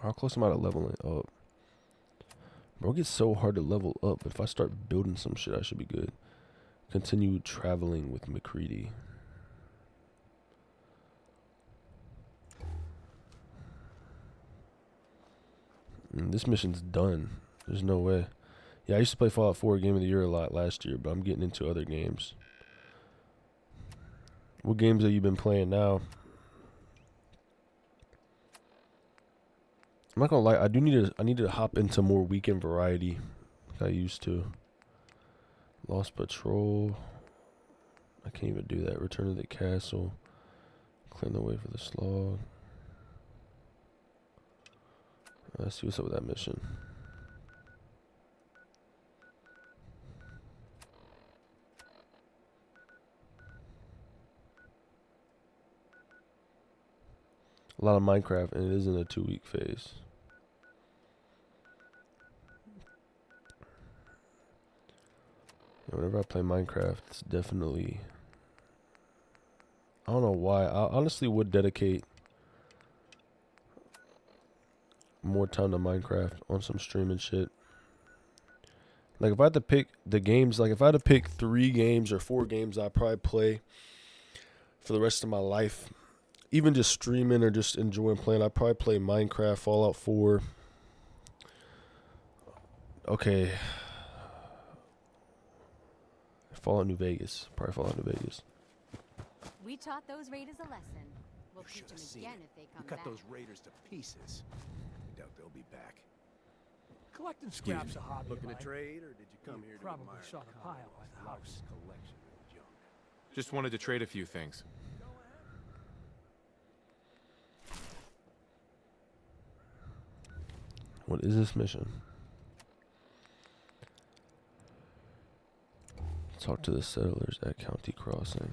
How close am I to leveling up? Bro, it gets so hard to level up, but if I start building some shit, I should be good. Continue traveling with McCready. This mission's done. There's no way. Yeah, I used to play Fallout 4 Game of the Year a lot last year, but I'm getting into other games. What games have you been playing now? I'm not gonna lie, I need to hop into more weekend variety like I used to. Lost Patrol. I can't even do that. Return to the Castle. Clear the way for the slog. Let's see what's up with that mission. A lot of Minecraft, and it is in a 2-week phase. Whenever I play Minecraft, it's definitely... I don't know why. I honestly would dedicate more time to Minecraft on some streaming shit. Like, if I had to pick the games, like, if I had to pick 3 games or 4 games I'd probably play for the rest of my life, even just streaming or just enjoying playing, I'd probably play Minecraft, Fallout 4. Okay. Fallout New Vegas. Probably Fallout New Vegas. We taught those raiders a lesson. We'll You teach them should have seen again it. if they You come cut back. those raiders to pieces. I doubt they'll be back. Collecting scraps a hobby. Looking to of mine. trade, or did you come here to Probably admire saw the pile by the house. largest collection of junk? Just wanted to trade a few things. What is this mission? Talk to the settlers at County Crossing.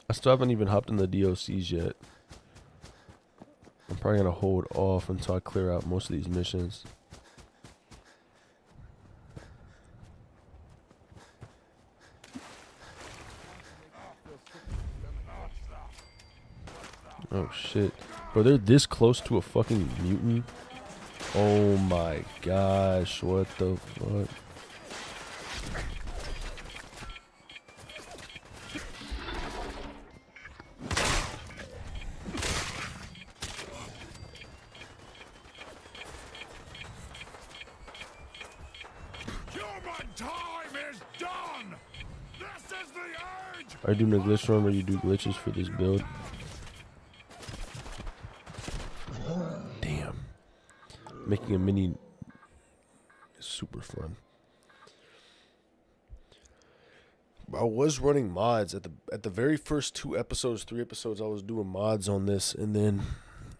I still haven't even hopped in the DLCs yet. I'm probably gonna hold off until I clear out most of these missions. Oh shit. Bro, they're this close to a fucking mutant? Oh my gosh, what the fuck? Human time is done! This is the age! Are you doing a glitch run where you do glitches for this build? Damn. Making a mini is super fun. I was running mods at the very first 3 episodes. I was doing mods on this, and then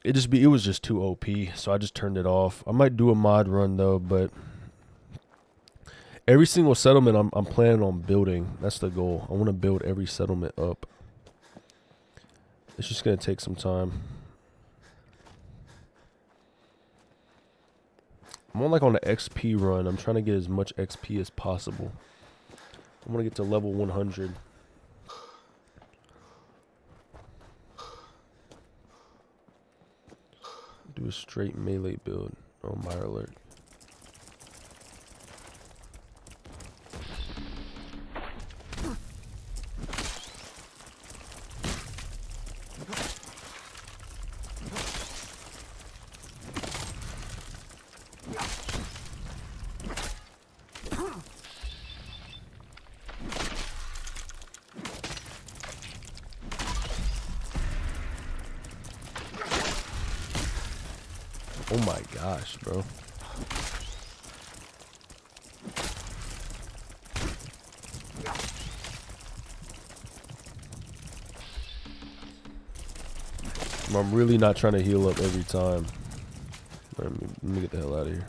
it was just too OP, so I just turned it off. I might do a mod run though, but every single settlement I'm planning on building. That's the goal. I want to build every settlement up. It's just gonna take some time. I'm on the XP run. I'm trying to get as much XP as possible. I want to get to level 100. Do a straight melee build. Oh, my alert. Oh my gosh, bro. I'm really not trying to heal up every time. Let me get the hell out of here.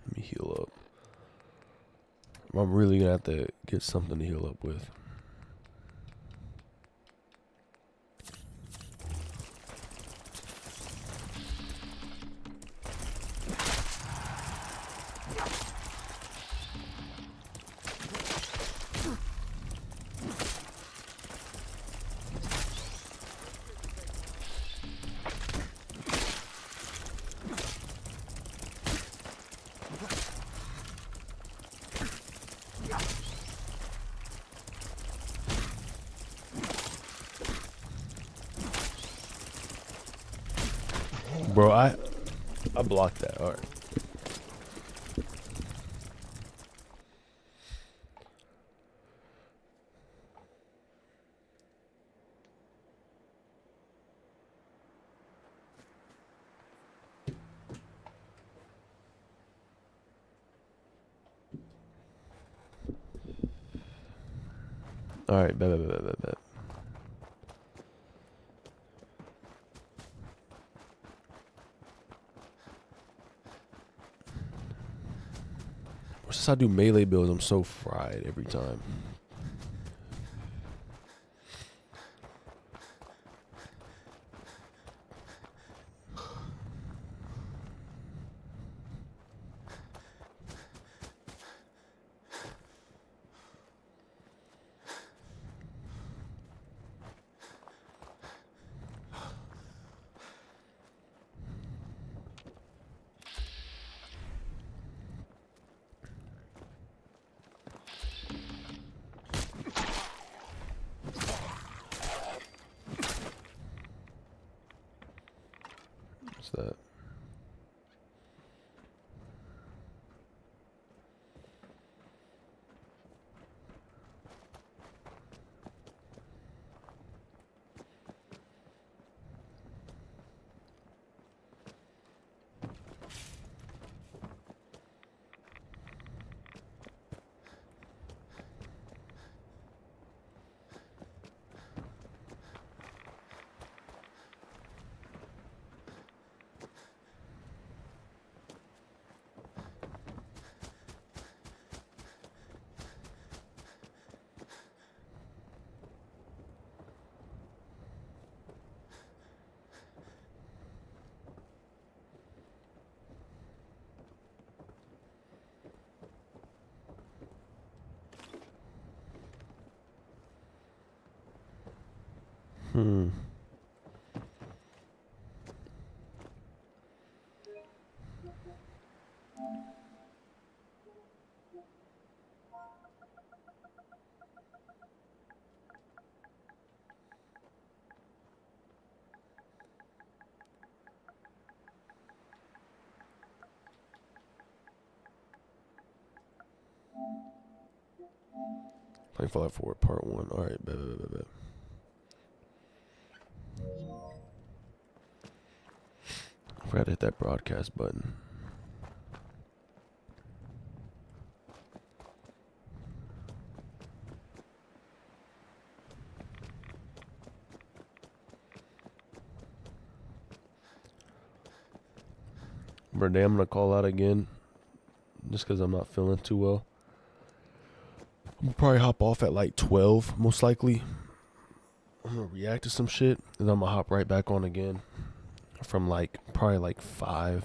Let me heal up. I'm really gonna have to get something to heal up with. Bro, I blocked that. All right. All right, bet. Since I do melee builds, I'm so fried every time. What's that? Playing Fallout 4 Part 1. Alright, bet. I forgot to hit that broadcast button. Today I'm going to call out again just because I'm not feeling too well. I'm going to probably hop off at like 12, most likely. I'm going to react to some shit, and I'm going to hop right back on again from like probably like 5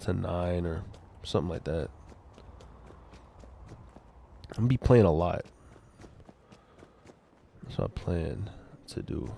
to 9 or something like that. I'm going to be playing a lot. That's what I plan to do.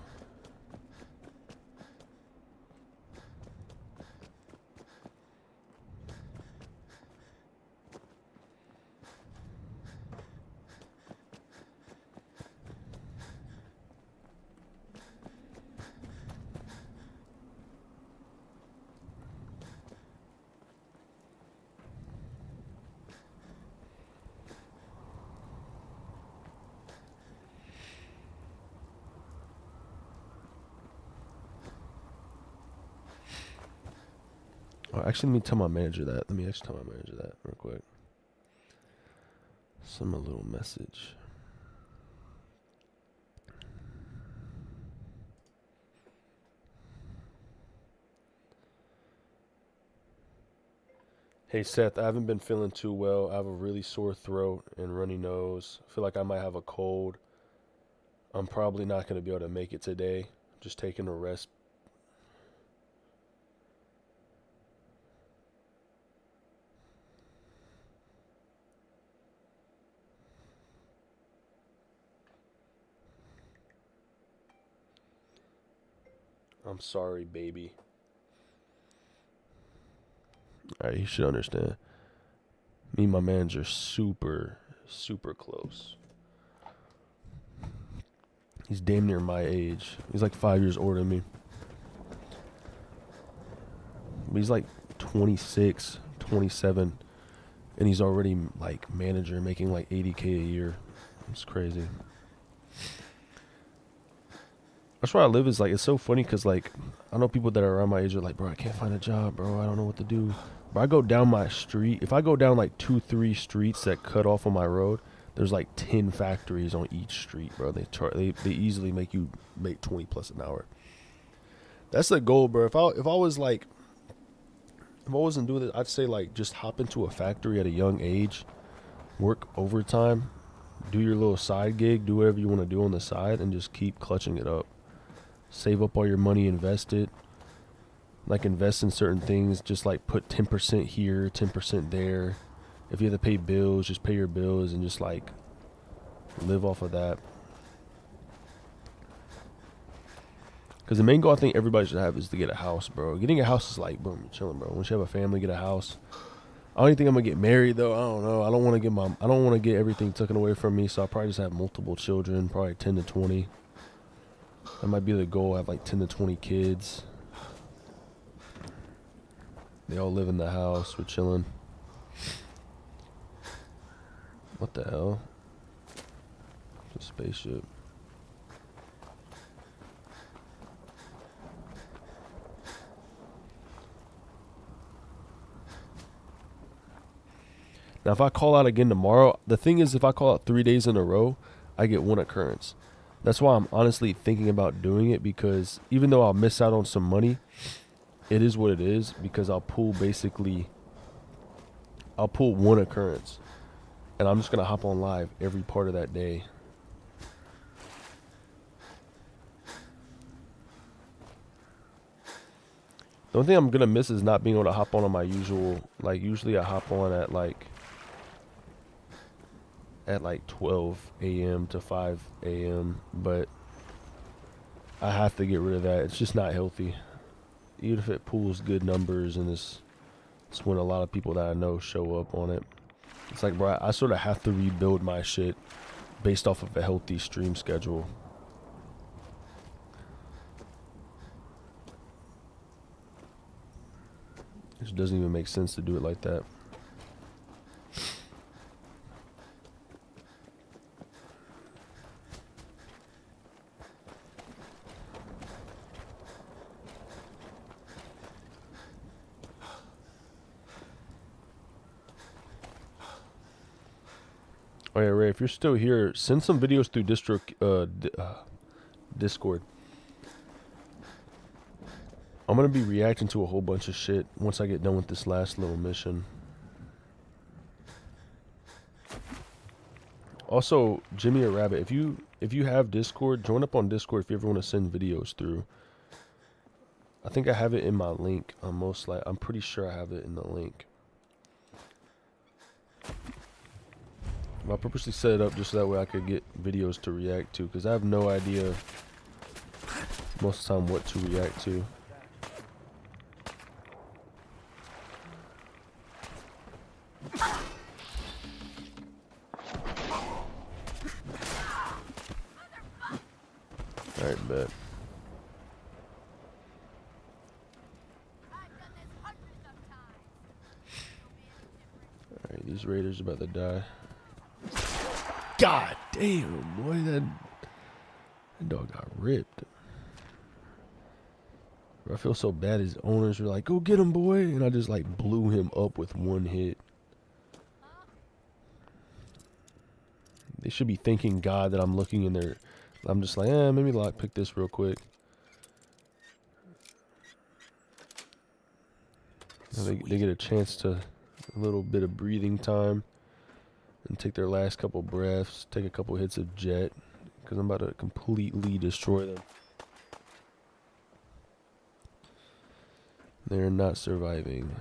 Actually, let me tell my manager that. Let me actually tell my manager that real quick. Send him a little message. Hey Seth, I haven't been feeling too well. I have a really sore throat and runny nose. I feel like I might have a cold. I'm probably not going to be able to make it today. Just taking a rest. I'm sorry, baby. Alright, you should understand. Me and my manager super close. He's damn near my age. He's like 5 years older than me. But he's like 26, 27. And he's already like manager making like 80K a year. It's crazy. That's where I live. Is like, it's so funny because like I know people that are around my age are like, bro, I can't find a job, bro. I don't know what to do. But I go down my street. If I go down like 2-3 streets that cut off on my road, There's like 10 factories on each street, bro. They easily make you make 20 plus an hour. That's the goal, bro. If I wasn't doing this, I'd say like just hop into a factory at a young age, work overtime, do your little side gig, do whatever you want to do on the side, and just keep clutching it up. Save up all your money, invest it. Like invest in certain things, just like put 10% here, 10% there. If you have to pay bills, just pay your bills and just like live off of that. Because the main goal I think everybody should have is to get a house, bro. Getting a house is like, boom, you're chilling, bro. Once you have a family, get a house. I don't even think I'm gonna get married though. I don't know. I don't want to get everything taken away from me, so I'll probably just have multiple children, probably 10 to 20. That might be the goal. I have like 10 to 20 kids. They all live in the house. We're chilling. What the hell? It's a spaceship. Now, if I call out again tomorrow, the thing is, if I call out 3 days in a row, I get 1 occurrence. That's why I'm honestly thinking about doing it, because even though I'll miss out on some money, it is what it is, because I'll pull 1 occurrence. And I'm just going to hop on live every part of that day. The only thing I'm going to miss is not being able to hop on my usual, like usually I hop on at like 12 a.m. to 5 a.m. But I have to get rid of that. It's just not healthy. Even if it pulls good numbers and it's when a lot of people that I know show up on it. It's like, bro, I sort of have to rebuild my shit based off of a healthy stream schedule. It doesn't even make sense to do it like that. Oh yeah, Ray, if you're still here, send some videos through Discord. I'm going to be reacting to a whole bunch of shit once I get done with this last little mission. Also, Jimmy or Rabbit, if you have Discord, join up on Discord if you ever want to send videos through. I think I have it in my link. I'm pretty sure I have it in the link. I purposely set it up just so that way I could get videos to react to, because I have no idea most of the time what to react to. Alright, bet. Alright, these raiders are about to die. God damn, boy, that dog got ripped. I feel so bad. His owners were like, "Go get him, boy," and I just like blew him up with 1 hit. They should be thanking God that I'm looking in there. I'm just like, let me lockpick this real quick. They get a chance to a little bit of breathing time and take their last couple breaths, take a couple hits of jet, because I'm about to completely destroy them. They're not surviving.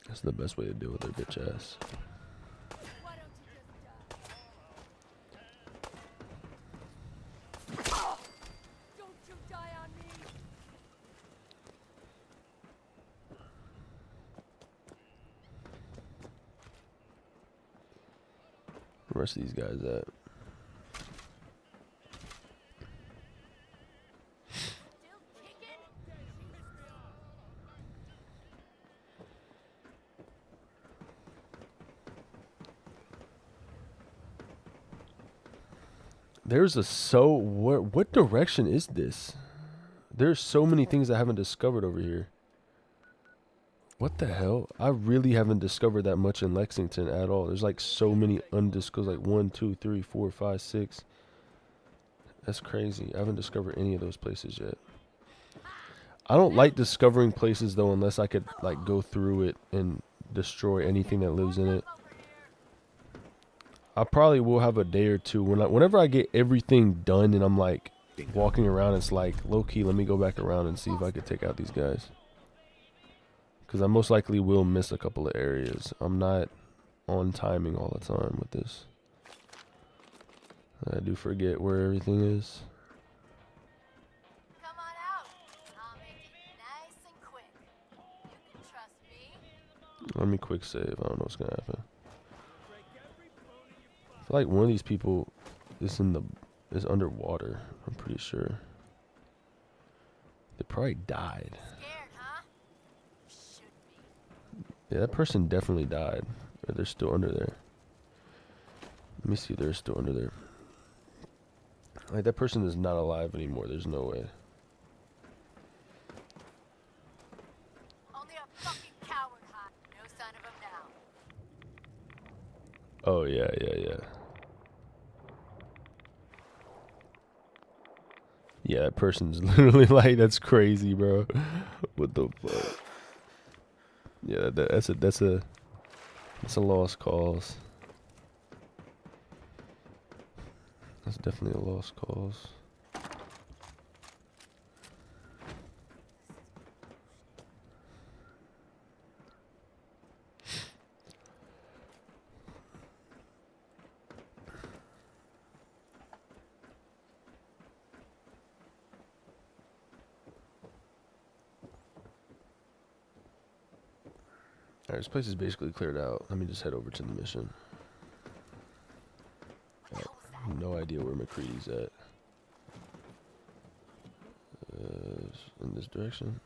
That's the best way to deal with their bitch ass. the rest of these guys at? There's a what direction is this? There's so many things I haven't discovered over here. What the hell? I really haven't discovered that much in Lexington at all. There's like so many undiscovered, like 1, 2, 3, 4, 5, 6. That's crazy. I haven't discovered any of those places yet. I don't like discovering places though unless I could like go through it and destroy anything that lives in it. I probably will have a day or two whenever I get everything done and I'm like walking around. It's like low key. Let me go back around and see if I could take out these guys, because I most likely will miss a couple of areas. I'm not on timing all the time with this. I do forget where everything is. Come on out. I'll make it nice and quick. You can trust me. Let me quick save. I don't know what's gonna happen. I feel like one of these people is underwater. I'm pretty sure. They probably died. Scared, huh? Should be. Yeah, that person definitely died. Or they're still under there. Let me see if they're still under there. Like, that person is not alive anymore. There's no way. Only a fucking coward, huh? No sign of him now. Oh, yeah, yeah, yeah. Yeah, that person's literally like, that's crazy, bro. What the fuck? Yeah, that's a lost cause. That's definitely a lost cause. Alright, this place is basically cleared out. Let me just head over to the mission. I have no idea where McCready's at. In this direction.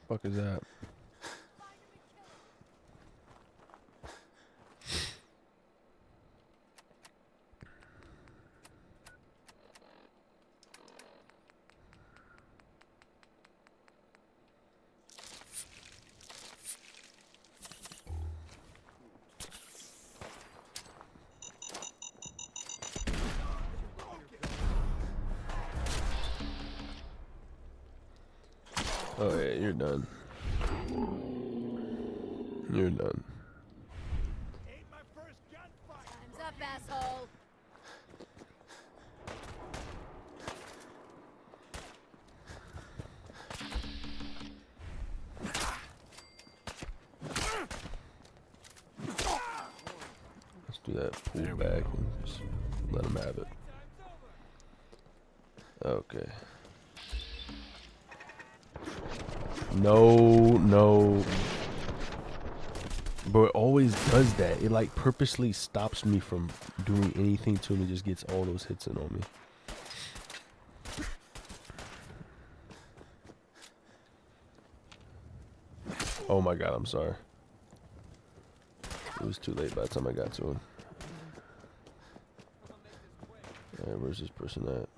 Fuck is that? Oh yeah, you're done. You're done. Time's up, asshole. Let's do that. Pull back and just let him have it. Okay. No. But it always does that. It like purposely stops me from doing anything to him. It just gets all those hits in on me. Oh my god, I'm sorry. It was too late by the time I got to him. Alright, where's this person at?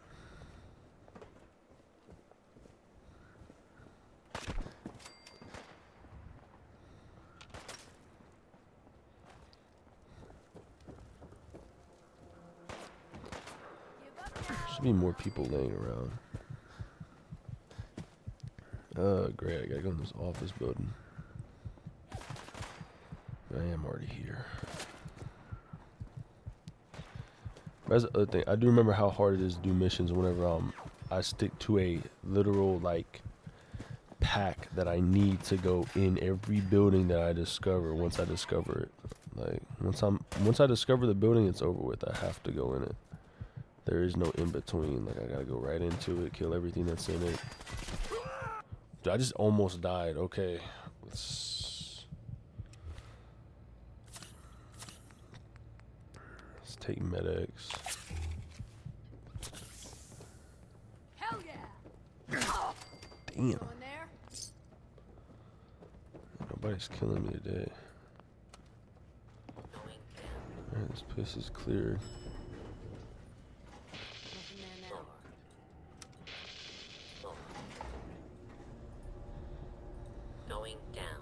Should be more people laying around. Great, I gotta go in this office building. I am already here. That's the other thing. I do remember how hard it is to do missions whenever I stick to a literal like pack that I need to go in every building that I discover once I discover it. Like once I discover the building, it's over with. I have to go in it. There is no in between. Like I gotta go right into it, kill everything that's in it. Dude, I just almost died. Okay. Let's take medics. Hell yeah! Damn. Going there? Nobody's killing me today. Alright, this place is cleared. Nothing there now. Going down.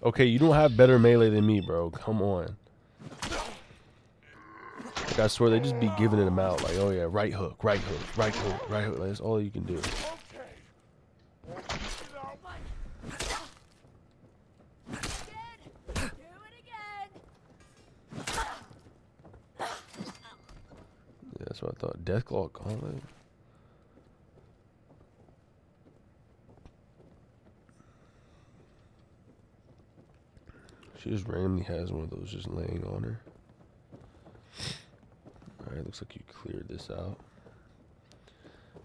Okay, you don't have better melee than me, bro. Come on. Like, I swear they just be giving it them out. Like, oh yeah, right hook, right hook, right hook, right hook. Like, that's all you can do. Yeah, that's what I thought. Deathclaw Gauntlet. She just randomly has one of those just laying on her. Alright, looks like you cleared this out.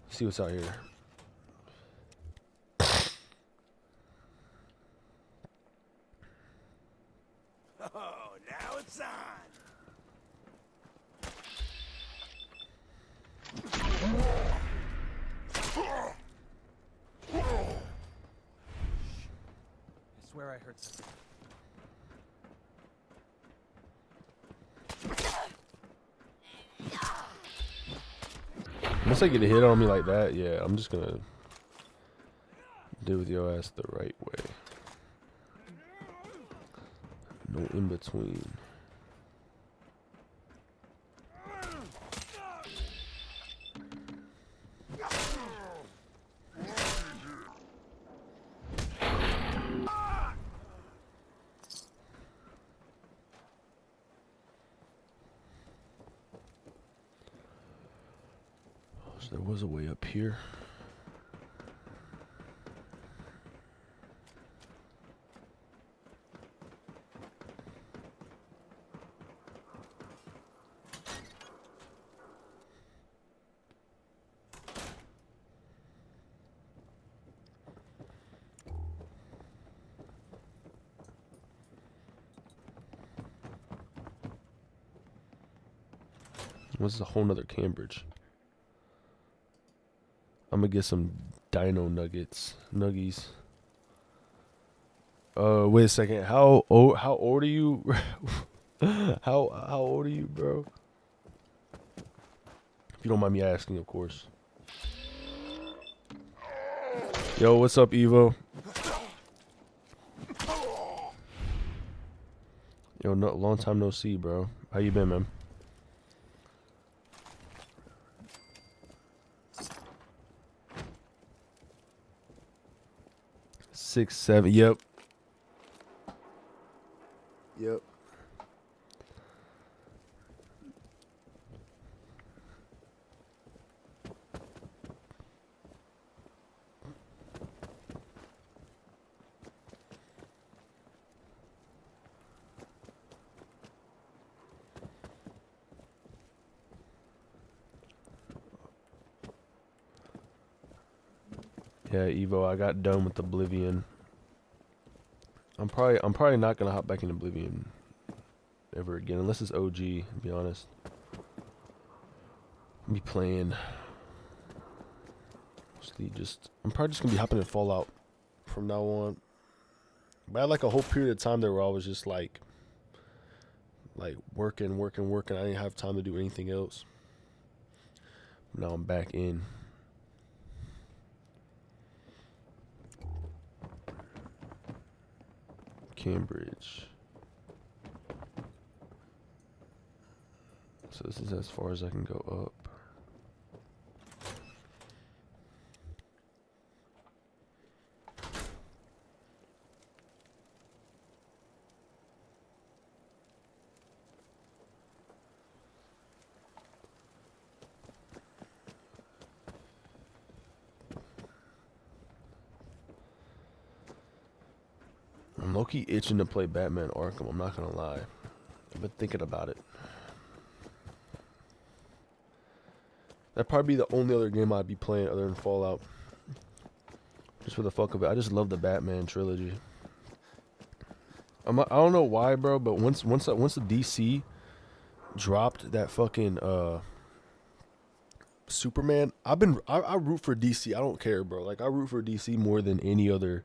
Let's see what's out here. Oh, now it's on. I swear I heard something. Once I get a hit on me like that, yeah, I'm just gonna deal with your ass the right way. No in between. So there was a way up here. This is a whole nother Cambridge. I'm gonna get some dino nuggies. Wait a second. How old are you? how old are you, bro? If you don't mind me asking, of course. Yo, what's up, Evo? Yo, no, long time no see, bro. How you been, man? Six, 7. Yep. Yep. Yeah, Evo, I got done with Oblivion. I'm probably not gonna hop back in Oblivion ever again, unless it's OG, to be honest. I'll be playing mostly I'm probably just gonna be hopping in Fallout from now on. But I had like a whole period of time there where I was just like working. I didn't have time to do anything else. Now I'm back in. Cambridge. So this is as far as I can go up. I'm low-key itching to play Batman Arkham, I'm not gonna lie. I've been thinking about it. That'd probably be the only other game I'd be playing other than Fallout. Just for the fuck of it. I just love the Batman trilogy. I don't know why, bro, but once the DC dropped that fucking Superman, I root for DC. I don't care, bro. Like I root for DC more than any other.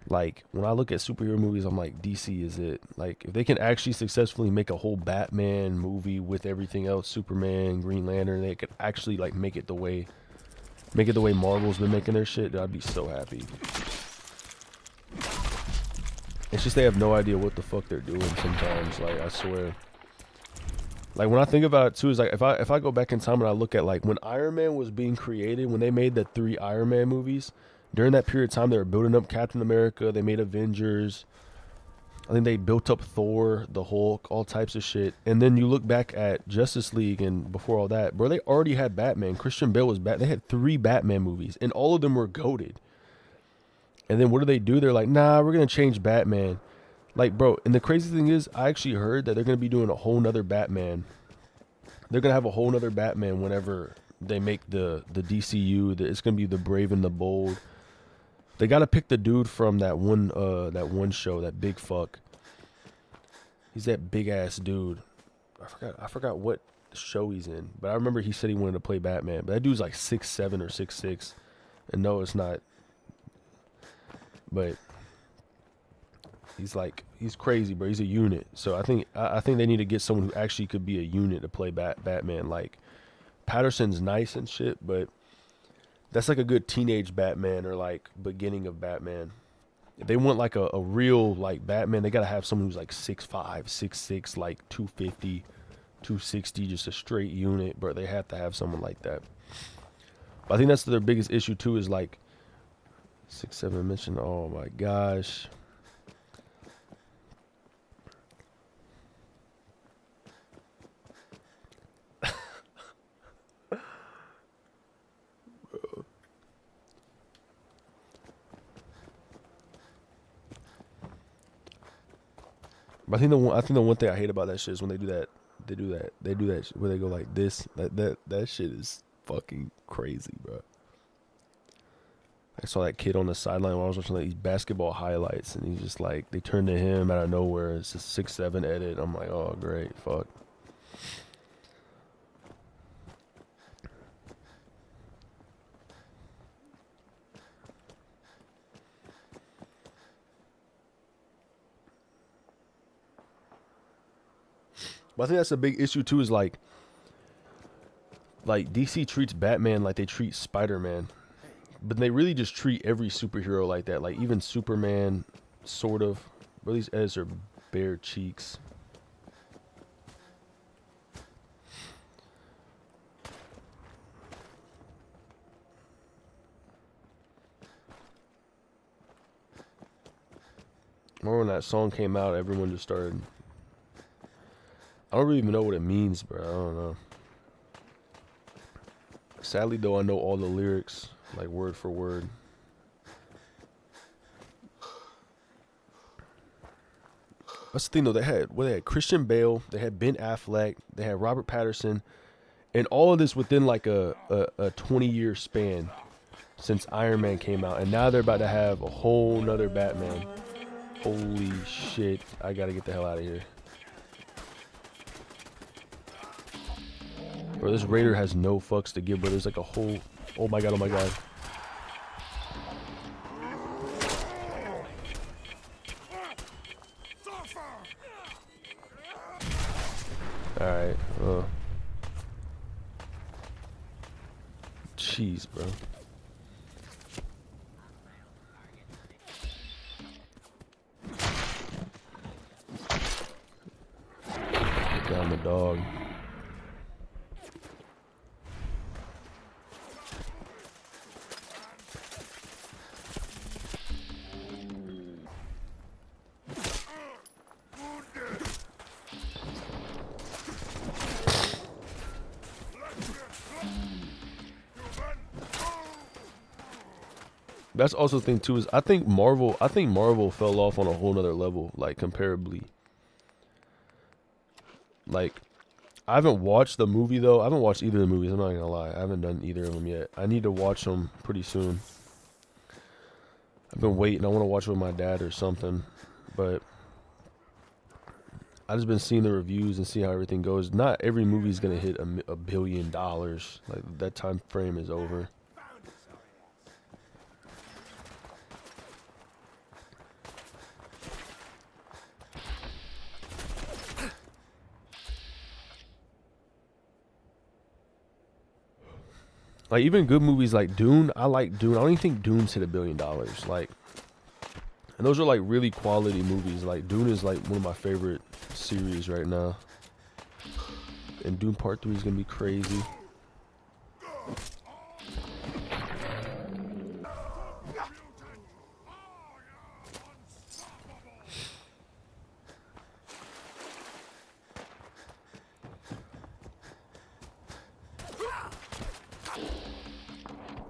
Like when I look at superhero movies, I'm like, DC is it. Like if they can actually successfully make a whole Batman movie with everything else, Superman, Green Lantern, they could actually like make it the way Marvel's been making their shit, I'd be so happy. It's just they have no idea what the fuck they're doing sometimes, like I swear. Like when I think about it too, is like if I go back in time and I look at like when Iron Man was being created, when they made the 3 Iron Man movies, during that period of time they were building up Captain America, they made Avengers, I think they built up Thor, the Hulk, all types of shit. And then you look back at Justice League and before all that, bro, they already had Batman. Christian Bale was They had 3 Batman movies and all of them were goated. And then what do? They're like, nah, we're going to change Batman. Like, bro, and the crazy thing is, I actually heard that they're going to be doing a whole nother Batman. They're going to have a whole nother Batman whenever they make the DCU. It's going to be the Brave and the Bold. They got to pick the dude from that one show, that big fuck. He's that big ass dude. I forgot what show he's in, but I remember he said he wanted to play Batman. But that dude's like 6'7" or 6'6", and no, it's not. But he's crazy, bro. He's a unit. So I think they need to get someone who actually could be a unit to play Batman. Like Patterson's nice and shit, but that's like a good teenage Batman or like beginning of Batman. If they want like a real like Batman, they gotta have someone who's like 6'5", 6'6", like 250, 260, just a straight unit. But they have to have someone like that. But I think that's their biggest issue too, is like 6'7" mentioned. Oh my gosh. But I think the one thing I hate about that shit is when they do that where they go like this. That shit is fucking crazy, bro. I saw that kid on the sideline while I was watching like these basketball highlights, and he's just like, they turn to him out of nowhere. It's a 6'7" edit. I'm like, oh great, fuck. But I think that's a big issue too, is like DC treats Batman like they treat Spider-Man. But they really just treat every superhero like that. Like even Superman, sort of. Bro, these edits are bare cheeks. Remember when that song came out, everyone just started... I don't really even know what it means, bro. I don't know. Sadly, though, I know all the lyrics, like word for word. That's the thing, though. They had Christian Bale, they had Ben Affleck, they had Robert Pattinson, and all of this within like a 20-year span since Iron Man came out, and now they're about to have a whole nother Batman. Holy shit! I gotta get the hell out of here. Bro, this Raider has no fucks to give, but there's like a whole... Oh my god, oh my god. Alright, jeez, bro. Get down the dog. That's also the thing too, is I think Marvel fell off on a whole nother level, like comparably. Like, I haven't watched the movie though. I haven't watched either of the movies, I'm not gonna lie. I haven't done either of them yet. I need to watch them pretty soon. I've been waiting. I want to watch it with my dad or something. But I just been seeing the reviews and see how everything goes. Not every movie is gonna hit $1 billion. Like, that time frame is over. Like, even good movies like Dune, I like Dune. I don't even think Dune's hit $1 billion. Like, and those are like really quality movies. Like, Dune is like one of my favorite series right now. And Dune Part 3 is gonna be crazy.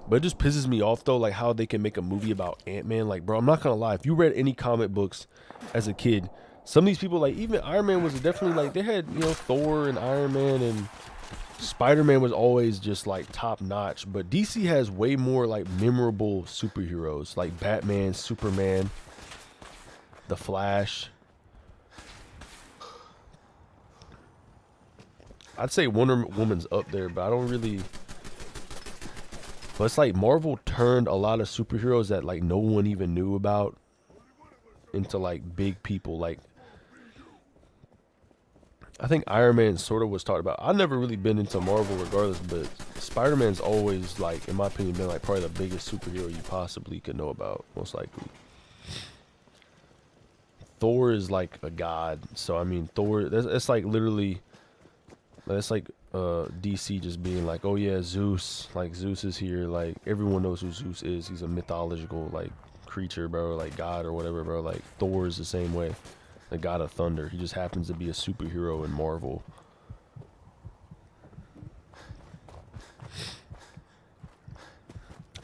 But it just pisses me off though, like how they can make a movie about Ant-Man. Like, bro, I'm not gonna lie. If you read any comic books as a kid, some of these people, like even Iron Man was definitely like, they had, you know, Thor and Iron Man, and Spider-Man was always just like top notch. But DC has way more like memorable superheroes, like Batman, Superman, The Flash. I'd say Wonder Woman's up there, but I don't really. But it's like Marvel turned a lot of superheroes that like no one even knew about into like big people. Like, I think Iron Man sort of was talked about. I've never really been into Marvel regardless, but Spider-Man's always, like, in my opinion, been like probably the biggest superhero you possibly could know about, most likely. Thor is like a god. So I mean, Thor, it's like literally, it's like DC just being like, oh yeah, Zeus, like Zeus is here, like everyone knows who Zeus is. He's a mythological like creature, bro, like god or whatever, bro. Like Thor is the same way, the god of thunder. He just happens to be a superhero in Marvel.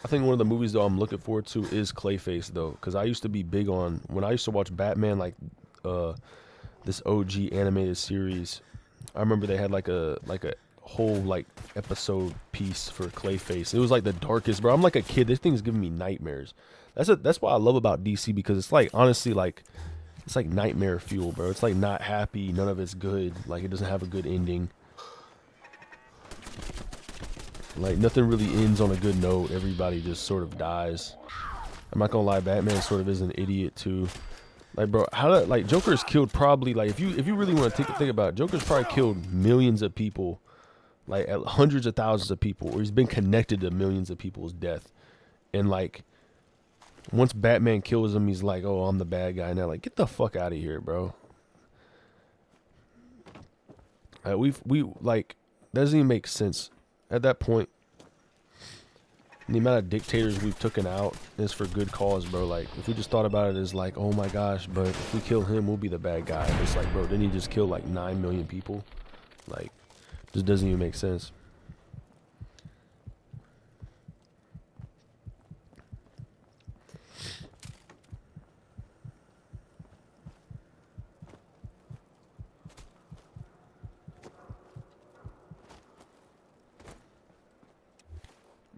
I think one of the movies though I'm looking forward to is Clayface though, because I used to be big on, when I used to watch Batman, like this OG animated series. I remember they had like a whole like episode piece for Clayface. It was like the darkest, bro. I'm like a kid. This thing's giving me nightmares. That's what I love about DC, because it's like, honestly, like it's like nightmare fuel, bro. It's like not happy. None of it's good. Like, it doesn't have a good ending. Like, nothing really ends on a good note. Everybody just sort of dies. I'm not gonna lie, Batman sort of is an idiot too. Like, bro, like Joker's killed probably, like, if you really want to think about it, Joker's probably killed millions of people, like hundreds of thousands of people, or he's been connected to millions of people's death. And like, once Batman kills him, he's like, oh, I'm the bad guy now. Like, get the fuck out of here, bro. We like, that doesn't even make sense at that point. The amount of dictators we've taken out is for good cause, bro. Like, if we just thought about it as like, oh my gosh, but if we kill him, we'll be the bad guy. It's like, bro, didn't he just kill like 9 million people? Like, just doesn't even make sense.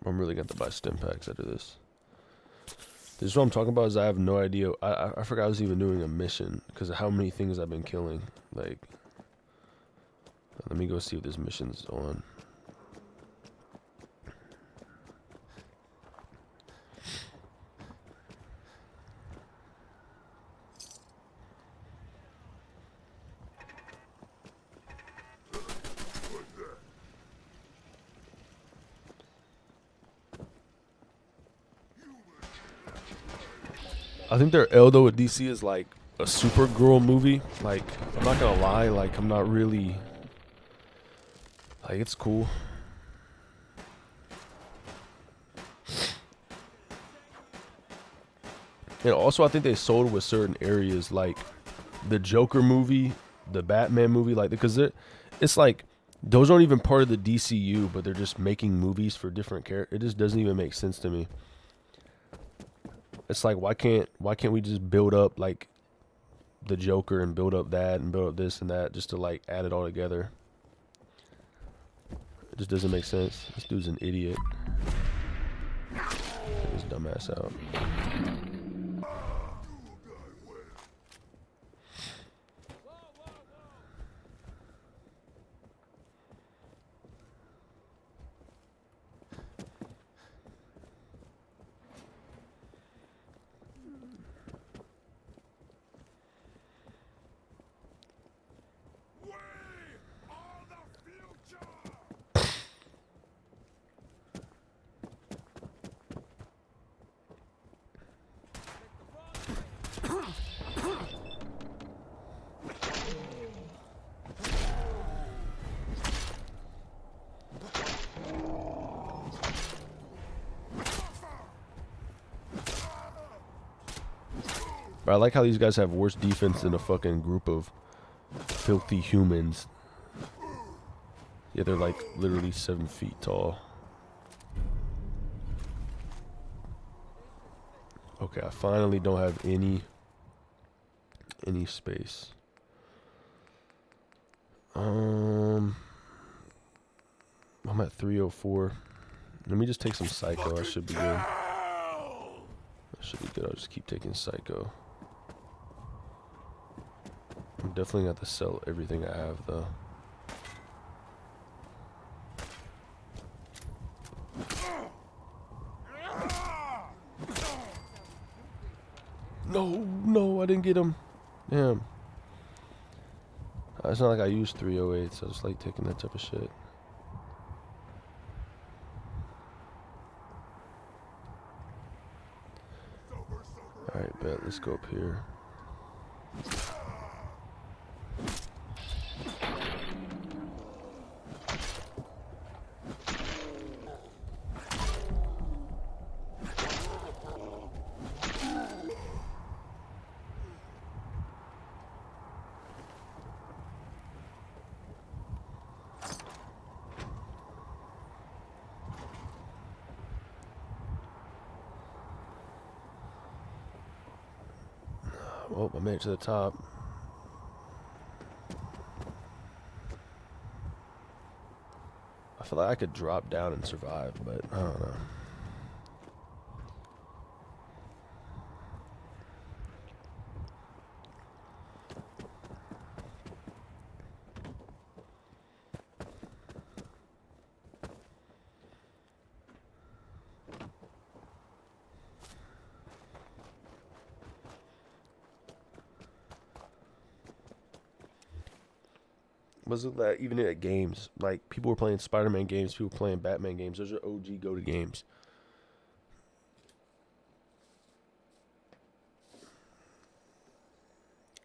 I'm really going to buy stim packs after this. This is what I'm talking about, is I have no idea. I forgot I was even doing a mission because of how many things I've been killing. Like, let me go see if this mission's on. I think their L though with DC is like a Supergirl movie. Like, I'm not gonna lie, like I'm not really like it's cool. And also I think they sold with certain areas like the Joker movie, the Batman movie, like because it's like those aren't even part of the DCU, but they're just making movies for different characters. It just doesn't even make sense to me. It's like why can't we just build up like the Joker and build up that and build up this and that just to like add it all together? It just doesn't make sense. This dude's an idiot. Take his dumbass out. But I like how these guys have worse defense than a fucking group of filthy humans. Yeah, they're like literally 7 feet tall. Okay, I finally don't have any space. I'm at 304. Let me just take some Psycho. I should be good. That should be good. I'll just keep taking Psycho. I'm definitely gonna have to sell everything I have though. No, I didn't get him. Damn. It's not like I use 308, so I just like taking that type of shit. Alright, bet. Let's go up here. Oh, I made it to the top. I feel like I could drop down and survive, but I don't know. Was it that even at games, like people were playing Spider-Man games, people were playing Batman games. Those are OG GOTY games.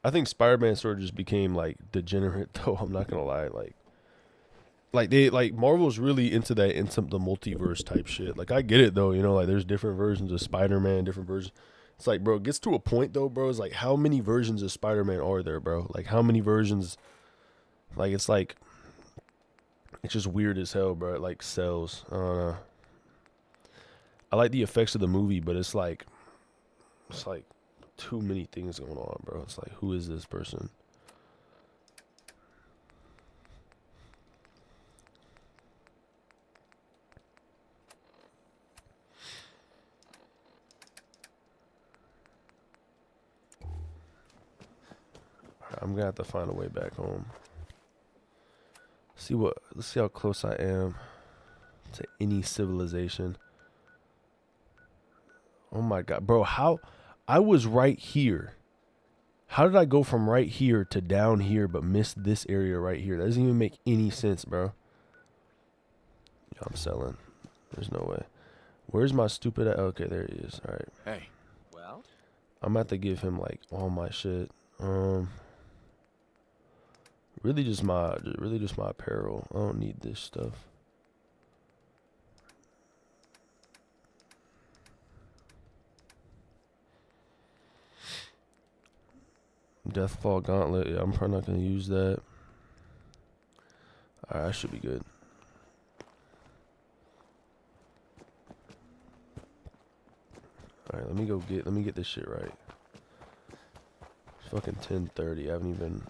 I think Spider-Man sort of just became like degenerate, though. I'm not gonna lie, like Marvel's really into the multiverse type shit. Like I get it though, you know, like there's different versions of Spider-Man, different versions. It's like, bro, it gets to a point though, bro. It's like how many versions of Spider-Man are there, bro? Like how many versions? Like it's just weird as hell, bro. It like sells. I don't know. I like the effects of the movie, but it's like too many things going on, bro. It's like, who is this person? Alright, I'm gonna have to find a way back home. Let's see how close I am to any civilization. Oh my god, bro, how I was right here. How did I go from right here to down here but miss this area right here? That doesn't even make any sense, bro. Yeah, I'm selling. There's no way. Where's my stupid okay, there he is. Alright. Hey. Well? I'm gonna have to give him like all my shit. Really just my apparel. I don't need this stuff. Deathfall Gauntlet. Yeah, I'm probably not gonna use that. Alright, I should be good. Alright, let me get this shit right. It's fucking 10:30. I haven't even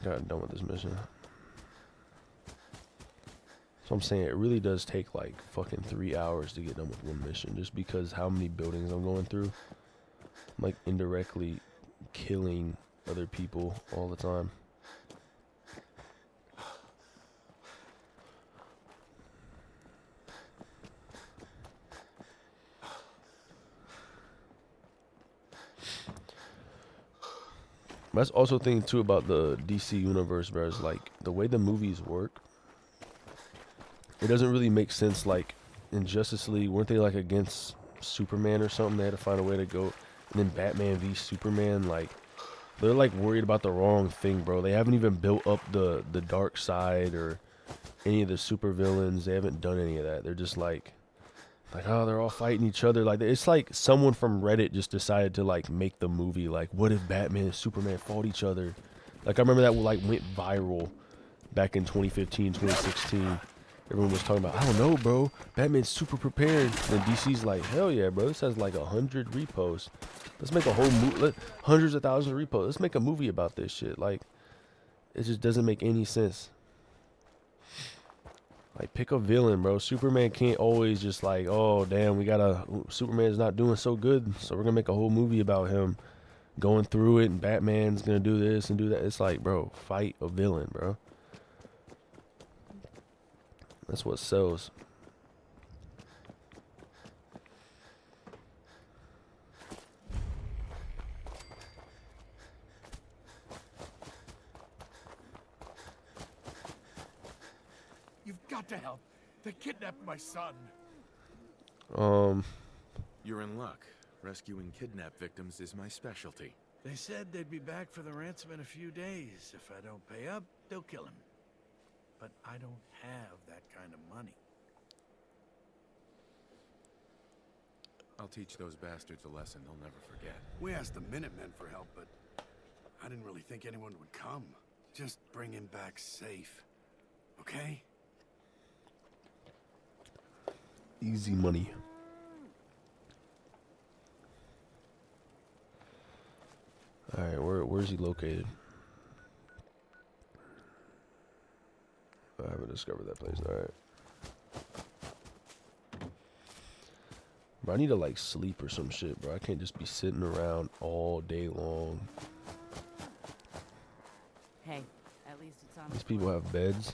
gotten done with this mission. So I'm saying it really does take like fucking 3 hours to get done with one mission, just because how many buildings I'm going through. I'm like indirectly killing other people all the time. That's also the thing too about the DC universe, bro. Is like the way the movies work. It doesn't really make sense. Like in Justice League, weren't they like against Superman or something? They had to find a way to go. And then Batman v Superman, like they're like worried about the wrong thing, bro. They haven't even built up the dark side or any of the supervillains. They haven't done any of that. They're just like oh, they're all fighting each other. Like it's like someone from Reddit just decided to like make the movie. Like, what if Batman and Superman fought each other? Like I remember that like went viral back in 2015, 2016. Everyone was talking about, I don't know, bro. Batman's super prepared. And DC's like, hell yeah, bro. This has like 100 reposts. Let's make a whole movie. Hundreds of thousands of reposts. Let's make a movie about this shit. Like, it just doesn't make any sense. Like, pick a villain, bro. Superman can't always just like, oh, damn, Superman's not doing so good, so we're gonna make a whole movie about him going through it, and Batman's gonna do this and do that. It's like, bro, fight a villain, bro. That's what sells. You've got to help. They kidnapped my son. You're in luck. Rescuing kidnapped victims is my specialty. They said they'd be back for the ransom in a few days. If I don't pay up, they'll kill him. But I don't have that kind of money. I'll teach those bastards a lesson they'll never forget. We asked the Minutemen for help, but I didn't really think anyone would come. Just bring him back safe. Okay? Easy money. Alright, where's he located? I haven't discovered that place. Alright. Bro, I need to like sleep or some shit, bro. I can't just be sitting around all day long. Hey, at least it's on. These people have beds.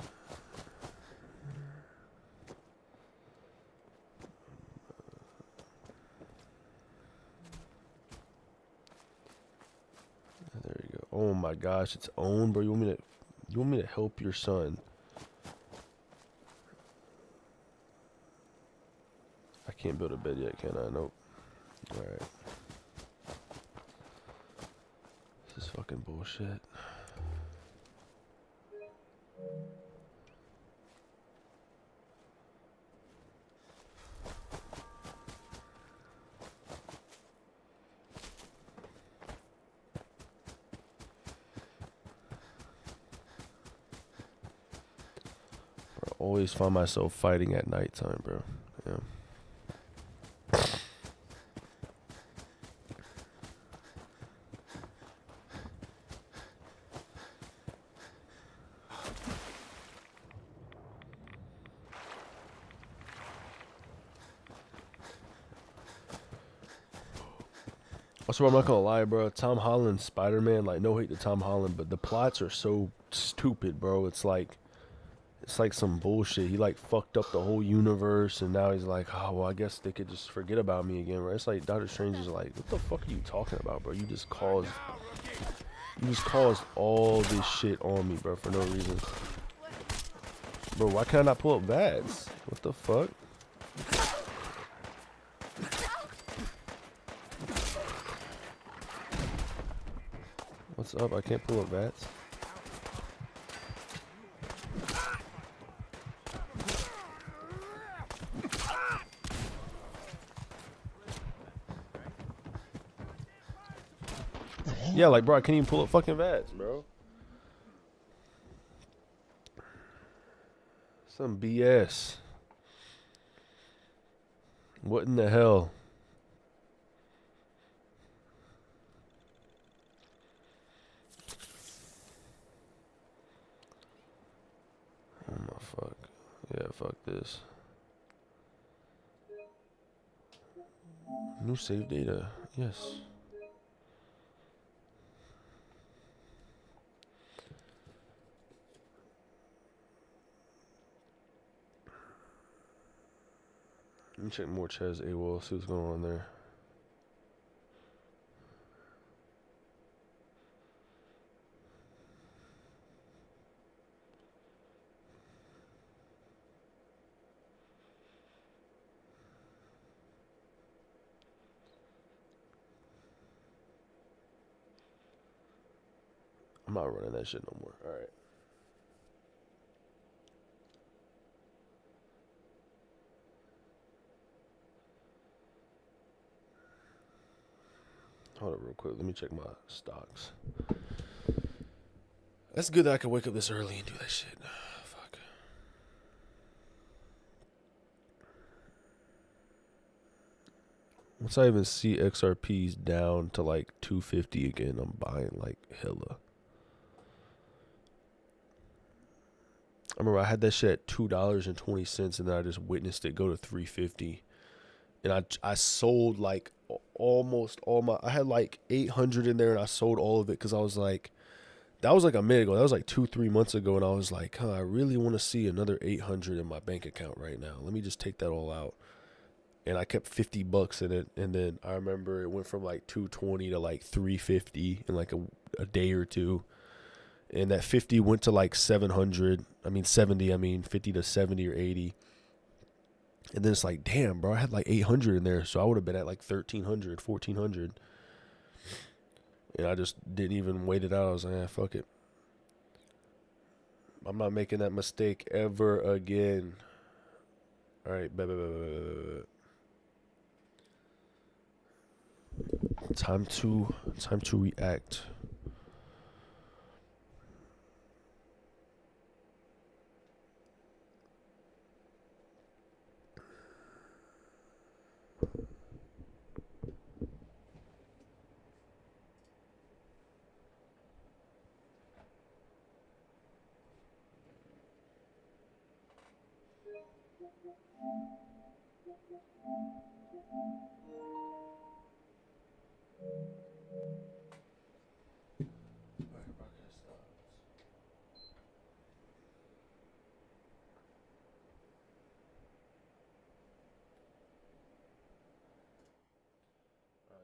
There you go. Oh my gosh, it's owned, bro. You want me to help your son? I can't build a bed yet, can I? Nope. Alright. This is fucking bullshit. Bro, I always find myself fighting at nighttime, bro. Yeah. Also, I'm not gonna lie, bro. Tom Holland's Spider-Man, like, no hate to Tom Holland, but the plots are so stupid, bro. It's like some bullshit. He like fucked up the whole universe, and now he's like, oh well, I guess they could just forget about me again, right? It's like Doctor Strange is like, what the fuck are you talking about, bro? You just caused all this shit on me, bro, for no reason. Bro, why can't I not pull up VADs? What the fuck? What's up? I can't pull up VATS. Yeah, like, bro, I can't even pull up fucking VATS, bro. Some BS. What in the hell? Oh my fuck. Yeah, fuck this. New save data. Yes. Let me check more Chazawol, see what's going on there. I'm not running that shit no more. Alright. Hold up real quick. Let me check my stocks. That's good that I can wake up this early and do that shit. Fuck. Once I even see XRP's down to like 250 again, I'm buying like hella. I remember I had that shit at $2.20 and then I just witnessed it go to 350. And I sold like almost all my, I had like 800 in there and I sold all of it because I was like, that was like a minute ago. That was like 2-3 months ago. And I was like, huh, I really want to see another 800 in my bank account right now. Let me just take that all out. And I kept $50 in it. And then I remember it went from like 220 to like 350 in like a day or two. And that 50 went to like 70, 50 to 70 or 80. And then it's like, damn, bro, I had like 800 in there. So I would have been at like 1,300, 1,400. And I just didn't even wait it out. I was like, fuck it. I'm not making that mistake ever again. All right. Time to react.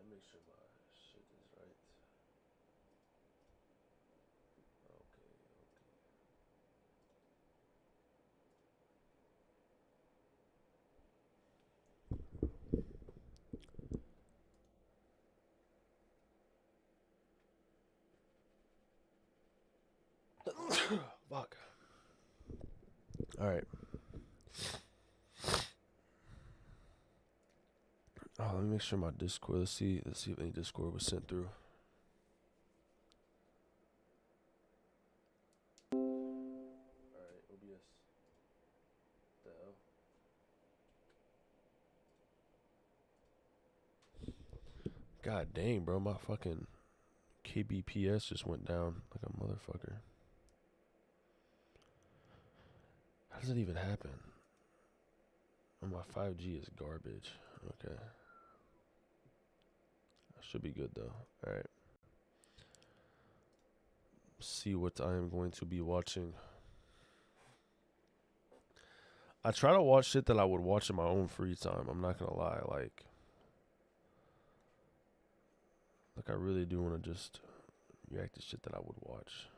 Make sure my shit is right. Okay. Fuck. All right. Oh, let me make sure my Discord. Let's see if any Discord was sent through. All right, OBS. The hell? God dang, bro, my fucking KBPS just went down like a motherfucker. How does it even happen? Oh, my 5G is garbage. Okay. I should be good though. Alright. See what I am going to be watching. I try to watch shit that I would watch in my own free time. I'm not gonna lie. Like I really do want to just react to shit that I would watch.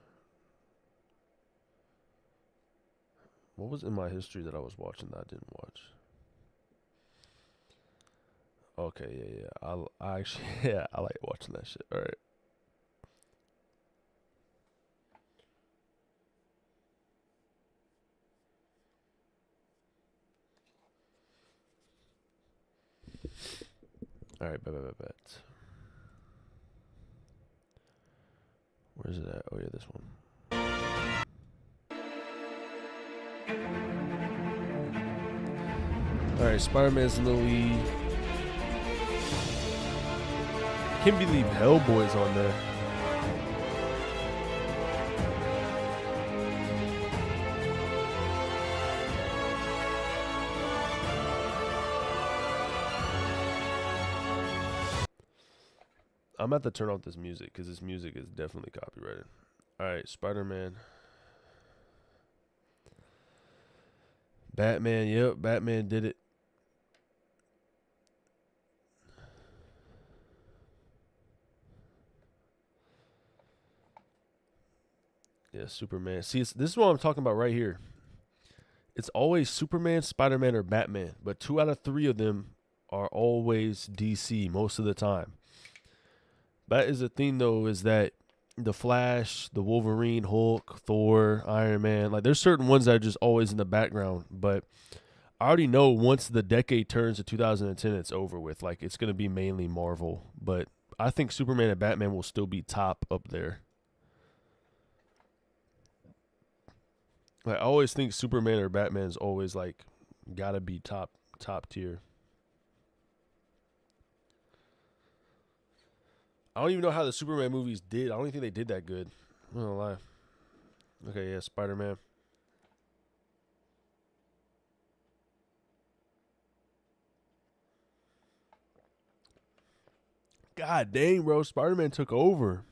What was in my history that I was watching that I didn't watch? Okay, yeah. I actually, yeah, I like watching that shit. All right. All right, bet. Where's it at? Oh yeah, this one. All right, Spider-Man's in the lead. Can't believe Hellboy's on there. I'm about to turn off this music because this music is definitely copyrighted. All right, Spider-Man. Batman, yep, Batman did it. Yeah, Superman. See, this is what I'm talking about right here. It's always Superman, Spider-Man, or Batman, but 2 out of 3 of them are always DC most of the time. That is the thing, though, is that the Flash, the Wolverine, Hulk, Thor, Iron Man, like there's certain ones that are just always in the background. But I already know once the decade turns to 2010, it's over with. Like it's going to be mainly Marvel. But I think Superman and Batman will still be top up there. Like, I always think Superman or Batman's always like gotta be top tier. I don't even know how the Superman movies did. I don't even think they did that good. I'm not gonna lie. Okay, yeah, Spider-Man. God dang, bro. Spider-Man took over.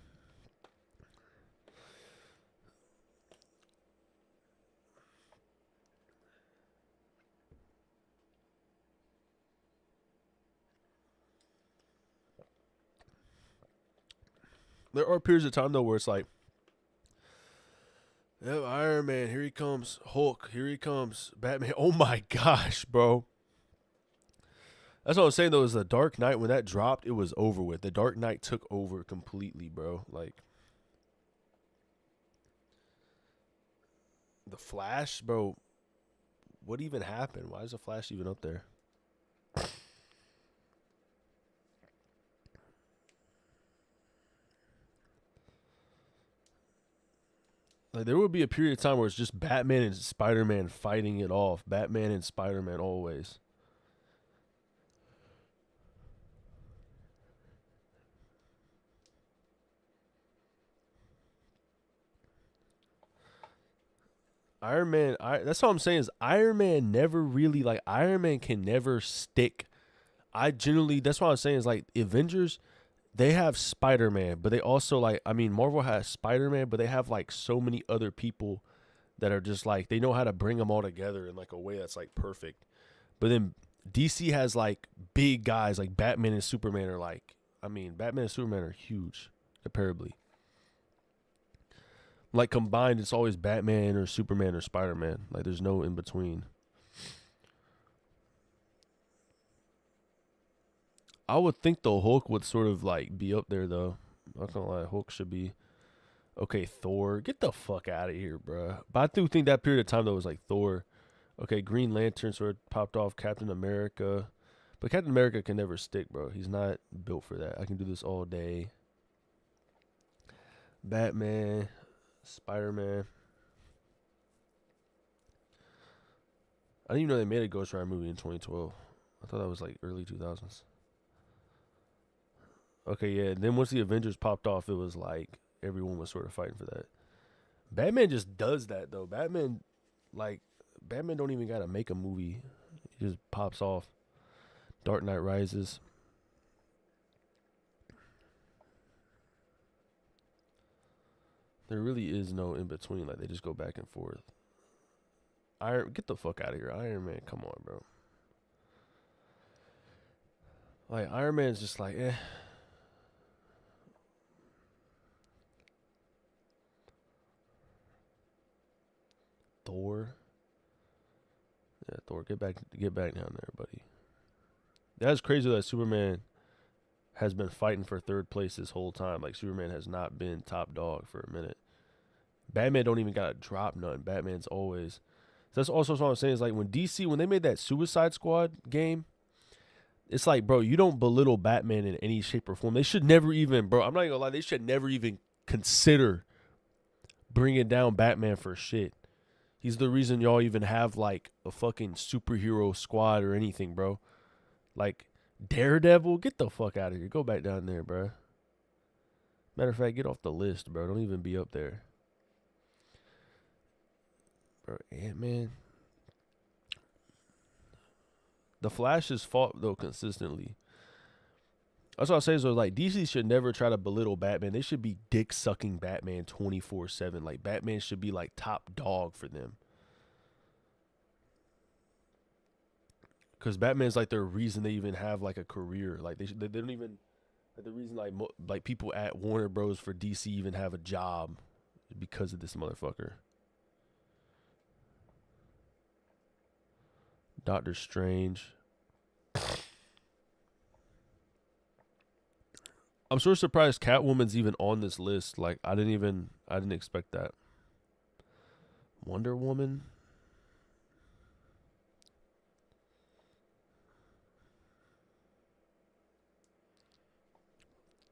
There are periods of time, though, where it's like, yep, Iron Man, here he comes. Hulk, here he comes. Batman. Oh, my gosh, bro. That's what I was saying, though, is the Dark Knight, when that dropped, it was over with. The Dark Knight took over completely, bro. Like, the Flash, bro, what even happened? Why is the Flash even up there? Like, there would be a period of time where it's just Batman and Spider-Man fighting it off. Batman and Spider-Man always. Iron Man, that's all I'm saying is Iron Man never really, like, Iron Man can never stick. That's what I'm saying is, like, Avengers, they have Spider-Man, but they also, like, I mean, Marvel has Spider-Man, but they have, like, so many other people that are just, like, they know how to bring them all together in, like, a way that's, like, perfect. But then DC has, like, big guys, like Batman and Superman are, like, I mean, Batman and Superman are huge, comparably. Like, combined, it's always Batman or Superman or Spider-Man. Like, there's no in between. I would think the Hulk would sort of, like, be up there, though. I'm not gonna lie, Hulk should be. Okay, Thor. Get the fuck out of here, bro. But I do think that period of time, though, was like Thor. Okay, Green Lantern sort of popped off. Captain America. But Captain America can never stick, bro. He's not built for that. I can do this all day. Batman. Spider-Man. I didn't even know they made a Ghost Rider movie in 2012. I thought that was like early 2000s. Okay, yeah. Then once the Avengers popped off, it was like everyone was sort of fighting for that. Batman just does that, though. Batman don't even gotta make a movie. He just pops off. Dark Knight Rises. There really is no in between. Like, they just go back and forth. Get the fuck out of here, Iron Man. Come on, bro. Like, Iron Man's just like, eh. Thor. Yeah, Thor, get back down there, buddy. That's crazy that Superman has been fighting for third place this whole time. Like, Superman has not been top dog for a minute. Batman don't even gotta drop nothing. Batman's always. That's also what I'm saying is, like, when DC, when they made that Suicide Squad game, It's like, bro, you don't belittle Batman in any shape or form. They should never even, bro, I'm not gonna lie, they should never even consider bringing down Batman for shit. He's the reason y'all even have, like, a fucking superhero squad or anything, bro. Like, Daredevil, get the fuck out of here. Go back down there, bro. Matter of fact, get off the list, bro. Don't even be up there. Bro, Ant-Man. The Flash is fought, though, consistently. That's what I say. Is like, DC should never try to belittle Batman. They should be dick-sucking Batman 24/7. Like, Batman should be, like, top dog for them. Because Batman's, like, the reason they even have, like, a career. Like, they don't even... Like, the reason, like people at Warner Bros. For DC even have a job is because of this motherfucker. Doctor Strange. I'm sort of surprised Catwoman's even on this list. Like, I didn't expect that. Wonder Woman.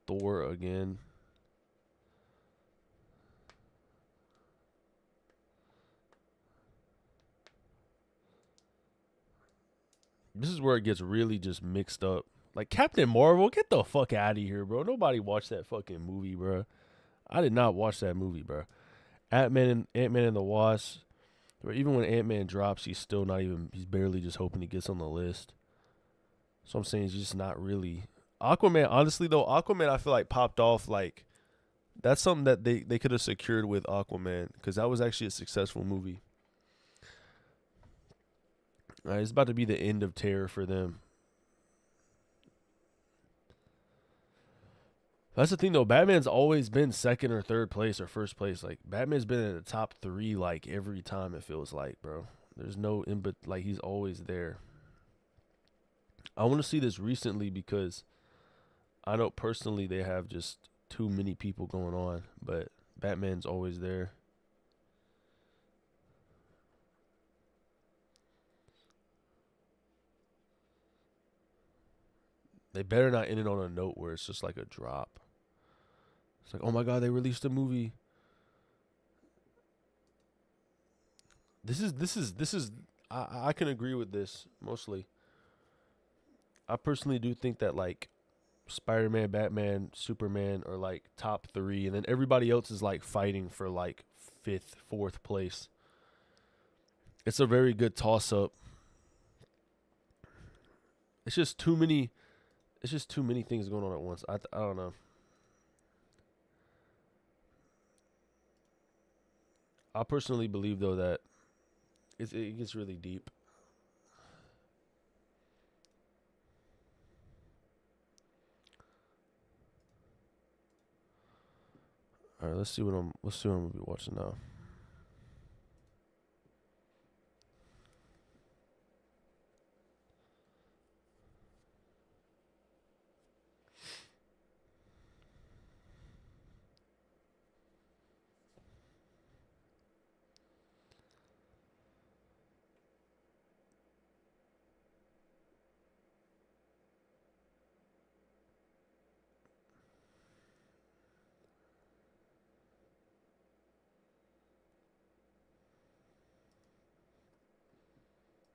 Thor again. This is where it gets really just mixed up. Like, Captain Marvel, get the fuck out of here, bro. Nobody watched that fucking movie, bro. I did not watch that movie, bro. Ant-Man and the Wasp. Even when Ant-Man drops, he's still not even... He's barely just hoping he gets on the list. So I'm saying he's just not really... Aquaman, honestly, though, Aquaman, I feel like popped off. Like, that's something that they could have secured with Aquaman. Because that was actually a successful movie. All right, it's about to be the end of terror for them. That's the thing, though. Batman's always been second or third place or first place. Like, Batman's been in the top 3, like, every time, it feels like, bro. There's no like, he's always there. I want to see this recently because I know personally they have just too many people going on, but Batman's always there. They better not end it on a note where it's just like a drop. It's like, oh my God, they released a movie. This is I can agree with this mostly. I personally do think that, like, Spider-Man, Batman, Superman are, like, top 3, and then everybody else is, like, fighting for, like, 5th, 4th place. It's a very good toss-up. It's just too many things going on at once. I don't know. I personally believe, though, that it gets really deep. All right, let's see what I'm gonna be watching now.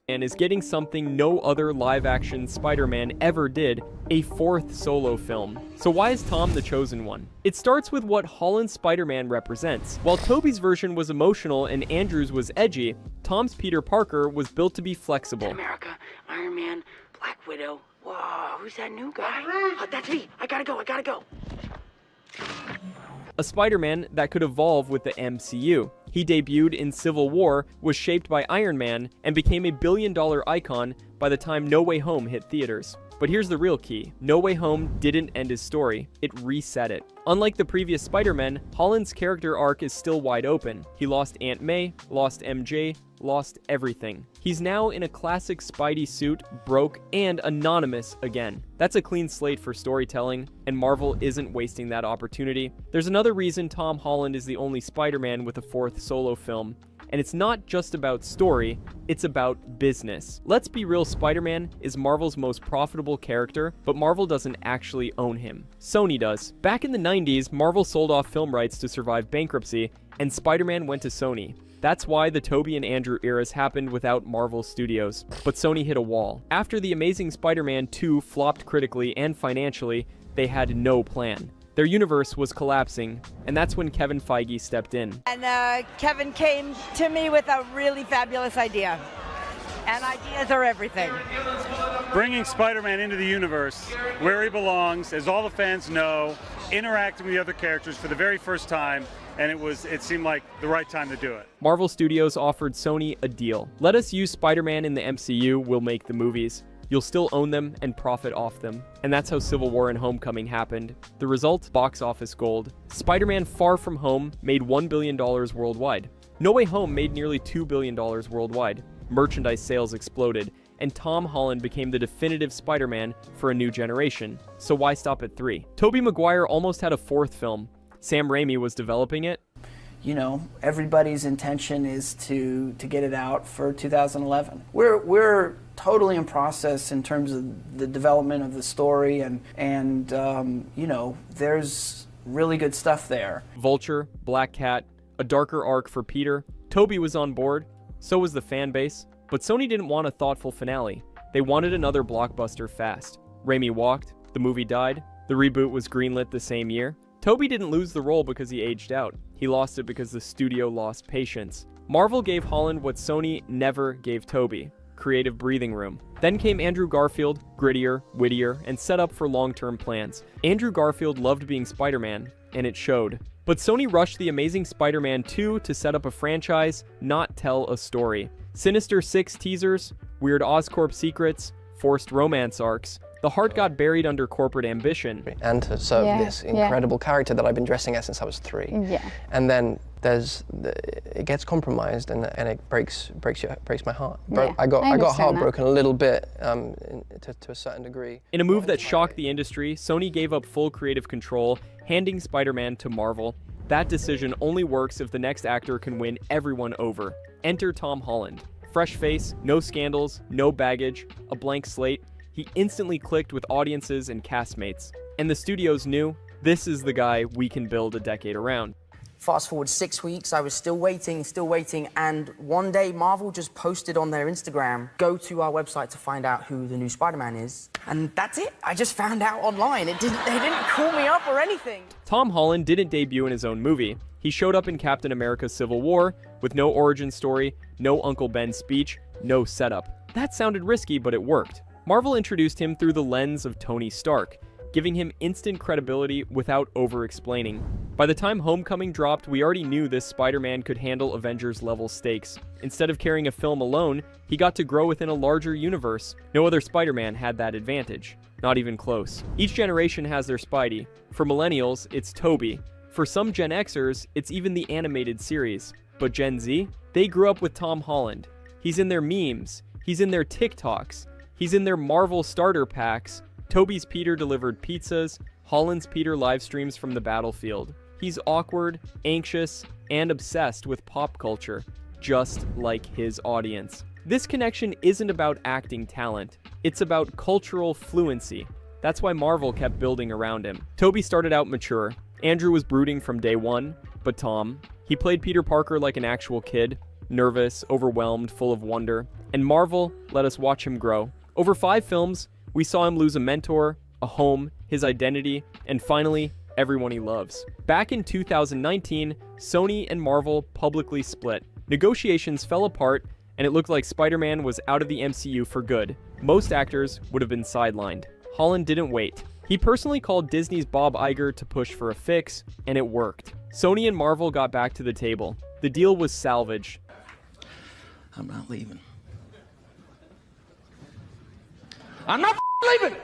And is getting something no other live-action Spider-Man ever did, a 4th solo film. So why is Tom the chosen one? It starts with what Holland's Spider-Man represents. While Tobey's version was emotional and Andrew's was edgy, Tom's Peter Parker was built to be flexible. America, Iron Man, Black Widow. Whoa, who's that new guy? Oh, that's me. I gotta go. A Spider-Man that could evolve with the MCU. He debuted in Civil War, was shaped by Iron Man, and became a billion-dollar icon by the time No Way Home hit theaters. But here's the real key. No Way Home didn't end his story. It reset it. Unlike the previous Spider-Man, Holland's character arc is still wide open. He lost Aunt May, lost MJ, lost everything. He's now in a classic Spidey suit, broke, and anonymous again. That's a clean slate for storytelling, and Marvel isn't wasting that opportunity. There's another reason Tom Holland is the only Spider-Man with a 4th solo film. And it's not just about story, it's about business. Let's be real, Spider-Man is Marvel's most profitable character, but Marvel doesn't actually own him. Sony does. Back in the 90s, Marvel sold off film rights to survive bankruptcy, and Spider-Man went to Sony. That's why the Tobey and Andrew eras happened without Marvel Studios. But Sony hit a wall. After The Amazing Spider-Man 2 flopped critically and financially, they had no plan. Their universe was collapsing, and that's when Kevin Feige stepped in. And Kevin came to me with a really fabulous idea. And ideas are everything. Bringing Spider-Man into the universe where he belongs, as all the fans know, interacting with the other characters for the very first time, and it seemed like the right time to do it. Marvel Studios offered Sony a deal. Let us use Spider-Man in the MCU, we'll make the movies. You'll still own them and profit off them. And that's how Civil War and Homecoming happened. The result? Box office gold. Spider-Man Far From Home made $1 billion worldwide. No Way Home made nearly $2 billion worldwide. Merchandise sales exploded, and Tom Holland became the definitive Spider-Man for a new generation. So why stop at 3? Tobey Maguire almost had a 4th film. Sam Raimi was developing it. You know, everybody's intention is to get it out for 2011. We're totally in process in terms of the development of the story, and you know, there's really good stuff there. Vulture, Black Cat, a darker arc for Peter. Tobey was on board, so was the fan base, but Sony didn't want a thoughtful finale. They wanted another blockbuster fast. Raimi walked, the movie died, the reboot was greenlit the same year. Tobey didn't lose the role because he aged out. He lost it because the studio lost patience. Marvel gave Holland what Sony never gave Tobey: creative breathing room. Then came Andrew Garfield, grittier, wittier, and set up for long-term plans. Andrew Garfield loved being Spider-Man, and it showed. But Sony rushed The Amazing Spider-Man 2 to set up a franchise, not tell a story. Sinister Six teasers, weird Oscorp secrets, forced romance arcs. The heart got buried under corporate ambition. And to serve this incredible character that I've been dressing as since I was 3. And then it gets compromised, and it breaks my heart. I got heartbroken a little bit to a certain degree. In a move that shocked the industry, Sony gave up full creative control, handing Spider-Man to Marvel. That decision only works if the next actor can win everyone over. Enter Tom Holland. Fresh face, no scandals, no baggage, a blank slate. He instantly clicked with audiences and castmates. And the studios knew, this is the guy we can build a decade around. Fast forward 6 weeks, I was still waiting, and one day Marvel just posted on their Instagram, go to our website to find out who the new Spider-Man is. And that's it. I just found out online. They didn't call me up or anything. Tom Holland didn't debut in his own movie. He showed up in Captain America: Civil War with no origin story, no Uncle Ben speech, no setup. That sounded risky, but it worked. Marvel introduced him through the lens of Tony Stark, giving him instant credibility without over-explaining. By the time Homecoming dropped, we already knew this Spider-Man could handle Avengers-level stakes. Instead of carrying a film alone, he got to grow within a larger universe. No other Spider-Man had that advantage. Not even close. Each generation has their Spidey. For millennials, it's Tobey. For some Gen Xers, it's even the animated series. But Gen Z? They grew up with Tom Holland. He's in their memes. He's in their TikToks. He's in their Marvel starter packs. Tobey's Peter delivered pizzas. Holland's Peter live streams from the battlefield. He's awkward, anxious, and obsessed with pop culture, just like his audience. This connection isn't about acting talent. It's about cultural fluency. That's why Marvel kept building around him. Tobey started out mature. Andrew was brooding from day one, but Tom, he played Peter Parker like an actual kid, nervous, overwhelmed, full of wonder. And Marvel let us watch him grow. Over 5 films, we saw him lose a mentor, a home, his identity, and finally, everyone he loves. Back in 2019, Sony and Marvel publicly split. Negotiations fell apart, and it looked like Spider-Man was out of the MCU for good. Most actors would have been sidelined. Holland didn't wait. He personally called Disney's Bob Iger to push for a fix, and it worked. Sony and Marvel got back to the table. The deal was salvaged. I'm not leaving. I'm not leaving!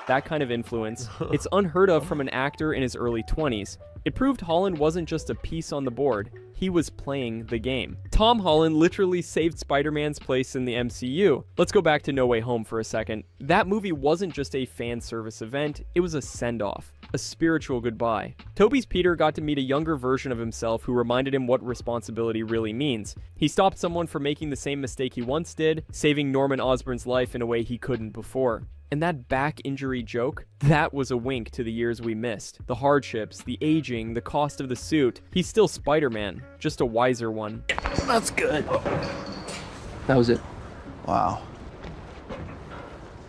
That kind of influence, it's unheard of from an actor in his early 20s. It proved Holland wasn't just a piece on the board, he was playing the game. Tom Holland literally saved Spider-Man's place in the MCU. Let's go back to No Way Home for a second. That movie wasn't just a fan service event, it was a send-off. a spiritual goodbye. Tobey's Peter got to meet a younger version of himself who reminded him what responsibility really means. He stopped someone from making the same mistake he once did, saving Norman Osborn's life in a way he couldn't before. And that back injury joke, that was a wink to the years we missed. The hardships, the aging, the cost of the suit. He's still Spider-Man, just a wiser one. That's good. That was it. Wow.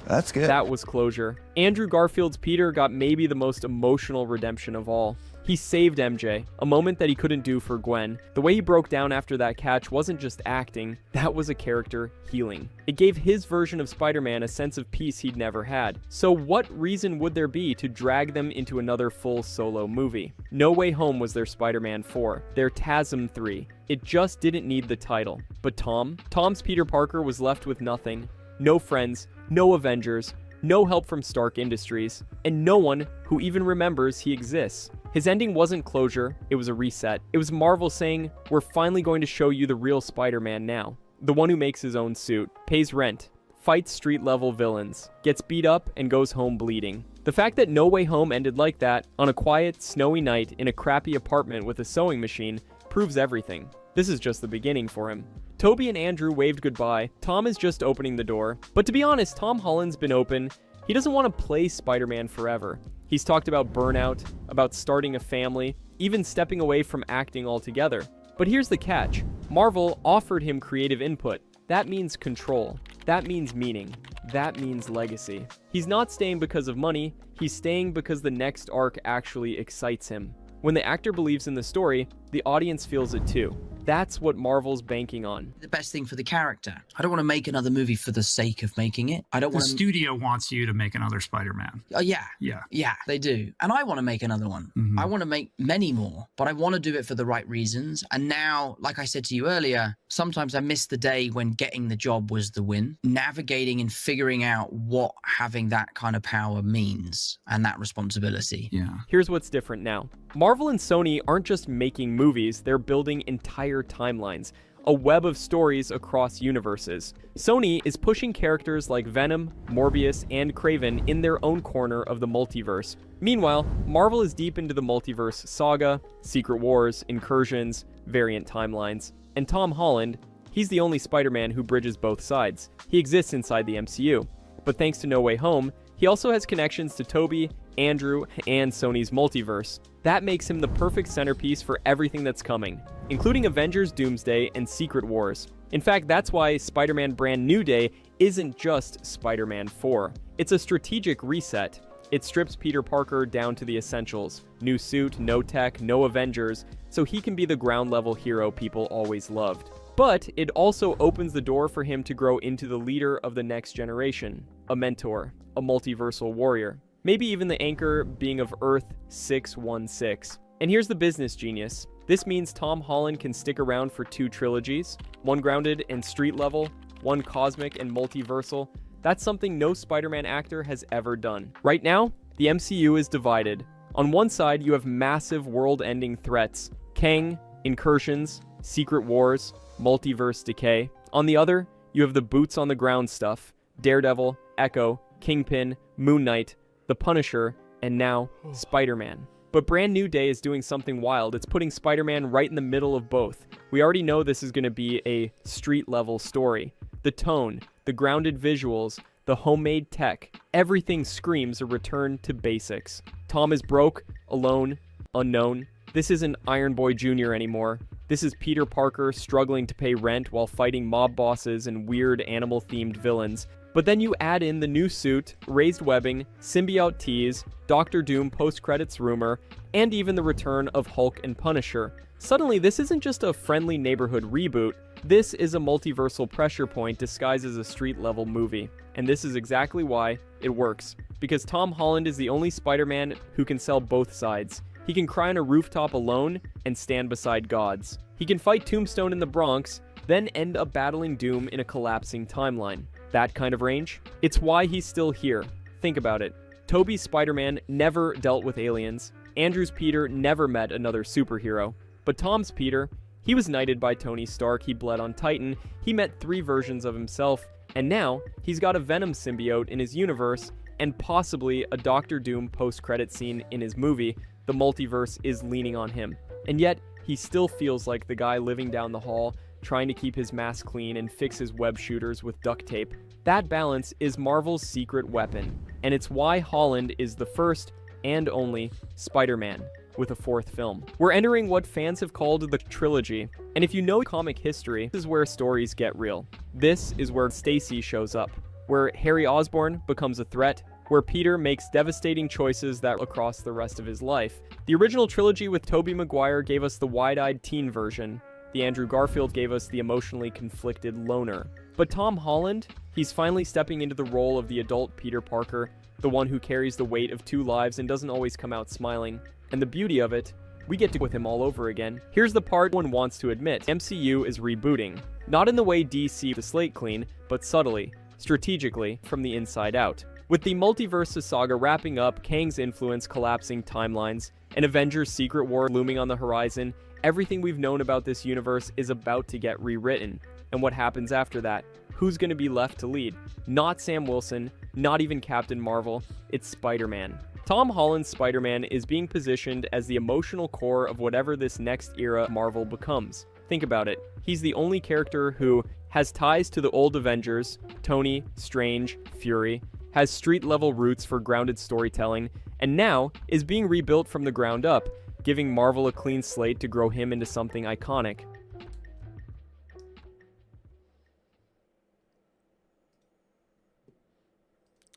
That's good. That was closure. Andrew Garfield's Peter got maybe the most emotional redemption of all. He saved MJ, a moment that he couldn't do for Gwen. The way he broke down after that catch wasn't just acting, that was a character healing. It gave his version of Spider-Man a sense of peace he'd never had. So what reason would there be to drag them into another full solo movie? No Way Home was their Spider-Man 4, their TASM 3. It just didn't need the title. But Tom's Peter Parker was left with nothing. No friends, no Avengers, no help from Stark Industries, and no one who even remembers he exists. His ending wasn't closure, it was a reset. It was Marvel saying, we're finally going to show you the real Spider-Man now. The one who makes his own suit, pays rent, fights street-level villains, gets beat up, and goes home bleeding. The fact that No Way Home ended like that, on a quiet, snowy night in a crappy apartment with a sewing machine, proves everything. This is just the beginning for him. Tobey and Andrew waved goodbye. Tom is just opening the door. But to be honest, Tom Holland's been open. He doesn't want to play Spider-Man forever. He's talked about burnout, about starting a family, even stepping away from acting altogether. But here's the catch. Marvel offered him creative input. That means control. That means meaning. That means legacy. He's not staying because of money. He's staying because the next arc actually excites him. When the actor believes in the story, the audience feels it too. That's what Marvel's banking on. The best thing for the character. I don't want to make another movie for the sake of making it. I don't want The studio wants you to make another Spider-Man. Yeah. Yeah. Yeah, they do. And I want to make another one. Mhm. I want to make many more, but I want to do it for the right reasons. And now, like I said to you earlier, sometimes I miss the day when getting the job was the win. Navigating and figuring out what having that kind of power means and that responsibility. Yeah. Here's what's different now. Marvel and Sony aren't just making movies, they're building entire timelines, a web of stories across universes. Sony is pushing characters like Venom, Morbius, and Kraven in their own corner of the multiverse. Meanwhile, Marvel is deep into the multiverse saga, Secret Wars, incursions, variant timelines. And Tom Holland, he's the only Spider-Man who bridges both sides. He exists inside the MCU. But thanks to No Way Home, he also has connections to Tobey, Andrew, and Sony's multiverse. That makes him the perfect centerpiece for everything that's coming, including Avengers Doomsday and Secret Wars. In fact, that's why Spider-Man Brand New Day isn't just Spider-Man 4. It's a strategic reset. It strips Peter Parker down to the essentials. New suit, no tech, no Avengers, so he can be the ground-level hero people always loved. But it also opens the door for him to grow into the leader of the next generation, a mentor, a multiversal warrior. Maybe even the anchor being of Earth 616. And here's the business genius. This means Tom Holland can stick around for 2 trilogies, one grounded and street level, one cosmic and multiversal. That's something no Spider-Man actor has ever done. Right now, the MCU is divided. On one side, you have massive world-ending threats, Kang, incursions, Secret Wars, multiverse decay. On the other, you have the boots-on-the-ground stuff, Daredevil, Echo, Kingpin, Moon Knight, The Punisher, and now Spider-Man. But Brand New Day is doing something wild. It's putting Spider-Man right in the middle of both. We already know this is going to be a street-level story. The tone, the grounded visuals, the homemade tech, everything screams a return to basics. Tom is broke, alone, unknown. This isn't Iron Boy Jr. anymore. This is Peter Parker struggling to pay rent while fighting mob bosses and weird animal-themed villains. But then you add in the new suit, raised webbing, symbiote tease, Doctor Doom post-credits rumor, and even the return of Hulk and Punisher. Suddenly, this isn't just a friendly neighborhood reboot. This is a multiversal pressure point disguised as a street-level movie. And this is exactly why it works. Because Tom Holland is the only Spider-Man who can sell both sides. He can cry on a rooftop alone and stand beside gods. He can fight Tombstone in the Bronx, then end up battling Doom in a collapsing timeline. That kind of range? It's why he's still here. Think about it. Tobey's Spider-Man never dealt with aliens. Andrew's Peter never met another superhero. But Tom's Peter, he was knighted by Tony Stark, he bled on Titan, he met 3 versions of himself, and now he's got a Venom symbiote in his universe, and possibly a Doctor Doom post-credit scene in his movie, the multiverse is leaning on him. And yet, he still feels like the guy living down the hall, trying to keep his mask clean and fix his web shooters with duct tape. That balance is Marvel's secret weapon, and it's why Holland is the first and only Spider-Man with a fourth film. We're entering what fans have called the trilogy, and if you know comic history, this is where stories get real. This is where Stacy shows up, where Harry Osborn becomes a threat, where Peter makes devastating choices that across the rest of his life. The original trilogy with Tobey Maguire gave us the wide-eyed teen version. The Andrew Garfield gave us the emotionally conflicted loner. But Tom Holland, he's finally stepping into the role of the adult Peter Parker, the one who carries the weight of two lives and doesn't always come out smiling. And the beauty of it, we get to with him all over again. Here's the part one wants to admit. MCU is rebooting. Not in the way DC the slate clean, but subtly, strategically, from the inside out. With the multiverse saga wrapping up, Kang's influence collapsing timelines, and Avengers Secret War looming on the horizon, everything we've known about this universe is about to get rewritten. And what happens after that? Who's going to be left to lead? Not Sam Wilson, not even Captain Marvel, it's Spider-Man. Tom Holland's Spider-Man is being positioned as the emotional core of whatever this next era Marvel becomes. Think about it. He's the only character who has ties to the old Avengers, Tony, Strange, Fury, has street-level roots for grounded storytelling, and now is being rebuilt from the ground up, giving Marvel a clean slate to grow him into something iconic.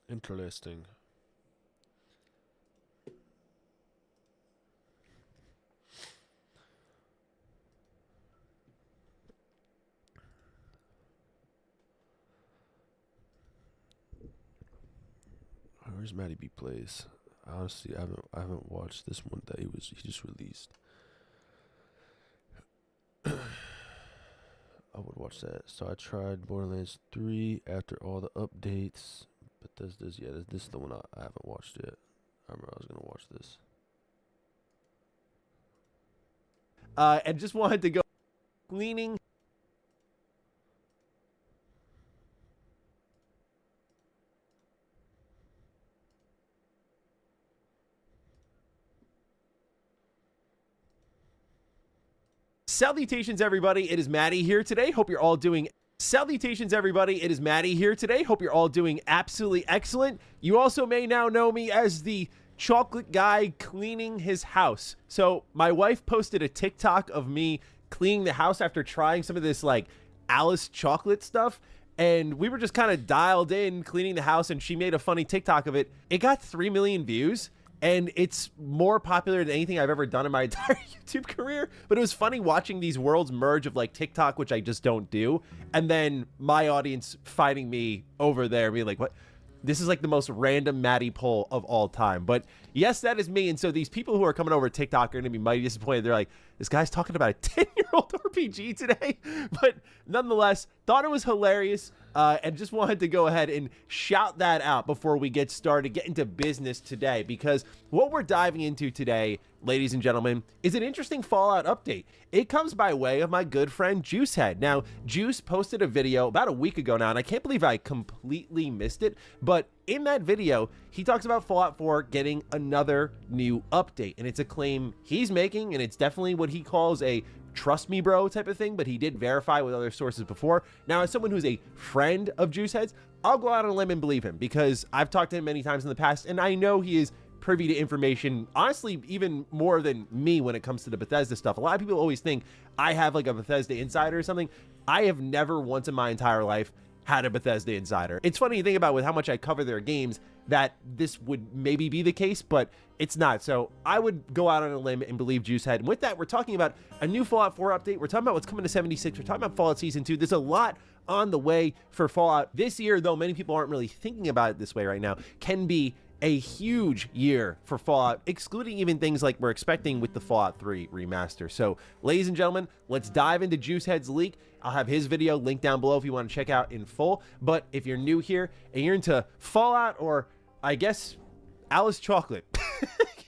Interesting. Where's Matty B Plays? Honestly, I haven't watched this one that he just released. I would watch that. So I tried Borderlands 3 after all the updates, but this is the one I haven't watched yet. I remember I was gonna watch this. And just wanted to go cleaning. Salutations, everybody. It is Maddie here today. Hope you're all doing. Salutations, everybody. It is Maddie here today. Hope you're all doing absolutely excellent. You also may now know me as the chocolate guy cleaning his house. So my wife posted a TikTok of me cleaning the house after trying some of this like Alice chocolate stuff. And we were just kind of dialed in cleaning the house, and she made a funny TikTok of it. It got 3 million views. And it's more popular than anything I've ever done in my entire YouTube career. But it was funny watching these worlds merge of like TikTok, which I just don't do. And then my audience fighting me over there, being like, what? This is like the most random Maddie poll of all time. But yes, that is me. And so these people who are coming over TikTok are going to be mighty disappointed. They're like, this guy's talking about a 10-year-old RPG today. But nonetheless, thought it was hilarious. And just wanted to go ahead and shout that out before we get started, get into business today, because what we're diving into today, ladies and gentlemen, is an interesting Fallout update. It comes by way of my good friend Juicehead. Now, Juice posted a video about a week ago now, and I can't believe I completely missed it, but in that video, he talks about Fallout 4 getting another new update, and it's a claim he's making, and it's definitely what he calls a trust me bro type of thing, but he did verify with other sources before. Now, as someone who's a friend of Juicehead's, I'll go out on a limb and believe him, because I've talked to him many times in the past, and I know he is privy to information, honestly, even more than me when it comes to the Bethesda stuff. A lot of people always think I have like a Bethesda insider or something. I have never once in my entire life had a Bethesda insider. It's funny to think about with how much I cover their games that this would maybe be the case, but it's not. So I would go out on a limb and believe Juicehead. And with that, we're talking about a new Fallout 4 update. We're talking about what's coming to 76. We're talking about Fallout Season 2. There's a lot on the way for Fallout this year, though many people aren't really thinking about it this way right now. Can be a huge year for Fallout, excluding even things like we're expecting with the Fallout 3 remaster. So, ladies and gentlemen, let's dive into Juicehead's leak. I'll have his video linked down below if you want to check out in full. But if you're new here and you're into Fallout, or I guess Alice chocolate,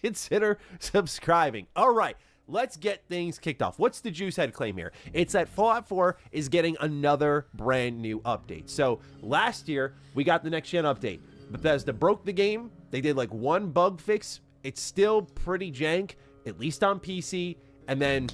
consider subscribing. All right, let's get things kicked off. What's the Juicehead claim here? It's that Fallout 4 is getting another brand new update. So last year, we got the next gen update. Bethesda broke the game. They did like one bug fix. It's still pretty jank, at least on PC. And then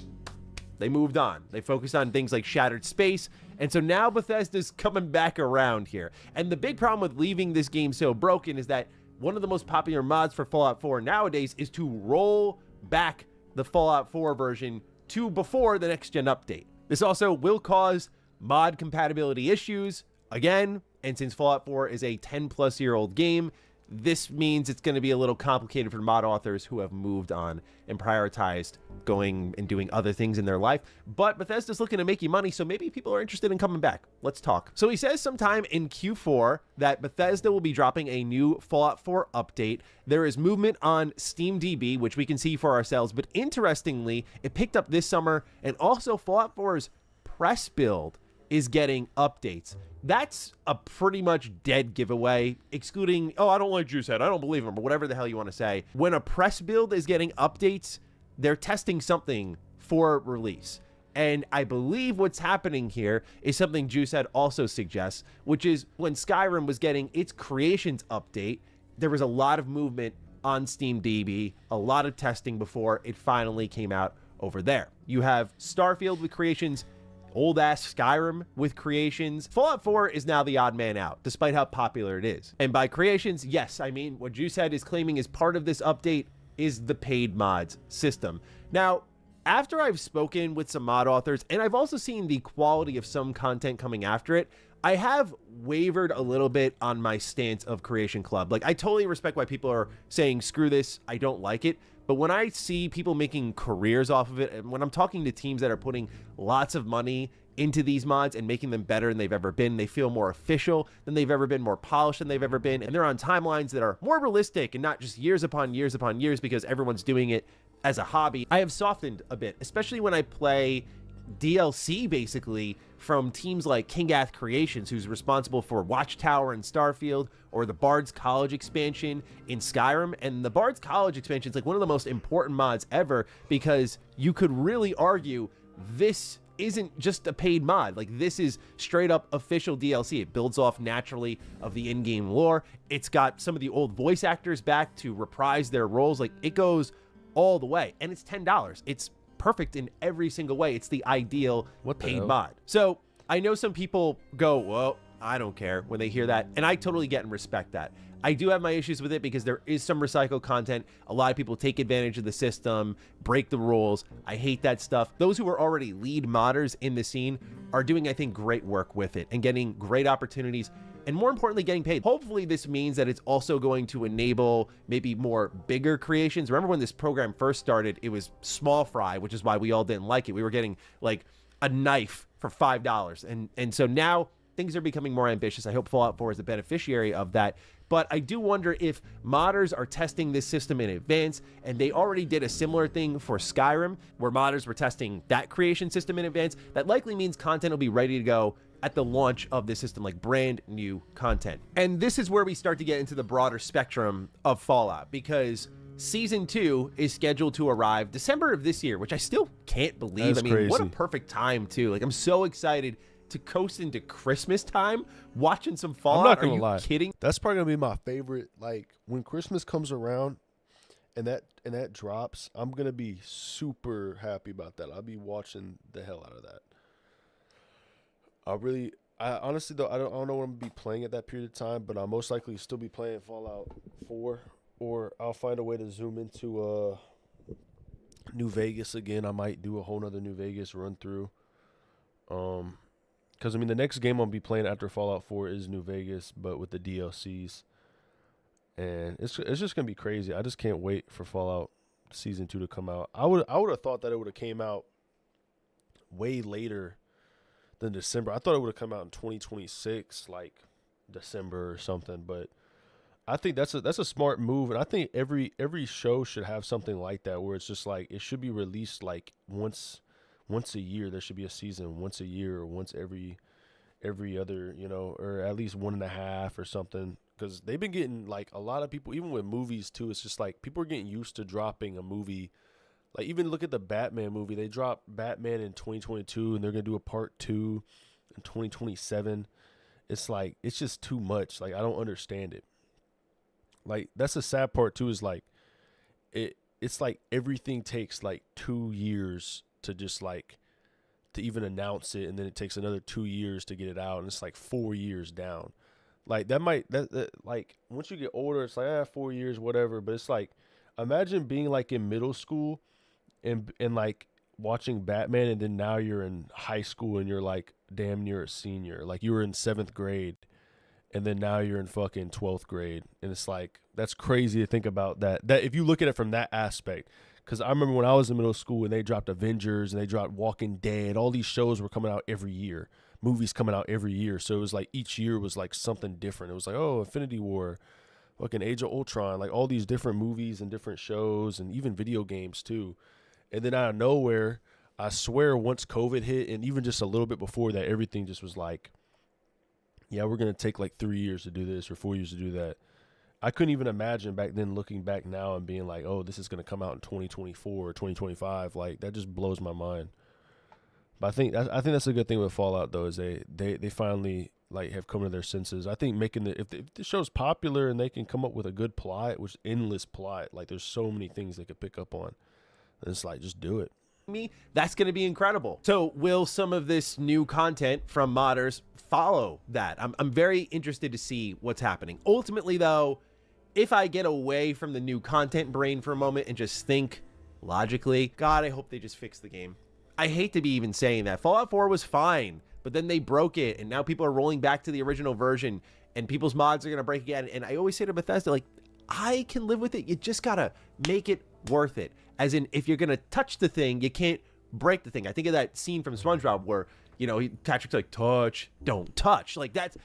they moved on. They focused on things like Shattered Space. And so now Bethesda's coming back around here. And the big problem with leaving this game so broken is that one of the most popular mods for Fallout 4 nowadays is to roll back the Fallout 4 version to before the next gen update. This also will cause mod compatibility issues again. And since Fallout 4 is a 10-plus-year-old game, this means it's going to be a little complicated for mod authors who have moved on and prioritized going and doing other things in their life. But Bethesda's looking to make you money, so maybe people are interested in coming back. Let's talk. So he says sometime in Q4 that Bethesda will be dropping a new Fallout 4 update. There is movement on SteamDB, which we can see for ourselves. But interestingly, it picked up this summer, and also Fallout 4's press build is getting updates. That's a pretty much dead giveaway, excluding, oh, I don't like Juicehead, I don't believe him, or whatever the hell you want to say. When a press build is getting updates, they're testing something for release. And I believe what's happening here is something Juicehead also suggests, which is when Skyrim was getting its creations update, there was a lot of movement on SteamDB, a lot of testing before it finally came out over there. You have Starfield with creations, old-ass Skyrim with creations. Fallout 4 is now the odd man out, despite how popular it is. And by creations, yes, I mean, what Juicehead is claiming is part of this update is the paid mods system. Now, after I've spoken with some mod authors, and I've also seen the quality of some content coming after it, I have wavered a little bit on my stance of Creation Club. Like, I totally respect why people are saying, screw this, I don't like it. But when I see people making careers off of it, and when I'm talking to teams that are putting lots of money into these mods and making them better than they've ever been, they feel more official than they've ever been, more polished than they've ever been, and they're on timelines that are more realistic and not just years upon years upon years because everyone's doing it as a hobby, I have softened a bit, especially when I play DLC basically from teams like Kingath Creations, who's responsible for Watchtower in Starfield, or the Bard's College expansion in Skyrim. And the Bard's College expansion is like one of the most important mods ever, because you could really argue this isn't just a paid mod. Like, this is straight up official DLC. It builds off naturally of the in-game lore. It's got some of the old voice actors back to reprise their roles. Like, it goes all the way, and it's $10. It's perfect in every single way. It's the ideal paid mod. So I know some people go, well, I don't care when they hear that, and I totally get and respect that. I do have my issues with it because there is some recycled content. A lot of people take advantage of the system, break the rules. I hate that stuff. Those who are already lead modders in the scene are doing, I think, great work with it and getting great opportunities, and more importantly, getting paid. Hopefully this means that it's also going to enable maybe more bigger creations. Remember when this program first started, it was small fry, which is why we all didn't like it. We were getting like a knife for $5. And so now things are becoming more ambitious. I hope Fallout 4 is a beneficiary of that. But I do wonder if modders are testing this system in advance, and they already did a similar thing for Skyrim, where modders were testing that creation system in advance. That likely means content will be ready to go at the launch of the system, like brand new content. And this is where we start to get into the broader spectrum of Fallout, because Season 2 is scheduled to arrive December of this year, which I still can't believe. That's I mean, crazy. what a perfect time, too. Like, I'm so excited to coast into Christmas time watching some Fallout. I'm not gonna Are you lie. kidding? That's probably gonna be my favorite. Like, when Christmas comes around and that drops, I'm gonna be super happy about that. I'll be watching the hell out of that. I honestly though, I don't know what I'm gonna be playing at that period of time, but I'll most likely still be playing Fallout 4, or I'll find a way to zoom into New Vegas again. I might do a whole nother New Vegas run through. Because I mean, the next game I'll be playing after Fallout 4 is New Vegas, but with the DLCs, and it's just gonna be crazy. I just can't wait for Fallout Season 2 to come out. I would have thought that it would have came out way later than December. I thought it would have come out in 2026, like December or something. But I think that's a smart move, and I think every show should have something like that, where it's just like it should be released like once a year. There should be a season once a year, or once every other, or at least 1.5 or something. Because they've been getting, like, a lot of people, even with movies too, it's just like people are getting used to dropping a movie. Like, even look at the Batman movie. They dropped Batman in 2022, and they're going to do a part 2 in 2027. It's like, it's just too much. Like, I don't understand it. Like, that's the sad part too, is like it's like everything takes like 2 years to just like to even announce it, and then it takes another 2 years to get it out, and it's like 4 years down. Like that like once you get older, it's like 4 years, whatever. But it's like, imagine being like in middle school and like watching Batman, and then now you're in high school and you're like damn near a senior. Like, you were in 7th grade and then now you're in fucking 12th grade. And it's like, that's crazy to think about that if you look at it from that aspect. Because I remember when I was in middle school and they dropped Avengers and they dropped Walking Dead, all these shows were coming out every year, movies coming out every year. So it was like each year was like something different. It was like, oh, Infinity War, fucking Age of Ultron, like all these different movies and different shows and even video games too. And then out of nowhere, I swear once COVID hit, and even just a little bit before that, everything just was like, yeah, we're going to take like 3 years to do this or 4 years to do that. I couldn't even imagine back then, looking back now and being like, oh, this is going to come out in 2024 or 2025. Like, that just blows my mind. But I think that's a good thing with Fallout, though, is they finally like have come to their senses. I think making if the show's popular and they can come up with a good plot, which endless plot, like there's so many things they could pick up on. And it's like, just do it. That's going to be incredible. So will some of this new content from modders follow that? I'm very interested to see what's happening. Ultimately, though, if I get away from the new content brain for a moment and just think logically, God, I hope they just fix the game. I hate to be even saying that. Fallout 4 was fine, but then they broke it, and now people are rolling back to the original version, and people's mods are going to break again. And I always say to Bethesda, like, I can live with it. You just got to make it worth it. As in, if you're going to touch the thing, you can't break the thing. I think of that scene from SpongeBob where, you know, Patrick's like, touch, don't touch. Like, that's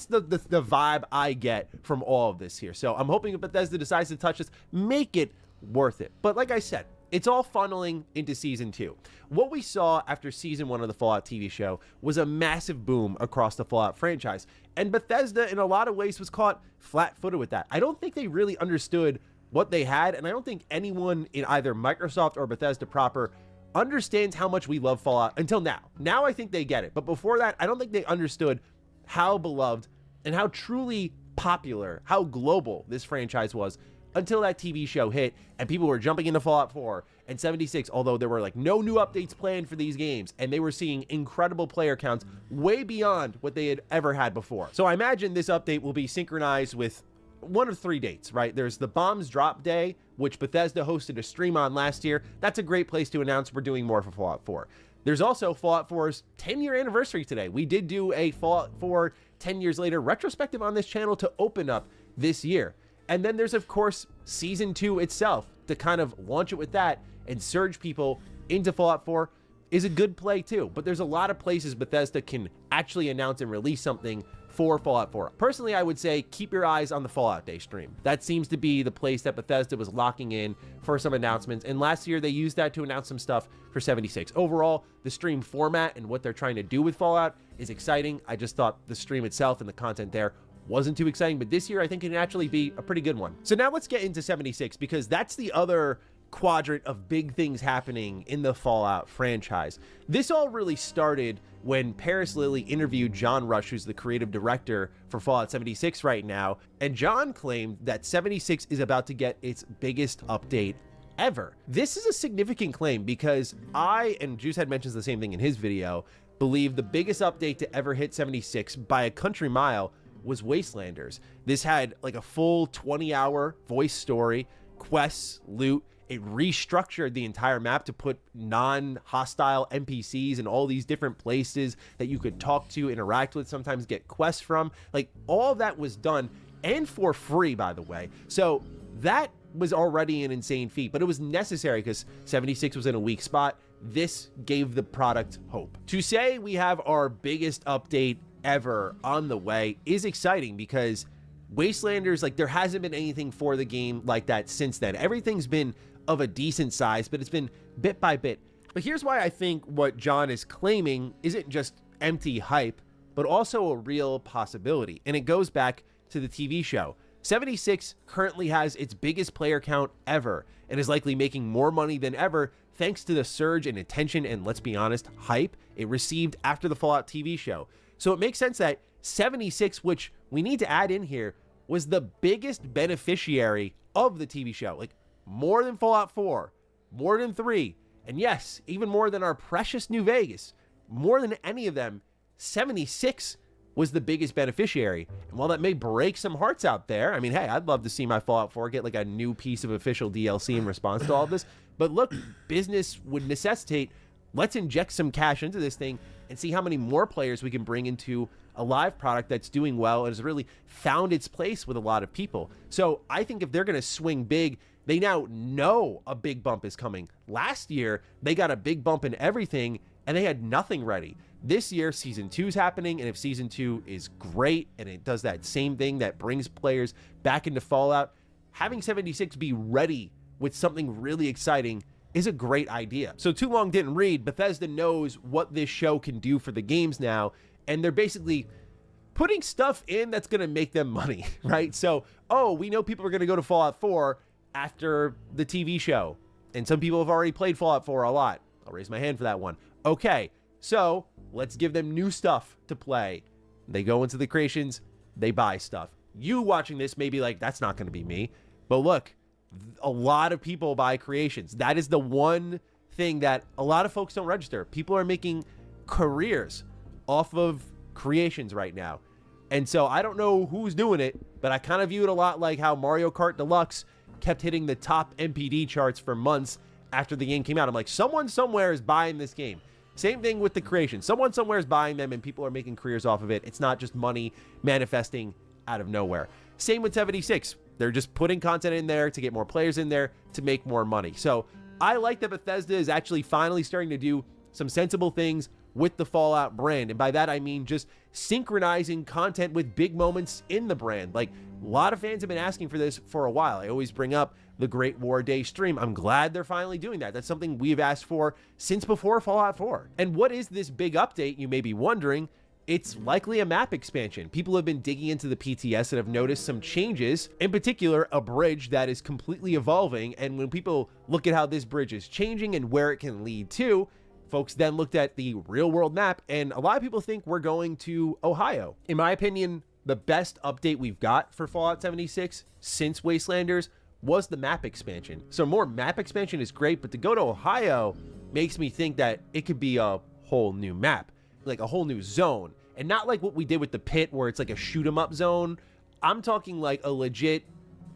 the vibe I get from all of this here. So I'm hoping if Bethesda decides to touch this, make it worth it. But like I said, it's all funneling into Season 2. What we saw after Season 1 of the Fallout TV show was a massive boom across the Fallout franchise. And Bethesda, in a lot of ways, was caught flat-footed with that. I don't think they really understood what they had, and I don't think anyone in either Microsoft or Bethesda proper understands how much we love Fallout until now. Now I think they get it. But before that, I don't think they understood how beloved and how truly popular, how global this franchise was until that TV show hit and people were jumping into Fallout 4 and 76, although there were like no new updates planned for these games, and they were seeing incredible player counts way beyond what they had ever had before. So I imagine this update will be synchronized with one of 3 dates, right? There's the Bombs Drop Day, which Bethesda hosted a stream on last year. That's a great place to announce we're doing more for Fallout 4. There's also Fallout 4's 10-year anniversary today. We did do a Fallout 4 10 years later retrospective on this channel to open up this year. And then there's, of course, Season 2 itself to kind of launch it with that and surge people into Fallout 4 is a good play too. But there's a lot of places Bethesda can actually announce and release something for Fallout 4. Personally, I would say keep your eyes on the Fallout Day stream. That seems to be the place that Bethesda was locking in for some announcements. And last year, they used that to announce some stuff for 76. Overall, the stream format and what they're trying to do with Fallout is exciting. I just thought the stream itself and the content there wasn't too exciting. But this year, I think it can actually be a pretty good one. So now let's get into 76, because that's the other quadrant of big things happening in the Fallout franchise. This all really started when Paris Lilly interviewed John Rush, who's the creative director for Fallout 76 right now, and John claimed that 76 is about to get its biggest update ever. This is a significant claim because I, and Juicehead mentions the same thing in his video, believe the biggest update to ever hit 76 by a country mile was Wastelanders. This had like a full 20-hour voice story, quests, loot. It restructured the entire map to put non-hostile NPCs in all these different places that you could talk to, interact with, sometimes get quests from. Like, all of that was done, and for free, by the way. So that was already an insane feat, but it was necessary because 76 was in a weak spot. This gave the product hope. To say we have our biggest update ever on the way is exciting because Wastelanders, like, there hasn't been anything for the game like that since then. Everything's been of a decent size, but it's been bit by bit. But here's why I think what John is claiming isn't just empty hype, but also a real possibility. And it goes back to the TV show. 76 currently has its biggest player count ever and is likely making more money than ever thanks to the surge in attention and, let's be honest, hype it received after the Fallout TV show. So it makes sense that 76, which we need to add in here, was the biggest beneficiary of the TV show. Like, more than Fallout 4, more than 3, and yes, even more than our precious New Vegas, more than any of them, 76 was the biggest beneficiary. And while that may break some hearts out there, I mean, hey, I'd love to see my Fallout 4 get like a new piece of official DLC in response to all of this. But look, business would necessitate, let's inject some cash into this thing and see how many more players we can bring into a live product that's doing well and has really found its place with a lot of people. So I think if they're going to swing big, they now know a big bump is coming. Last year, they got a big bump in everything and they had nothing ready. This year, Season 2 is happening, and if Season 2 is great and it does that same thing that brings players back into Fallout, having 76 be ready with something really exciting is a great idea. So Too Long Didn't Read, Bethesda knows what this show can do for the games now, and they're basically putting stuff in that's going to make them money, right? So, oh, we know people are going to go to Fallout 4 after the TV show, and some people have already played Fallout 4 a lot. I'll raise my hand for that one. Okay, so let's give them new stuff to play. They go into the creations, they buy stuff. You watching this may be like, that's not going to be me. But look, a lot of people buy creations. That is the one thing that a lot of folks don't register. People are making careers off of creations right now. And so I don't know who's doing it, but I kind of view it a lot like how Mario Kart Deluxe kept hitting the top MPD charts for months after the game came out. I'm like, someone somewhere is buying this game. Same thing with the creation. Someone somewhere is buying them and people are making careers off of it. It's not just money manifesting out of nowhere. Same with 76. They're just putting content in there to get more players in there to make more money. So I like that Bethesda is actually finally starting to do some sensible things with the Fallout brand. And by that, I mean just synchronizing content with big moments in the brand. Like, a lot of fans have been asking for this for a while. I always bring up the Great War Day stream. I'm glad they're finally doing that. That's something we've asked for since before Fallout 4. And what is this big update, you may be wondering? It's likely a map expansion. People have been digging into the PTS and have noticed some changes, in particular, a bridge that is completely evolving. And when people look at how this bridge is changing and where it can lead to, folks then looked at the real world map, and a lot of people think we're going to Ohio. In my opinion, the best update we've got for Fallout 76 since Wastelanders was the map expansion. So more map expansion is great, but to go to Ohio makes me think that it could be a whole new map, like a whole new zone, and not like what we did with the pit where it's like a shoot 'em up zone. I'm talking like a legit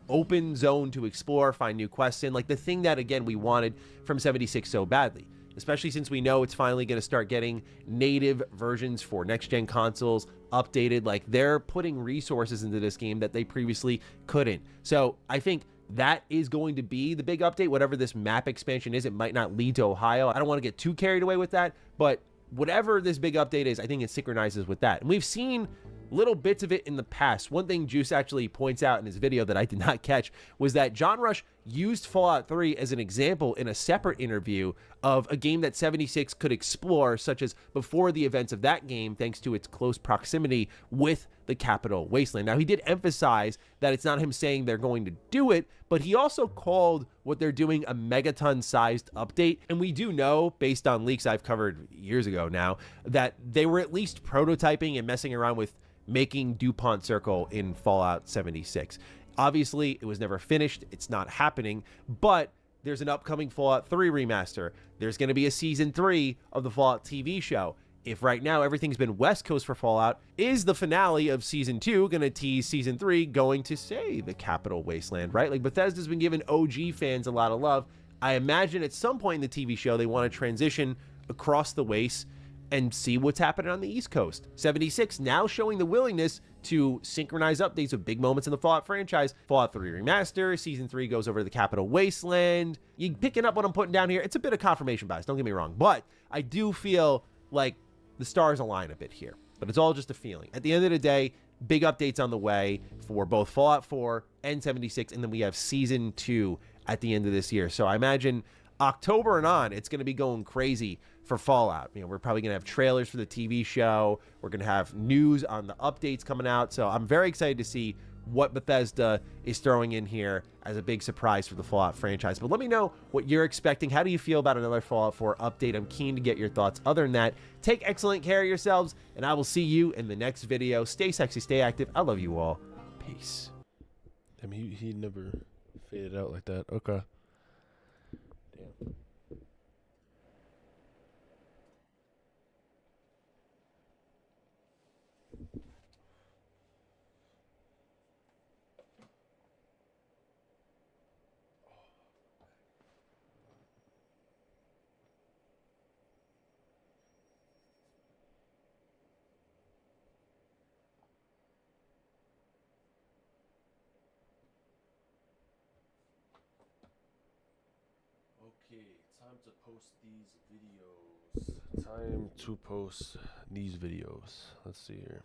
open zone to explore, find new quests in, like the thing that, again, we wanted from 76 so badly, especially since we know it's finally going to start getting native versions for next-gen consoles updated. Like, they're putting resources into this game that they previously couldn't. So I think that is going to be the big update. Whatever this map expansion is, it might not lead to Ohio. I don't want to get too carried away with that, but whatever this big update is, I think it synchronizes with that. And we've seen little bits of it in the past. One thing Juice actually points out in his video that I did not catch was that John Rush used Fallout 3 as an example in a separate interview of a game that 76 could explore, such as before the events of that game, thanks to its close proximity with the capital Wasteland. Now, he did emphasize that it's not him saying they're going to do it, but he also called what they're doing a megaton-sized update. And we do know, based on leaks I've covered years ago now, that they were at least prototyping and messing around with making DuPont Circle in Fallout 76. Obviously, it was never finished. It's not happening, but there's an upcoming Fallout 3 remaster. There's going to be a Season 3 of the Fallout TV show. If right now everything's been West Coast for Fallout, is the finale of Season 2 going to tease Season 3 going to, say, the capital Wasteland, right? Like, Bethesda's been giving OG fans a lot of love. I imagine at some point in the TV show, they want to transition across the waste and see what's happening on the East Coast. 76 now showing the willingness to synchronize updates with big moments in the Fallout franchise. Fallout 3 Remaster, Season 3 goes over to the Capital Wasteland. You picking up what I'm putting down here? It's a bit of confirmation bias, don't get me wrong, but I do feel like the stars align a bit here, but it's all just a feeling. At the end of the day, big updates on the way for both Fallout 4 and 76, and then we have Season 2 at the end of this year. So I imagine October and on, it's going to be going crazy for Fallout. You know, we're probably going to have trailers for the TV show. We're going to have news on the updates coming out. So I'm very excited to see what Bethesda is throwing in here as a big surprise for the Fallout franchise. But let me know what you're expecting. How do you feel about another Fallout 4 update? I'm keen to get your thoughts. Other than that, take excellent care of yourselves, and I will see you in the next video. Stay sexy, stay active. I love you all. Peace. I mean, he never faded out like that. Okay. Damn. Okay, time to post these videos. Time to post these videos. Let's see here.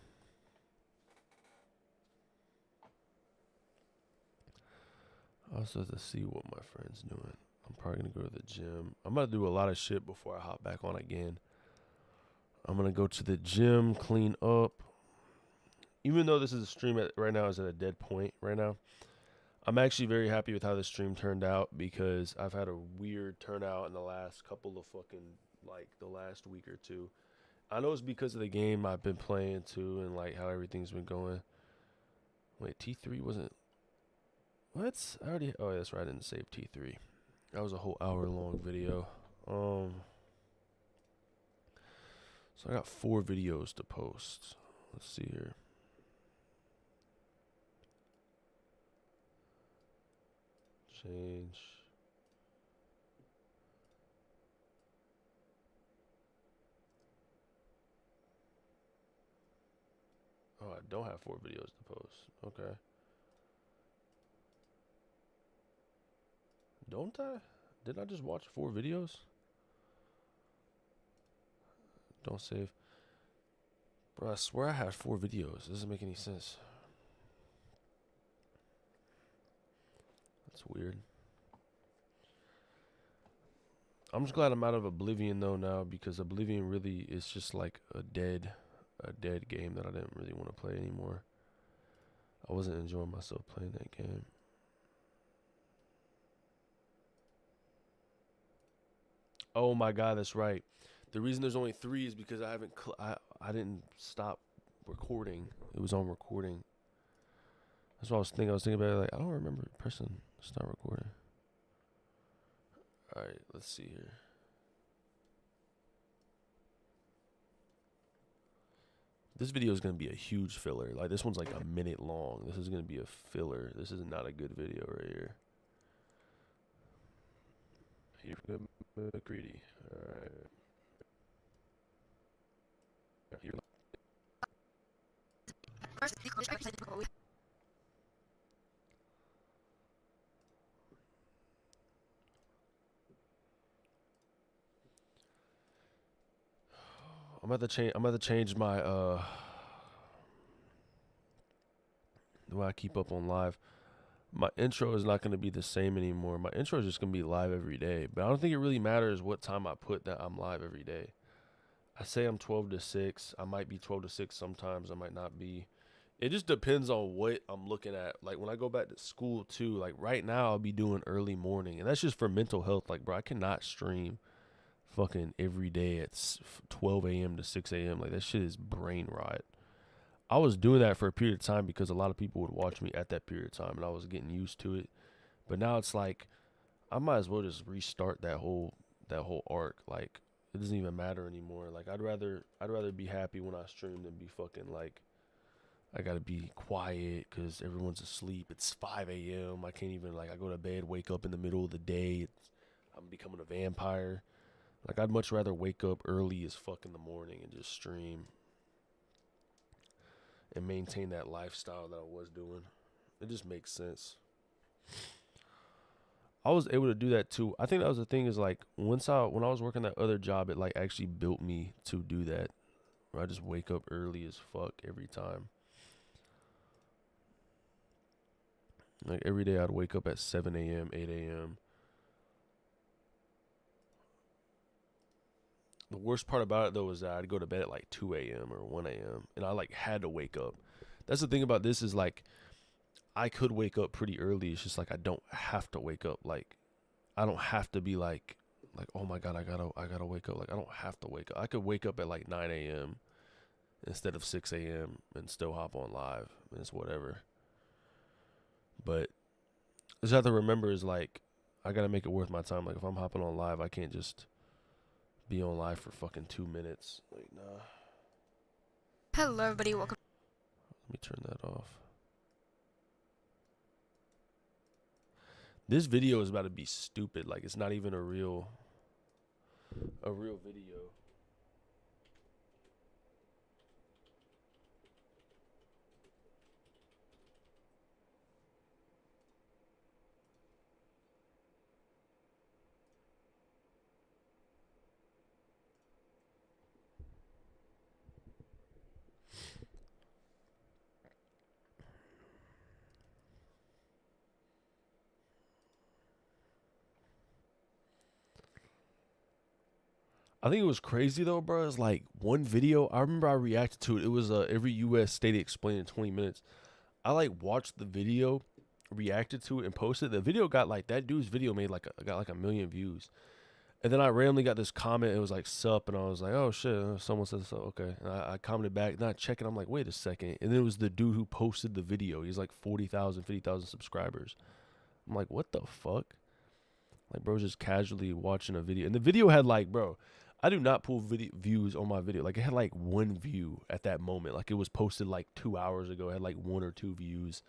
I also have to see what my friend's doing. I'm probably gonna go to the gym. I'm gonna do a lot of shit before I hop back on again. I'm gonna go to the gym, clean up. Even though this is a stream right now is at a dead point right now, I'm actually very happy with how the stream turned out because I've had a weird turnout in the last couple of fucking, like, the last week or two. I know it's because of the game I've been playing too and, like, how everything's been going. Wait, T3 wasn't... What? I already... Oh, yeah, that's right. I didn't save T3. That was a whole hour-long video. So I got 4 videos to post. Let's see here. Change. Oh, I don't have 4 videos to post. Okay. Don't I? Didn't I just watch 4 videos? Don't save. Bro, I swear I had 4 videos. This doesn't make any sense. That's weird. I'm just glad I'm out of Oblivion though now because Oblivion really is just like a dead game that I didn't really want to play anymore. I wasn't enjoying myself playing that game. Oh my god, that's right. The reason there's only 3 is because I didn't stop recording. It was on recording. That's what I was thinking. I was thinking about it, like I don't remember pressing start recording. All right, let's see here. This video is going to be a huge filler. Like this one's like a minute long. This is going to be a filler. This is not a good video right here. You're greedy. All right. I'm about to change my the way I keep up on live. My intro is not going to be the same anymore. My intro is just going to be live every day. But I don't think it really matters what time I put that I'm live every day. I say I'm 12 to 6. I might be 12 to 6 sometimes. I might not be. It just depends on what I'm looking at. Like when I go back to school too, like right now I'll be doing early morning. And that's just for mental health. Like, bro, I cannot stream fucking every day at 12 a.m. to 6 a.m. Like that shit is brain rot. I was doing that for a period of time because a lot of people would watch me at that period of time and I was getting used to it. But now it's like I might as well just restart that whole arc. Like it doesn't even matter anymore. Like I'd rather be happy when I stream than be fucking like I gotta be quiet because everyone's asleep. It's 5 a.m. I can't even I go to bed, wake up in the middle of the day. I'm becoming a vampire. Like I'd much rather wake up early as fuck in the morning and just stream and maintain that lifestyle that I was doing. It just makes sense. I was able to do that too. I think that was the thing is like when I was working that other job, it like actually built me to do that. Where I just wake up early as fuck every time. Like every day I'd wake up at 7 a.m., 8 a.m. The worst part about it though is that I'd go to bed at like 2 a.m. or 1 a.m. and I like had to wake up. That's the thing about this is like I could wake up pretty early. It's just like I don't have to wake up. Like I don't have to be like oh my god I gotta wake up. Like I don't have to wake up. I could wake up at like 9 a.m. instead of 6 a.m. and still hop on live. And it's whatever. But I just have to remember is like, I gotta make it worth my time. Like if I'm hopping on live, I can't just be on live for fucking 2 minutes. Like nah. Hello, everybody. Welcome. Let me turn that off. This video is about to be stupid. Like it's not even a real video. I think it was crazy though, bro. It's like one video. I remember I reacted to it. It was every U.S. state explained in 20 minutes. I like watched the video, reacted to it, and posted. The video got like that dude's video made like got like 1 million views. And then I randomly got this comment. It was like sup, and I was like, oh shit, someone said so. Okay, and I commented back. Then I check it. I'm like, wait a second. And then it was the dude who posted the video. He's like 40,000, 50,000 subscribers. I'm like, what the fuck? Like, bro, just casually watching a video, and the video had like, bro, I do not pull video views on my video. Like it had like 1 view at that moment. Like it was posted like 2 hours ago. It had like 1 or 2 views.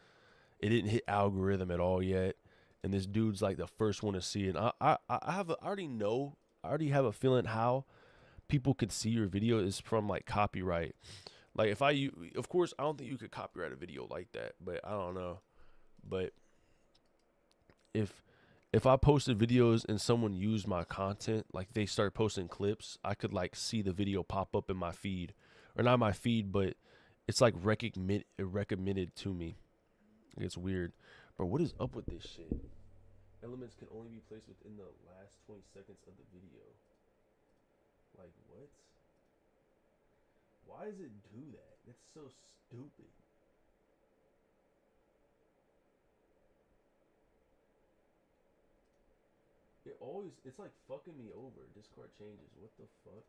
It didn't hit algorithm at all yet. And this dude's like the first one to see it. I already have a feeling how people could see your video is from like copyright. Like if of course I don't think you could copyright a video like that, but I don't know. But if I posted videos and someone used my content, like they started posting clips, I could like see the video pop up in my feed, or not my feed, but it's like recommended to me. It's weird, but what is up with this shit? Elements can only be placed within the last 20 seconds of the video. Like what? Why does it do that? It's so stupid. It's like fucking me over. Discord changes. What the fuck?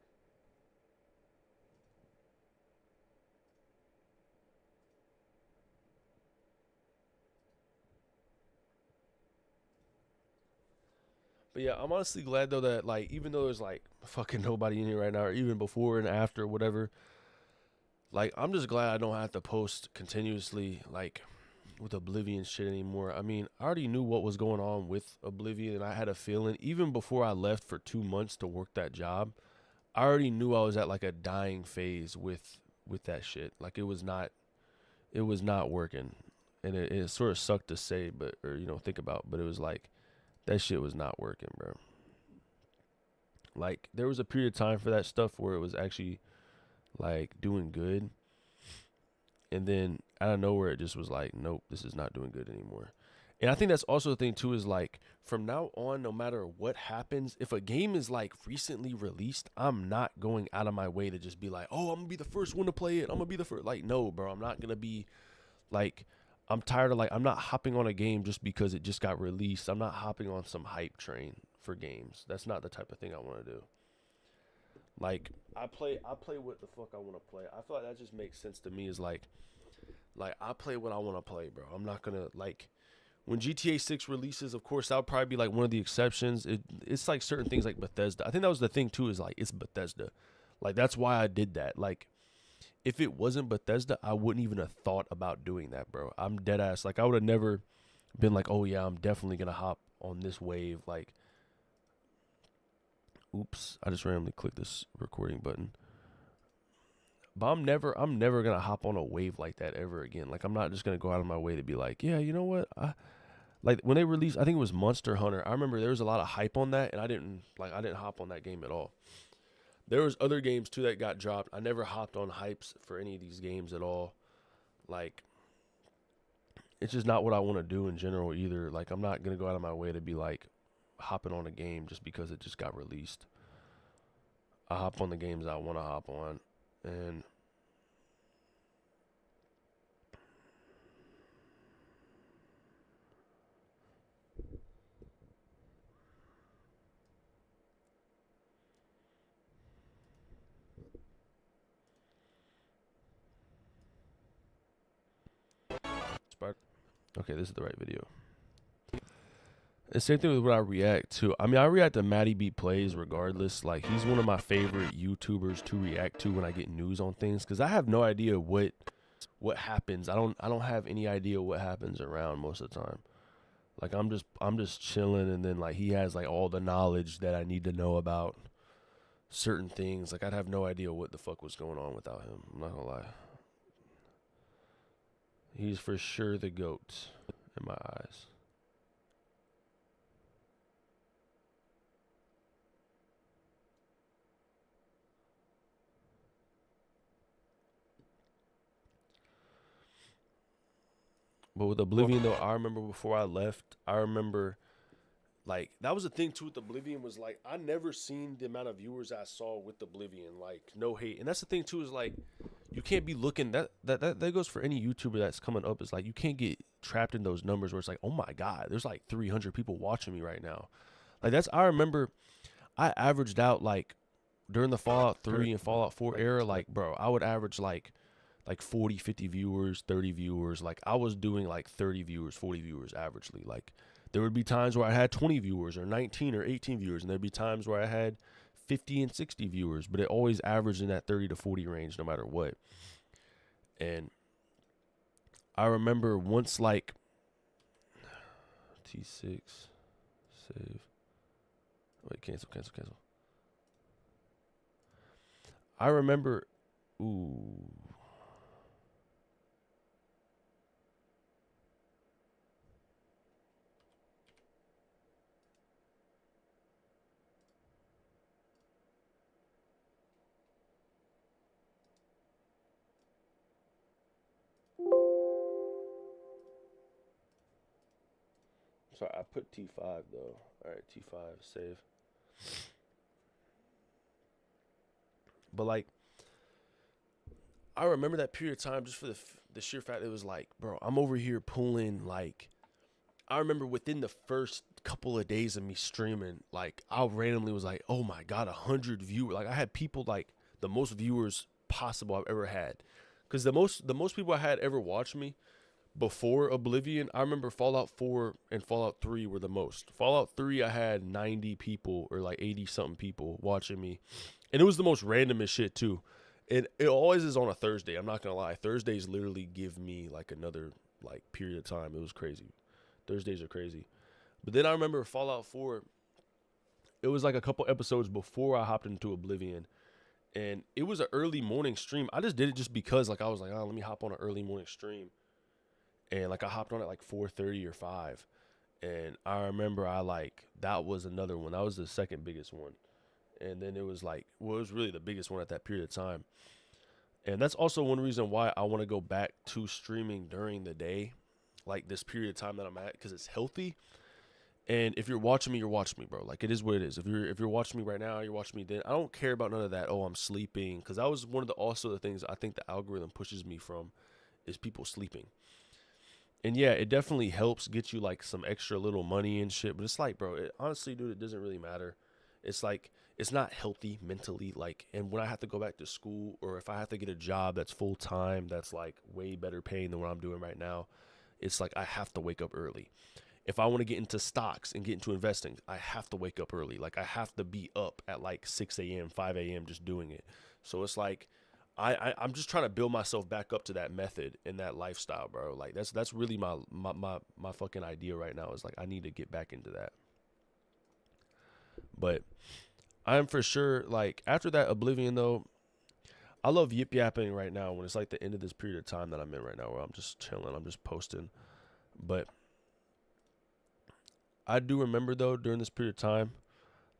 But yeah, I'm honestly glad though that like, even though there's like fucking nobody in here right now, or even before and after, whatever, like I'm just glad I don't have to post continuously like with Oblivion shit anymore. I mean, I already knew what was going on with Oblivion, and I had a feeling even before I left for 2 months to work that job. I already knew I was at like a dying phase with that shit. Like it was not working, and it sort of sucked to say, but or think about, but it was like that shit was not working, bro. Like there was a period of time for that stuff where it was actually like doing good. And then out of nowhere, it just was like, nope, this is not doing good anymore. And I think that's also the thing too, is like from now on, no matter what happens, if a game is like recently released, I'm not going out of my way to just be like, oh, I'm gonna be the first one to play it. I'm gonna be the first. Like, no, bro, I'm not gonna be like, I'm tired of like, I'm not hopping on a game just because it just got released. I'm not hopping on some hype train for games. That's not the type of thing I want to do. Like I play what the fuck I want to play. I feel like that just makes sense to me. Is like I play what I want to play, bro. I'm not gonna like when GTA 6 releases. Of course, that would probably be like one of the exceptions. It's like certain things like Bethesda. I think that was the thing too. Is like it's Bethesda. Like that's why I did that. Like if it wasn't Bethesda, I wouldn't even have thought about doing that, bro. I'm dead ass. Like I would have never been like, oh yeah, I'm definitely gonna hop on this wave. Like. Oops, I just randomly clicked this recording button. But I'm never gonna hop on a wave like that ever again. Like I'm not just gonna go out of my way to be like, yeah, you know what? Like when they released, I think it was Monster Hunter. I remember there was a lot of hype on that, and I didn't hop on that game at all. There was other games too that got dropped. I never hopped on hypes for any of these games at all. Like it's just not what I want to do in general either. Like I'm not gonna go out of my way to be like hopping on a game just because it just got released. I hop on the games I want to hop on, and Okay, this is the right video. The same thing with what I react to. I mean, I react to Matty B Plays regardless. Like, he's one of my favorite YouTubers to react to when I get news on things, because I have no idea what happens. I don't have any idea what happens around most of the time. Like, I'm just chilling, and then like he has like all the knowledge that I need to know about certain things. Like, I'd have no idea what the fuck was going on without him. I'm not gonna lie. He's for sure the GOAT in my eyes. But with Oblivion, though, I remember before I left, I remember, like, that was the thing, too, with Oblivion was, like, I never seen the amount of viewers I saw with Oblivion. Like, no hate. And that's the thing, too, is, like, you can't be looking, that goes for any YouTuber that's coming up. It's, like, you can't get trapped in those numbers where it's, like, oh, my God, there's, like, 300 people watching me right now. Like, I remember I averaged out, like, during the Fallout 3 and Fallout 4 era, like, bro, I would average, like 40, 50 viewers, 30 viewers. Like, I was doing like 30 viewers, 40 viewers averagely. Like, there would be times where I had 20 viewers or 19 or 18 viewers, and there'd be times where I had 50 and 60 viewers, but it always averaged in that 30 to 40 range no matter what. And I remember once, like, T6 save. Wait, cancel. I remember, ooh. Sorry, I put T5 though. All right, T5 save. But like, I remember that period of time just for the sheer fact it was like, bro, I'm over here pulling, like, I remember within the first couple of days of me streaming, like, I randomly was like, oh my God, 100 viewers. Like, I had people, like, the most viewers possible I've ever had. Because the most people I had ever watched me before Oblivion, I remember Fallout 4 and Fallout 3 were the most. Fallout 3, I had 90 people or like 80 something people watching me. And it was the most randomest shit too. And it always is on a Thursday. I'm not going to lie. Thursdays literally give me like another like period of time. It was crazy. Thursdays are crazy. But then I remember Fallout 4, it was like a couple episodes before I hopped into Oblivion. And it was an early morning stream. I just did it just because like I was like, oh, let me hop on an early morning stream. And like I hopped on at like 4:30 or 5. And I remember that was another one. That was the second biggest one. And then it was like, well, it was really the biggest one at that period of time. And that's also one reason why I want to go back to streaming during the day, like this period of time that I'm at, because it's healthy. And if you're watching me, bro. Like, it is what it is. If you're watching me right now, you're watching me then. I don't care about none of that. Oh, I'm sleeping, because that was one of the things I think the algorithm pushes me from is people sleeping. And yeah, it definitely helps get you like some extra little money and shit. But it's like, bro, honestly, dude, it doesn't really matter. It's like, it's not healthy mentally. Like, and when I have to go back to school, or if I have to get a job that's full time, that's like way better paying than what I'm doing right now, it's like I have to wake up early. If I want to get into stocks and get into investing, I have to wake up early. Like, I have to be up at like 6 a.m., 5 a.m. just doing it. So it's like, I'm just trying to build myself back up to that method and that lifestyle, bro. Like, that's really my fucking idea right now, is like, I need to get back into that. But I'm for sure, like, after that Oblivion though, I love yip yapping right now when it's like the end of this period of time that I'm in right now, where I'm just chilling, I'm just posting. But I do remember though, during this period of time,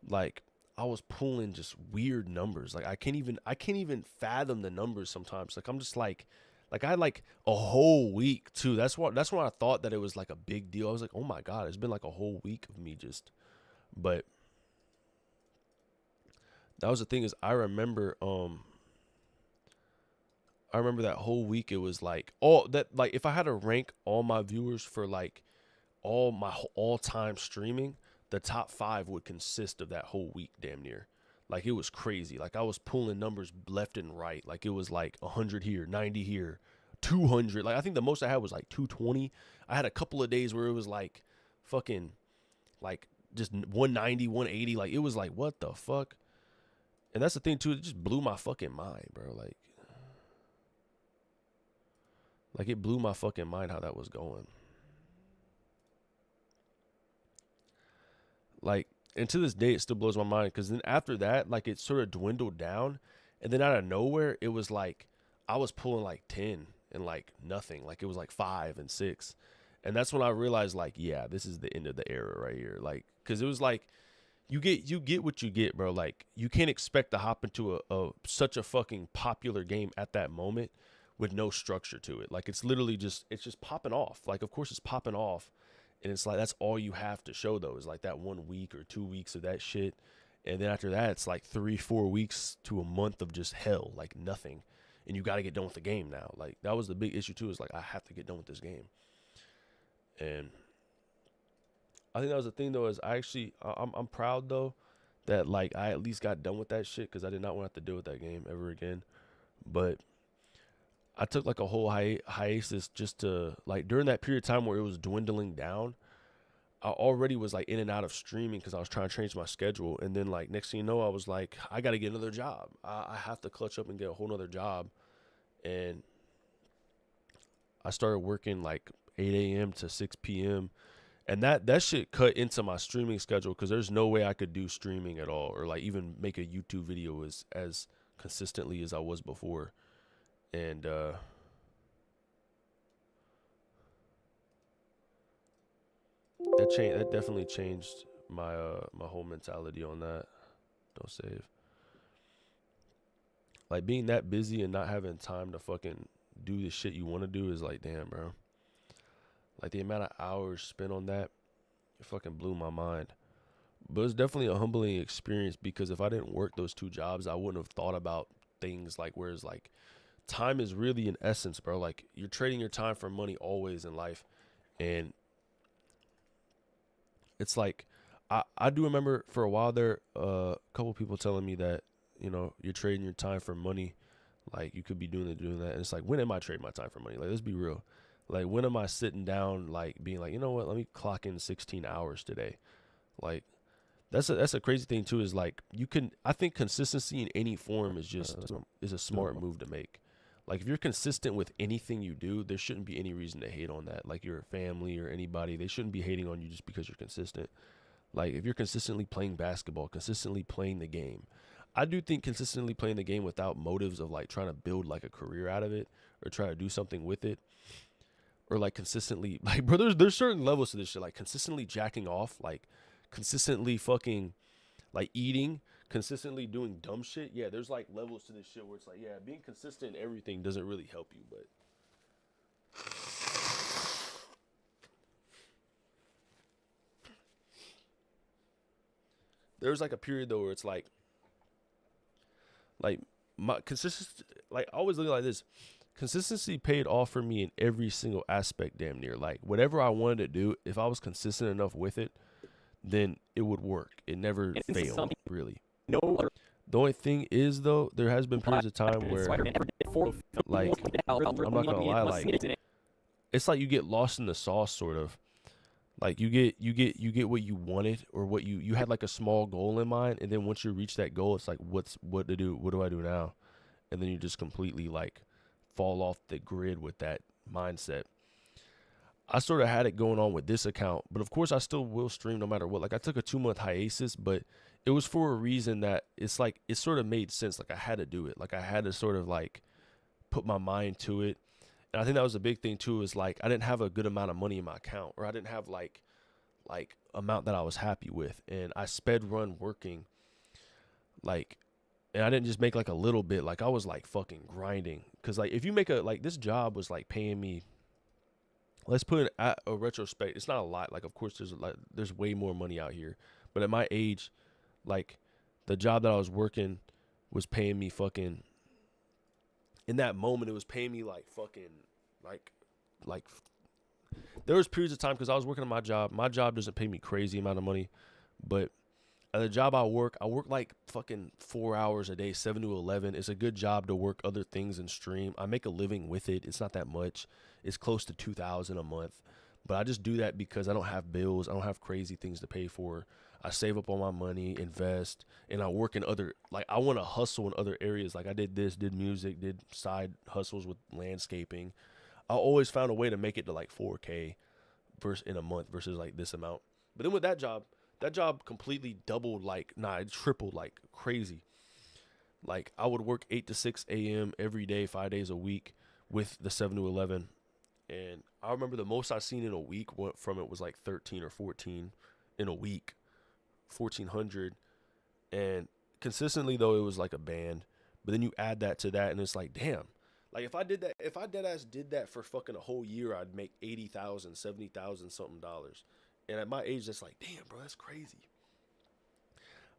like, I was pulling just weird numbers. Like, I can't even fathom the numbers sometimes. Like, I'm just like I had like a whole week too. That's when I thought that it was like a big deal. I was like, oh my God, it's been like a whole week of me just, but that was the thing, is I remember that whole week, it was like if I had to rank all my viewers for like all my all-time streaming, the top 5 would consist of that whole week, damn near. Like, it was crazy. Like, I was pulling numbers left and right. Like, it was like 100 here, 90 here, 200. Like I think the most I had was like 220. I had a couple of days where it was like fucking like just 190, 180. Like it was like, what the fuck? And that's the thing too, it just blew my fucking mind, bro. Like it blew my fucking mind how that was going. Like, and to this day, it still blows my mind, because then after that, like, it sort of dwindled down, and then out of nowhere, it was like I was pulling like 10 and like nothing. Like it was like 5 and 6, and that's when I realized, like, yeah, this is the end of the era right here. Like, because it was like you get what you get, bro. Like, you can't expect to hop into a such a fucking popular game at that moment with no structure to it. Like, it's literally just popping off. Like, of course it's popping off. And it's like, that's all you have to show, though, is like that 1 week or 2 weeks of that shit. And then after that, it's like 3-4 weeks to a month of just hell, like nothing. And you got to get done with the game now. Like, that was the big issue, too, is like, I have to get done with this game. And I think that was the thing, though, is I'm proud, though, that, like, I at least got done with that shit, because I did not want to have to deal with that game ever again. But I took like a whole hiatus just to, like, during that period of time where it was dwindling down, I already was like in and out of streaming because I was trying to change my schedule. And then, like, next thing you know, I was like, I got to get another job. I have to clutch up and get a whole nother job. And I started working like 8 a.m. to 6 p.m. And that shit cut into my streaming schedule, because there's no way I could do streaming at all, or like even make a YouTube video as consistently as I was before. And that definitely changed my my whole mentality on that. Don't save. Like, being that busy and not having time to fucking do the shit you want to do is like, damn, bro. Like, the amount of hours spent on that, it fucking blew my mind. But it's definitely a humbling experience, because if I didn't work those 2 jobs, I wouldn't have thought about things like, whereas like time is really an essence, bro. Like, you're trading your time for money always in life. And it's like, I do remember for a while there, a couple people telling me that, you know, you're trading your time for money. Like, you could be doing that. And it's like, when am I trading my time for money? Like, let's be real. Like, when am I sitting down, like, being like, you know what, let me clock in 16 hours today? Like, that's a crazy thing too, is like, I think consistency in any form is a smart move to make. Like, if you're consistent with anything you do, there shouldn't be any reason to hate on that. Like, your family or anybody, they shouldn't be hating on you just because you're consistent. Like, if you're consistently playing basketball, consistently playing the game, I do think consistently playing the game without motives of like trying to build like a career out of it or try to do something with it, or like consistently, like, bro, there's certain levels to this shit. Like, consistently jacking off, like consistently fucking like eating, consistently doing dumb shit. Yeah, there's like levels to this shit where it's like, yeah, being consistent in everything doesn't really help you. But there's like a period though where it's like my consistency, like, I always look like this. Consistency paid off for me in every single aspect, damn near. Like, whatever I wanted to do, if I was consistent enough with it, then it would work. It never failed, really. The only thing is, though, there has been periods of time where, like, I'm not gonna lie, like, it's like you get lost in the sauce, sort of. Like, you get what you wanted, or what you had like a small goal in mind, and then once you reach that goal, it's like, what do I do now? And then you just completely like fall off the grid with that mindset. I sort of had it going on with this account, but of course I still will stream no matter what. Like, I took a 2-month hiatus, but it was for a reason that it's like, it sort of made sense. Like, I had to do it. Like, I had to sort of like put my mind to it. And I think that was a big thing too, is like, I didn't have a good amount of money in my account, or I didn't have like amount that I was happy with. And I sped run working, like, and I didn't just make like a little bit. Like, I was like fucking grinding. Cause like, if you make this job was like paying me, let's put it at a retrospect, it's not a lot. Like, of course there's way more money out here, but at my age, like, the job that I was working was paying me fucking, in that moment, it was paying me like fucking, like there was periods of time, because I was working on my job. My job doesn't pay me crazy amount of money, but At the job I work like fucking 4 hours a day, 7 to 11. It's a good job to work other things and stream. I make a living with it. It's not that much. It's close to $2,000 a month. But I just do that because I don't have bills. I don't have crazy things to pay for. I save up all my money, invest, and I work in other, like, I want to hustle in other areas. Like, I did this, did music, did side hustles with landscaping. I always found a way to make it to like 4K in a month versus like this amount. But then with that job completely doubled, like, it tripled like crazy. Like, I would work 8 to 6 a.m. every day, 5 days a week with the 7 to 11. And I remember the most I seen in a week from it was like 13 or 14 in a week, 1,400. And consistently, though, it was like a band. But then you add that to that, and it's like, damn. Like, if I deadass did that for fucking a whole year, I'd make $80,000, $70,000 something dollars. And at my age, that's like, damn, bro, that's crazy.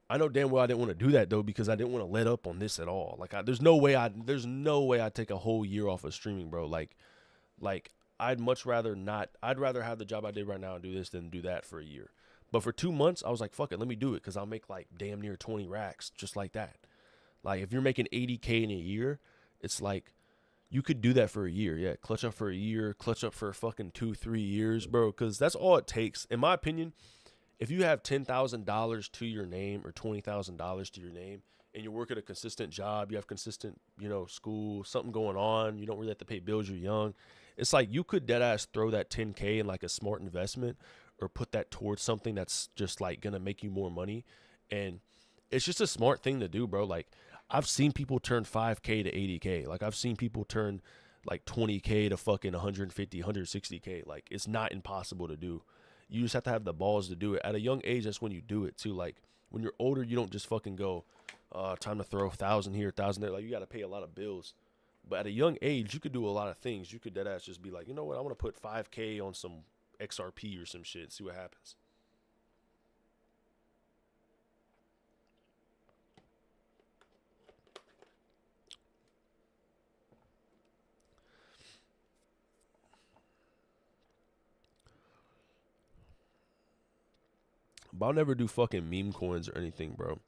I know damn well I didn't want to do that, though, because I didn't want to let up on this at all. Like, there's no way I'd take a whole year off of streaming, bro. Like I'd much rather not. I'd rather have the job I did right now and do this than do that for a year. But for 2 months, I was like, fuck it, let me do it, because I'll make like damn near 20 racks just like that. Like, if you're making 80K in a year, it's like, you could do that for a year. Yeah, clutch up for a year, clutch up for fucking 2-3 years, bro, because that's all it takes. In my opinion, if you have $10,000 to your name or $20,000 to your name, and you work at a consistent job, you have consistent, school, something going on, you don't really have to pay bills, you're young, it's like you could deadass throw that 10K in like a smart investment or put that towards something that's just like gonna make you more money. And it's just a smart thing to do, bro. Like, I've seen people turn 5K to 80K. Like, I've seen people turn like 20K to fucking 150, 160K. Like, it's not impossible to do. You just have to have the balls to do it. At a young age, that's when you do it too. Like, when you're older, you don't just fucking go, time to throw 1,000 here, 1,000 there. Like, you got to pay a lot of bills. But at a young age, you could do a lot of things. You could deadass just be like, you know what, I want to put 5K on some XRP or some shit and see what happens. But I'll never do fucking meme coins or anything, bro.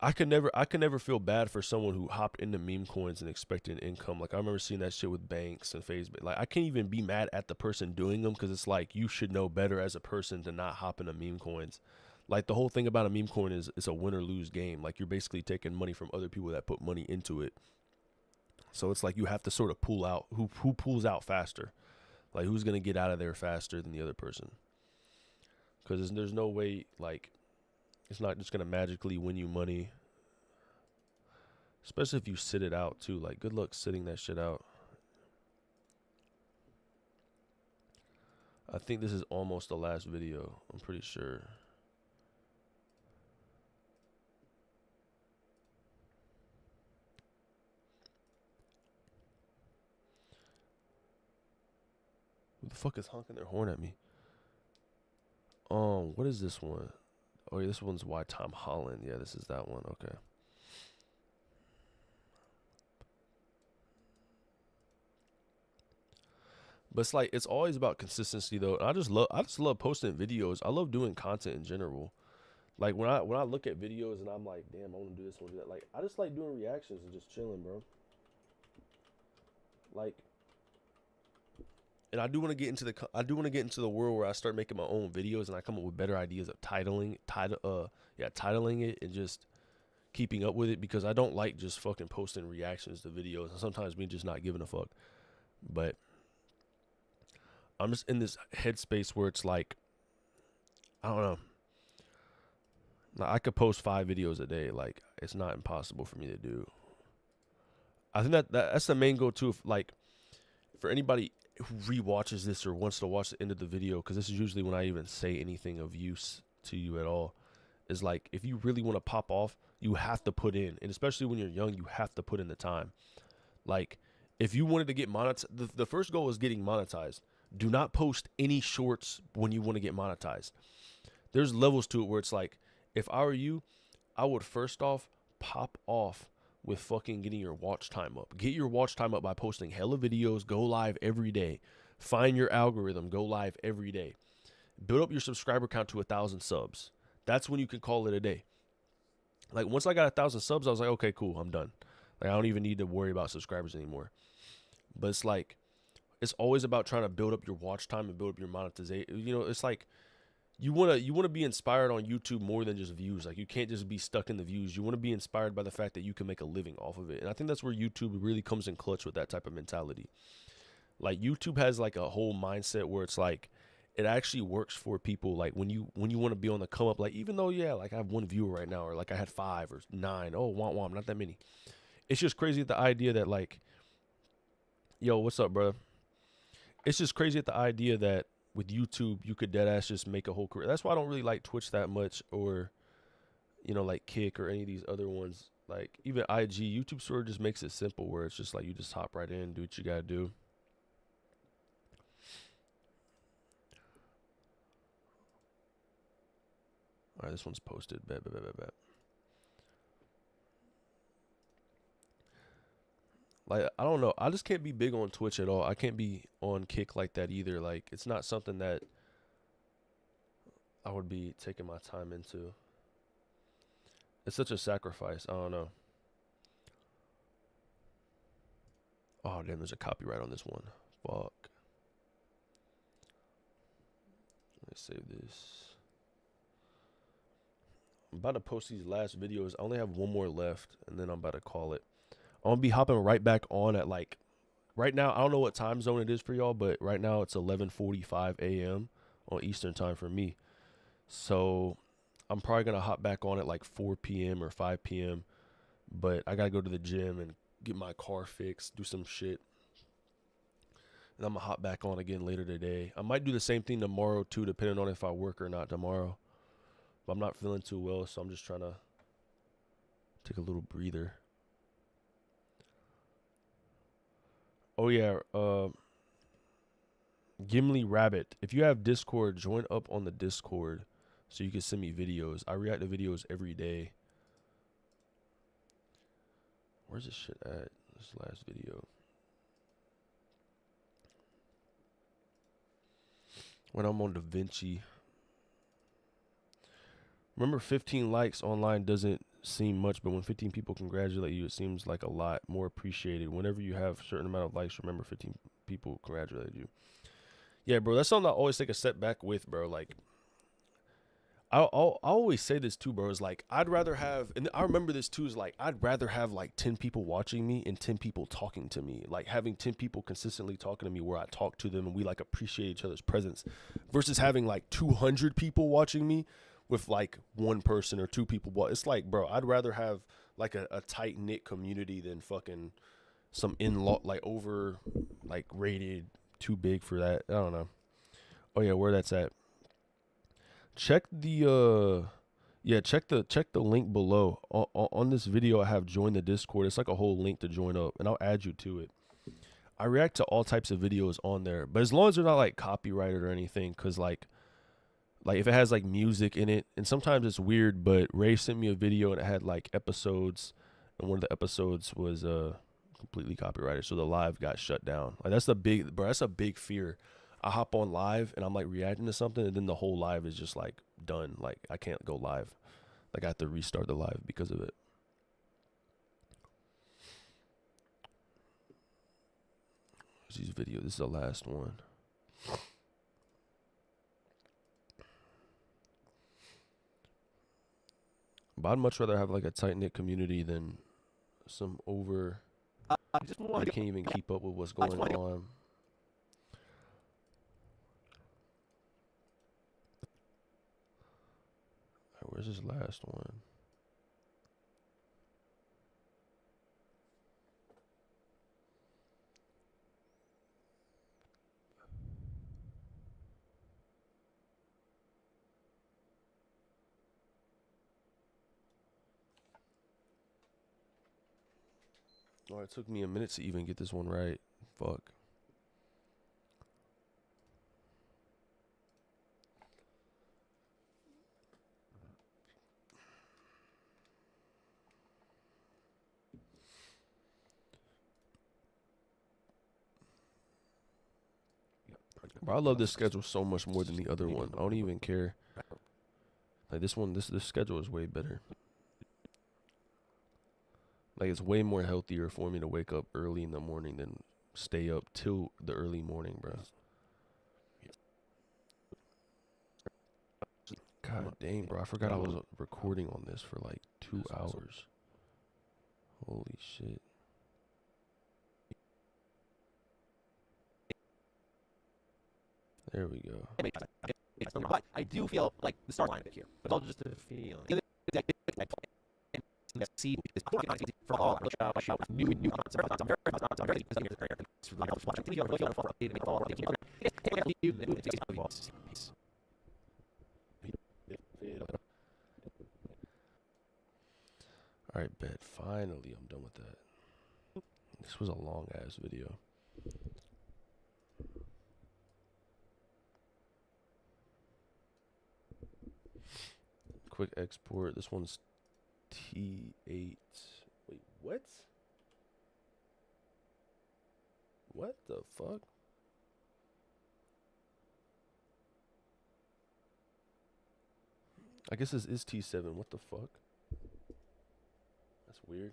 I could never feel bad for someone who hopped into meme coins and expected an income. Like, I remember seeing that shit with banks and Facebook. Like, I can't even be mad at the person doing them, because it's like, you should know better as a person to not hop into meme coins. Like, the whole thing about a meme coin is it's a win or lose game. Like, you're basically taking money from other people that put money into it. So it's like you have to sort of pull out who pulls out faster. Like, who's gonna get out of there faster than the other person. Because there's no way, like, it's not just going to magically win you money. Especially if you sit it out, too. Like, good luck sitting that shit out. I think this is almost the last video. I'm pretty sure. Who the fuck is honking their horn at me? What is this one? Oh, yeah, this one's Why Tom Holland. Yeah, this is that one. Okay. But it's like, it's always about consistency, though. And I just love posting videos. I love doing content in general. Like, when I look at videos and I'm like, damn, I want to do this, I want to do that. Like, I just like doing reactions and just chilling, bro. Like, and I do want to get into the world where I start making my own videos and I come up with better ideas of titling it and just keeping up with it, because I don't like just fucking posting reactions to videos, and sometimes me just not giving a fuck. But I'm just in this headspace where it's like, I don't know. Like, I could post 5 videos a day. Like, it's not impossible for me to do. I think that's the main goal too. Like, for anybody who rewatches this or wants to watch the end of the video, because this is usually when I even say anything of use to you at all, is like, if you really want to pop off, you have to put in, and especially when you're young, you have to put in the time. Like, if you wanted to get monetized, the first goal is getting monetized. Do not post any shorts when you want to get monetized. There's levels to it where it's like, if I were you, I would first off pop off with fucking getting your watch time up. Get your watch time up by posting hella videos, go live every day. Find your algorithm, go live every day. Build up your subscriber count to 1,000 subs. that's when you can call it a day. Like, once I got 1,000 subs, I was like, okay, cool, I'm done. Like, I don't even need to worry about subscribers anymore. But it's like, it's always about trying to build up your watch time and build up your monetization. You know, it's like, you wanna be inspired on YouTube more than just views. Like, you can't just be stuck in the views. You want to be inspired by the fact that you can make a living off of it. And I think that's where YouTube really comes in clutch with that type of mentality. Like, YouTube has like a whole mindset where it's like, it actually works for people. Like, when you want to be on the come up, like, even though, yeah, like I have 1 viewer right now, or like I had 5 or 9, oh, womp womp, not that many. It's just crazy at the idea that, like, yo, what's up, bro? It's just crazy at the idea that with YouTube, you could dead ass just make a whole career. That's why I don't really like Twitch that much, or, you know, like Kick or any of these other ones. Like, even IG, YouTube sort of just makes it simple where it's just like, you just hop right in, do what you gotta do. All right, this one's posted. Bet. Like, I don't know. I just can't be big on Twitch at all. I can't be on Kick like that either. Like, it's not something that I would be taking my time into. It's such a sacrifice. I don't know. Oh, damn, there's a copyright on this one. Fuck. Let's save this. I'm about to post these last videos. I only have one more left, and then I'm about to call it. I'm going to be hopping right back on at, like, right now, I don't know what time zone it is for y'all, but right now it's 11:45 a.m. on Eastern time for me. So I'm probably going to hop back on at like 4 p.m. or 5 p.m. But I got to go to the gym and get my car fixed, do some shit. And I'm going to hop back on again later today. I might do the same thing tomorrow too, depending on if I work or not tomorrow. But I'm not feeling too well, so I'm just trying to take a little breather. Oh yeah, Gimli Rabbit. If you have Discord, join up on the Discord so you can send me videos. I react to videos every day. Where's this shit at? This last video. When I'm on DaVinci. Remember, 15 likes online doesn't seem much, but when 15 people congratulate you, it seems like a lot more appreciated. Whenever you have a certain amount of likes, remember 15 people congratulated you. Yeah, bro, that's something I always take a step back with, bro. Like, I always say this too, bro. Is like, I'd rather have, and I remember this too, is like, I'd rather have like 10 people watching me and 10 people talking to me. Like, having 10 people consistently talking to me where I talk to them and we like appreciate each other's presence, versus having like 200 people watching me with like 1 person or 2 people. Well, it's like, bro, I'd rather have like a tight knit community than fucking some like over like rated too big for that. I don't know. Oh yeah, where that's at. Check the check the link below. On this video I have join the Discord. It's like a whole link to join up, and I'll add you to it. I react to all types of videos on there, but as long as they're not like copyrighted or anything, because like if it has like music in it, and sometimes it's weird, but Ray sent me a video and it had like episodes, and one of the episodes was completely copyrighted, so the live got shut down. Like, that's a big fear. I hop on live and I'm like reacting to something, and then the whole live is just like done. Like, I can't go live. Like, I have to restart the live because of it. This video. This is the last one. But I'd much rather have like a tight knit community than some over. I can't even keep up with what's going on. Where's this last one? Oh, it took me a minute to even get this one right. Fuck. Bro, I love this schedule so much more than the other one. I don't even care. Like this one, this schedule is way better. Like it's way more healthier for me to wake up early in the morning than stay up till the early morning, bro. God dang, bro. I forgot I was recording on this for like 2 hours. Holy shit. There we go. I do feel like the start line a bit here, but it's all just a feeling. See, for all new concepts. I'm very Alright, bet. Finally, I'm done with that. This was a long ass video. Quick export. This one's T8. Wait, what? What the fuck? I guess this is T7. What the fuck? That's weird.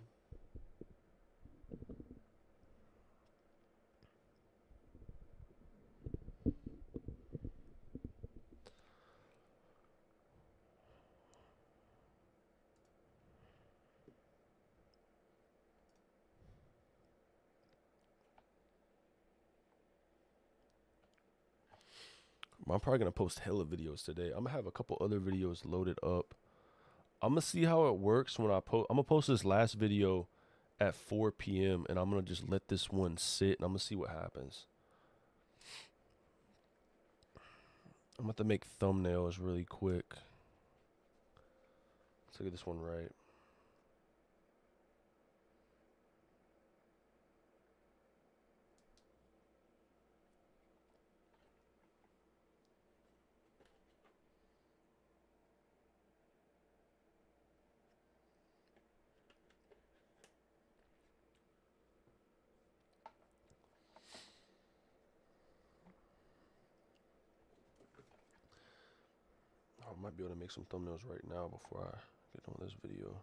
I'm probably gonna post hella videos today. I'm gonna have a couple other videos loaded up. I'm gonna see how it works when I post. I'm gonna post this last video at 4 p.m. and I'm gonna just let this one sit and I'm gonna see what happens. I'm about to make thumbnails really quick. Let's look at this one right. I might be able to make some thumbnails right now before I get on this video.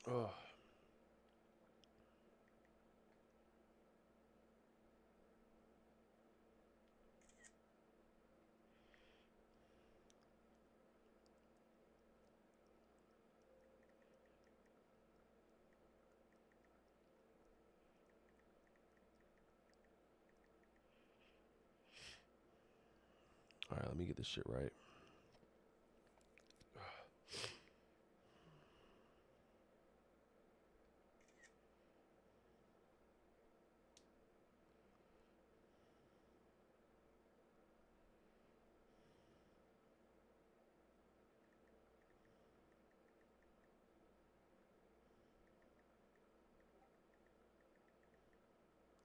Oh. All right, let me get this shit right.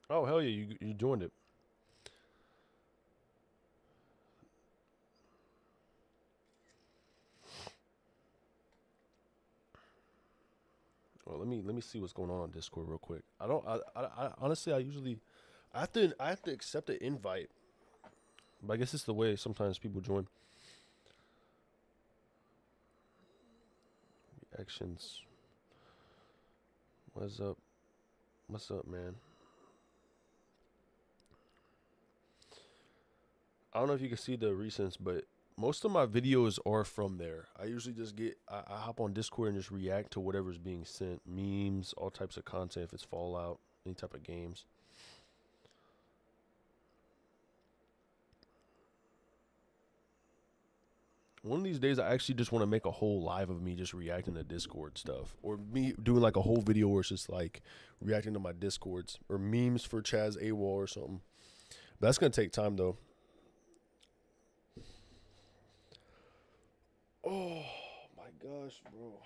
Oh, hell yeah, you joined it. Well, let me see what's going on Discord real quick. I honestly I have to accept an invite. But I guess it's the way sometimes people join. Reactions. What's up? What's up, man? I don't know if you can see the recents, but most of my videos are from there. I usually just I hop on Discord and just react to whatever's being sent. Memes, all types of content, if it's Fallout, any type of games. One of these days, I actually just want to make a whole live of me just reacting to Discord stuff. Or me doing like a whole video where it's just like reacting to my Discords. Or memes for Chazawol or something. But that's going to take time though. Oh my gosh, bro.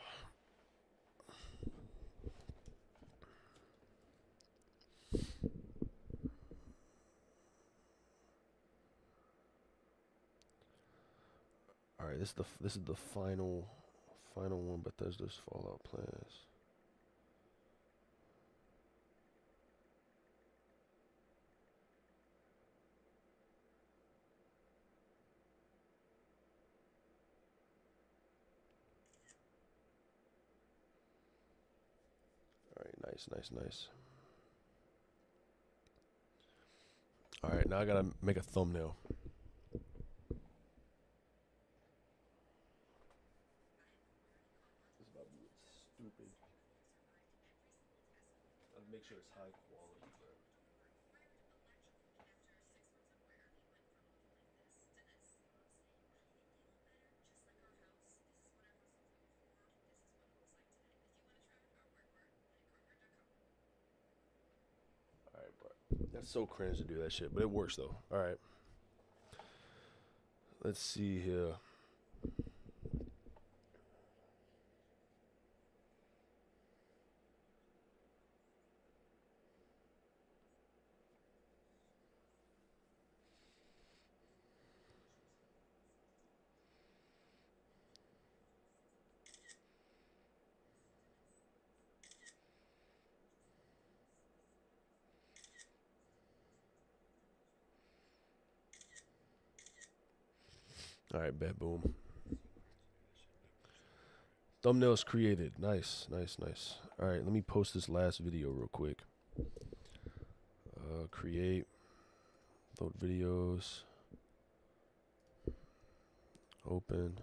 All right, this is the final one, but there's this Fallout plans. All right, nice. All right, now I gotta make a thumbnail. This is about to be stupid. I'll make sure it's high quality, bro. All right, bro. That's so cringe to do that shit, but it works though. All right. Let's see here. All right, bet, boom. Thumbnails created. Nice. All right, let me post this last video real quick. Create. Load videos. Open.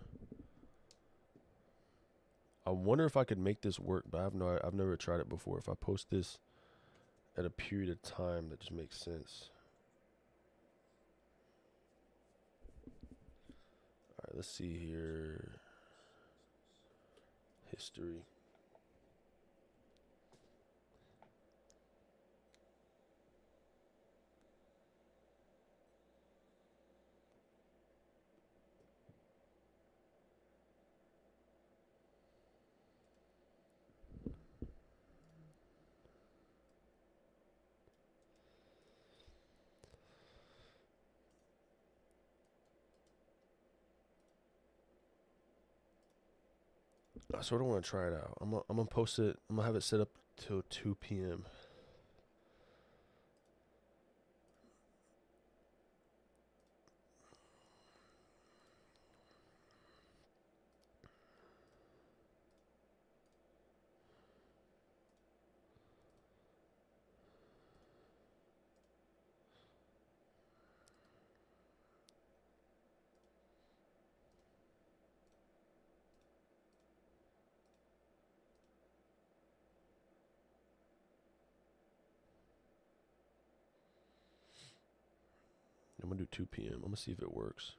I wonder if I could make this work, but I've never tried it before. If I post this at a period of time that just makes sense. All right, let's see here. History. I sort of want to try it out. I'm gonna post it. I'm gonna have it set up till 2 p.m. I'm gonna do 2 p.m. I'm gonna see if it works.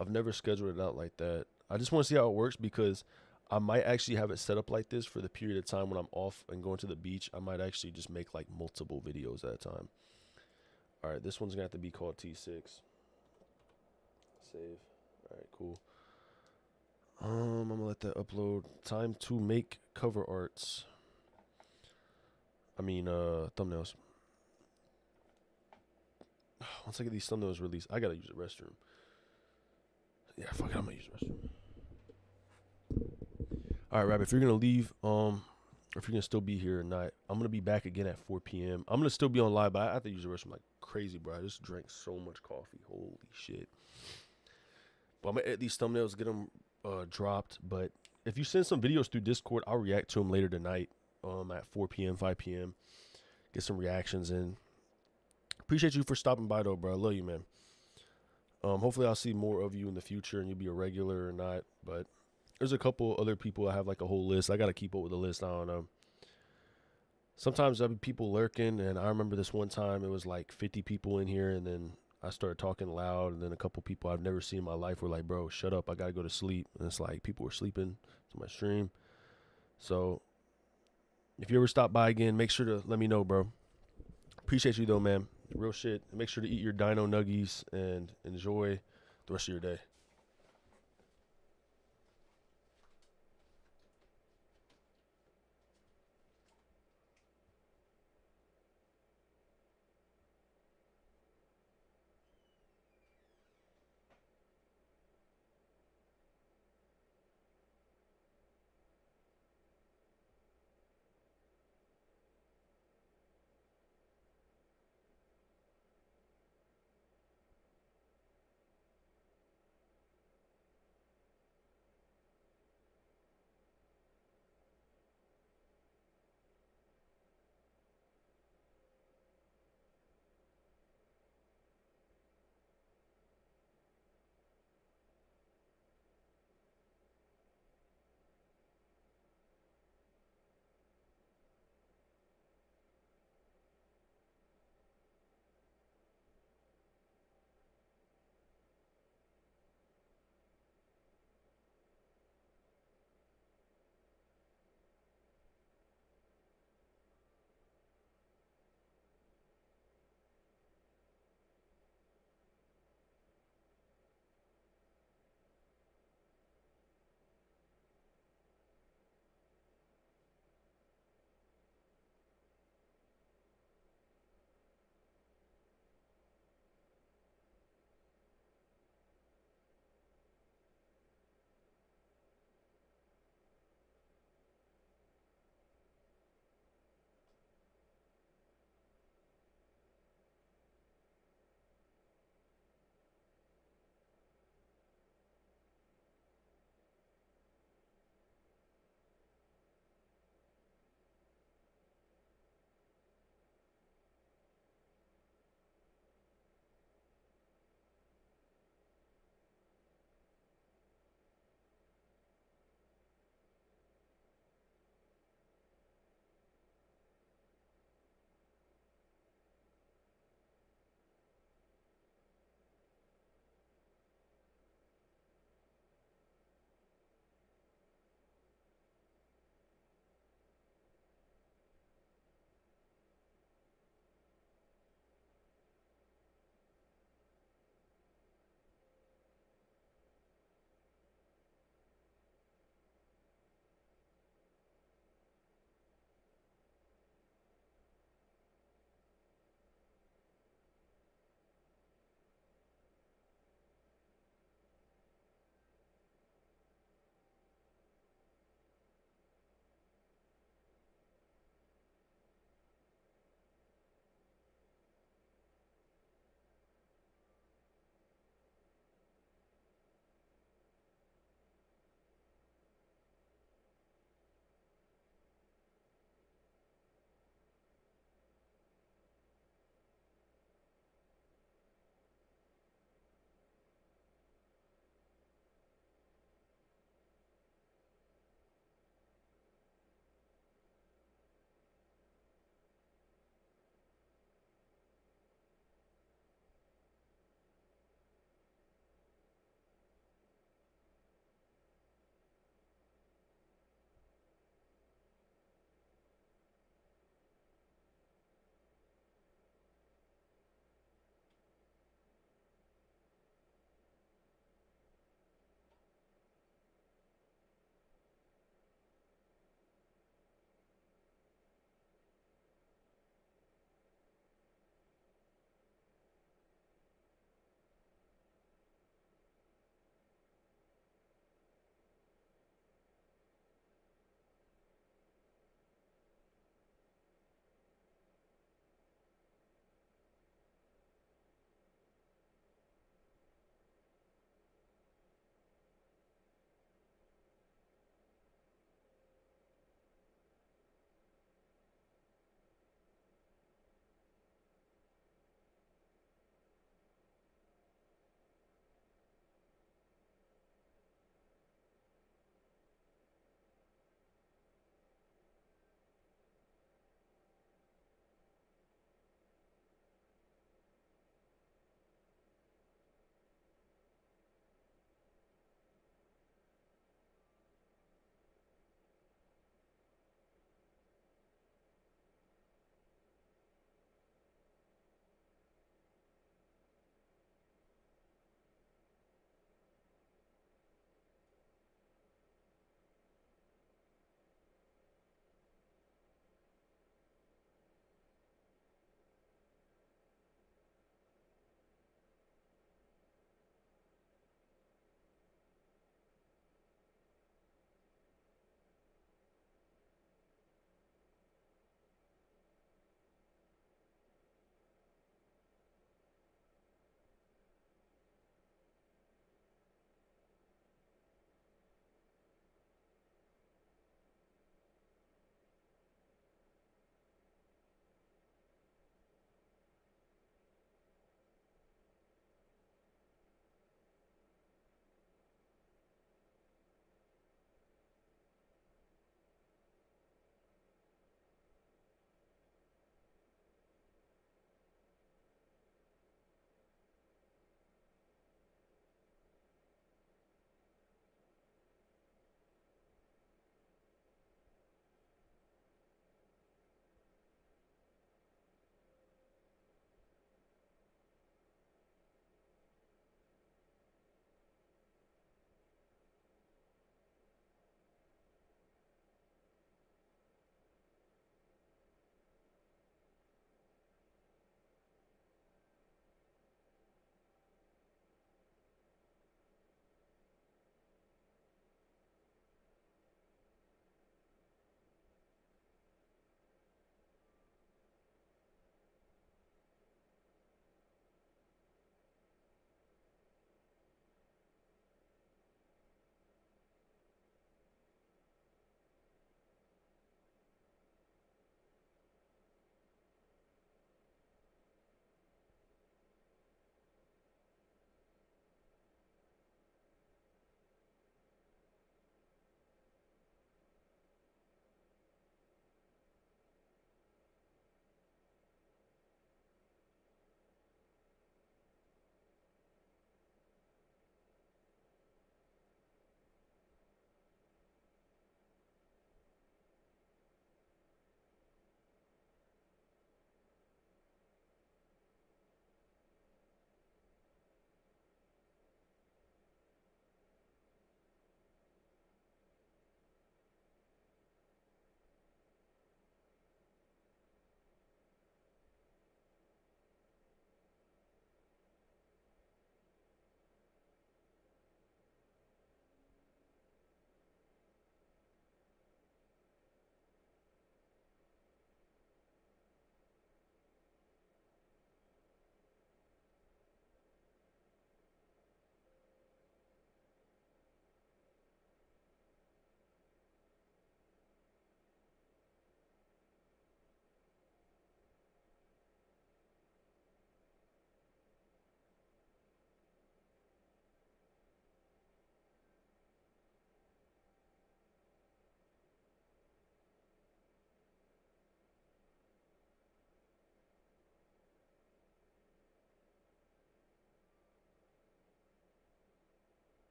I've never scheduled it out like that. I just want to see how it works because I might actually have it set up like this for the period of time when I'm off and going to the beach. I might actually just make like multiple videos at a time. All right, this one's gonna have to be called T6. Save. All right, cool. I'm gonna let that upload. Time to make cover arts. I mean, thumbnails. Once I get these thumbnails released, I gotta use the restroom. Yeah, fuck it, I'm gonna use the restroom. All right, Rabbit, if you're gonna leave, or if you're gonna still be here or not, I'm gonna be back again at 4 p.m. I'm gonna still be on live, but I have to use the restroom like crazy, bro. I just drank so much coffee. Holy shit. But I'm gonna edit these thumbnails, get them dropped. But if you send some videos through Discord, I'll react to them later tonight at 4 p.m., 5 p.m. Get some reactions in. Appreciate you for stopping by, though, bro. I love you, man. Hopefully I'll see more of you in the future and you'll be a regular or not. But there's a couple other people I have like a whole list. I got to keep up with the list. I don't know. Sometimes there'll be people lurking, and I remember this one time it was like 50 people in here, and then I started talking loud, and then a couple people I've never seen in my life were like, bro, shut up, I gotta go to sleep. And it's like people were sleeping to my stream. So if you ever stop by again, make sure to let me know, bro. Appreciate you though, man. Real shit. Make sure to eat your dino nuggies and enjoy the rest of your day.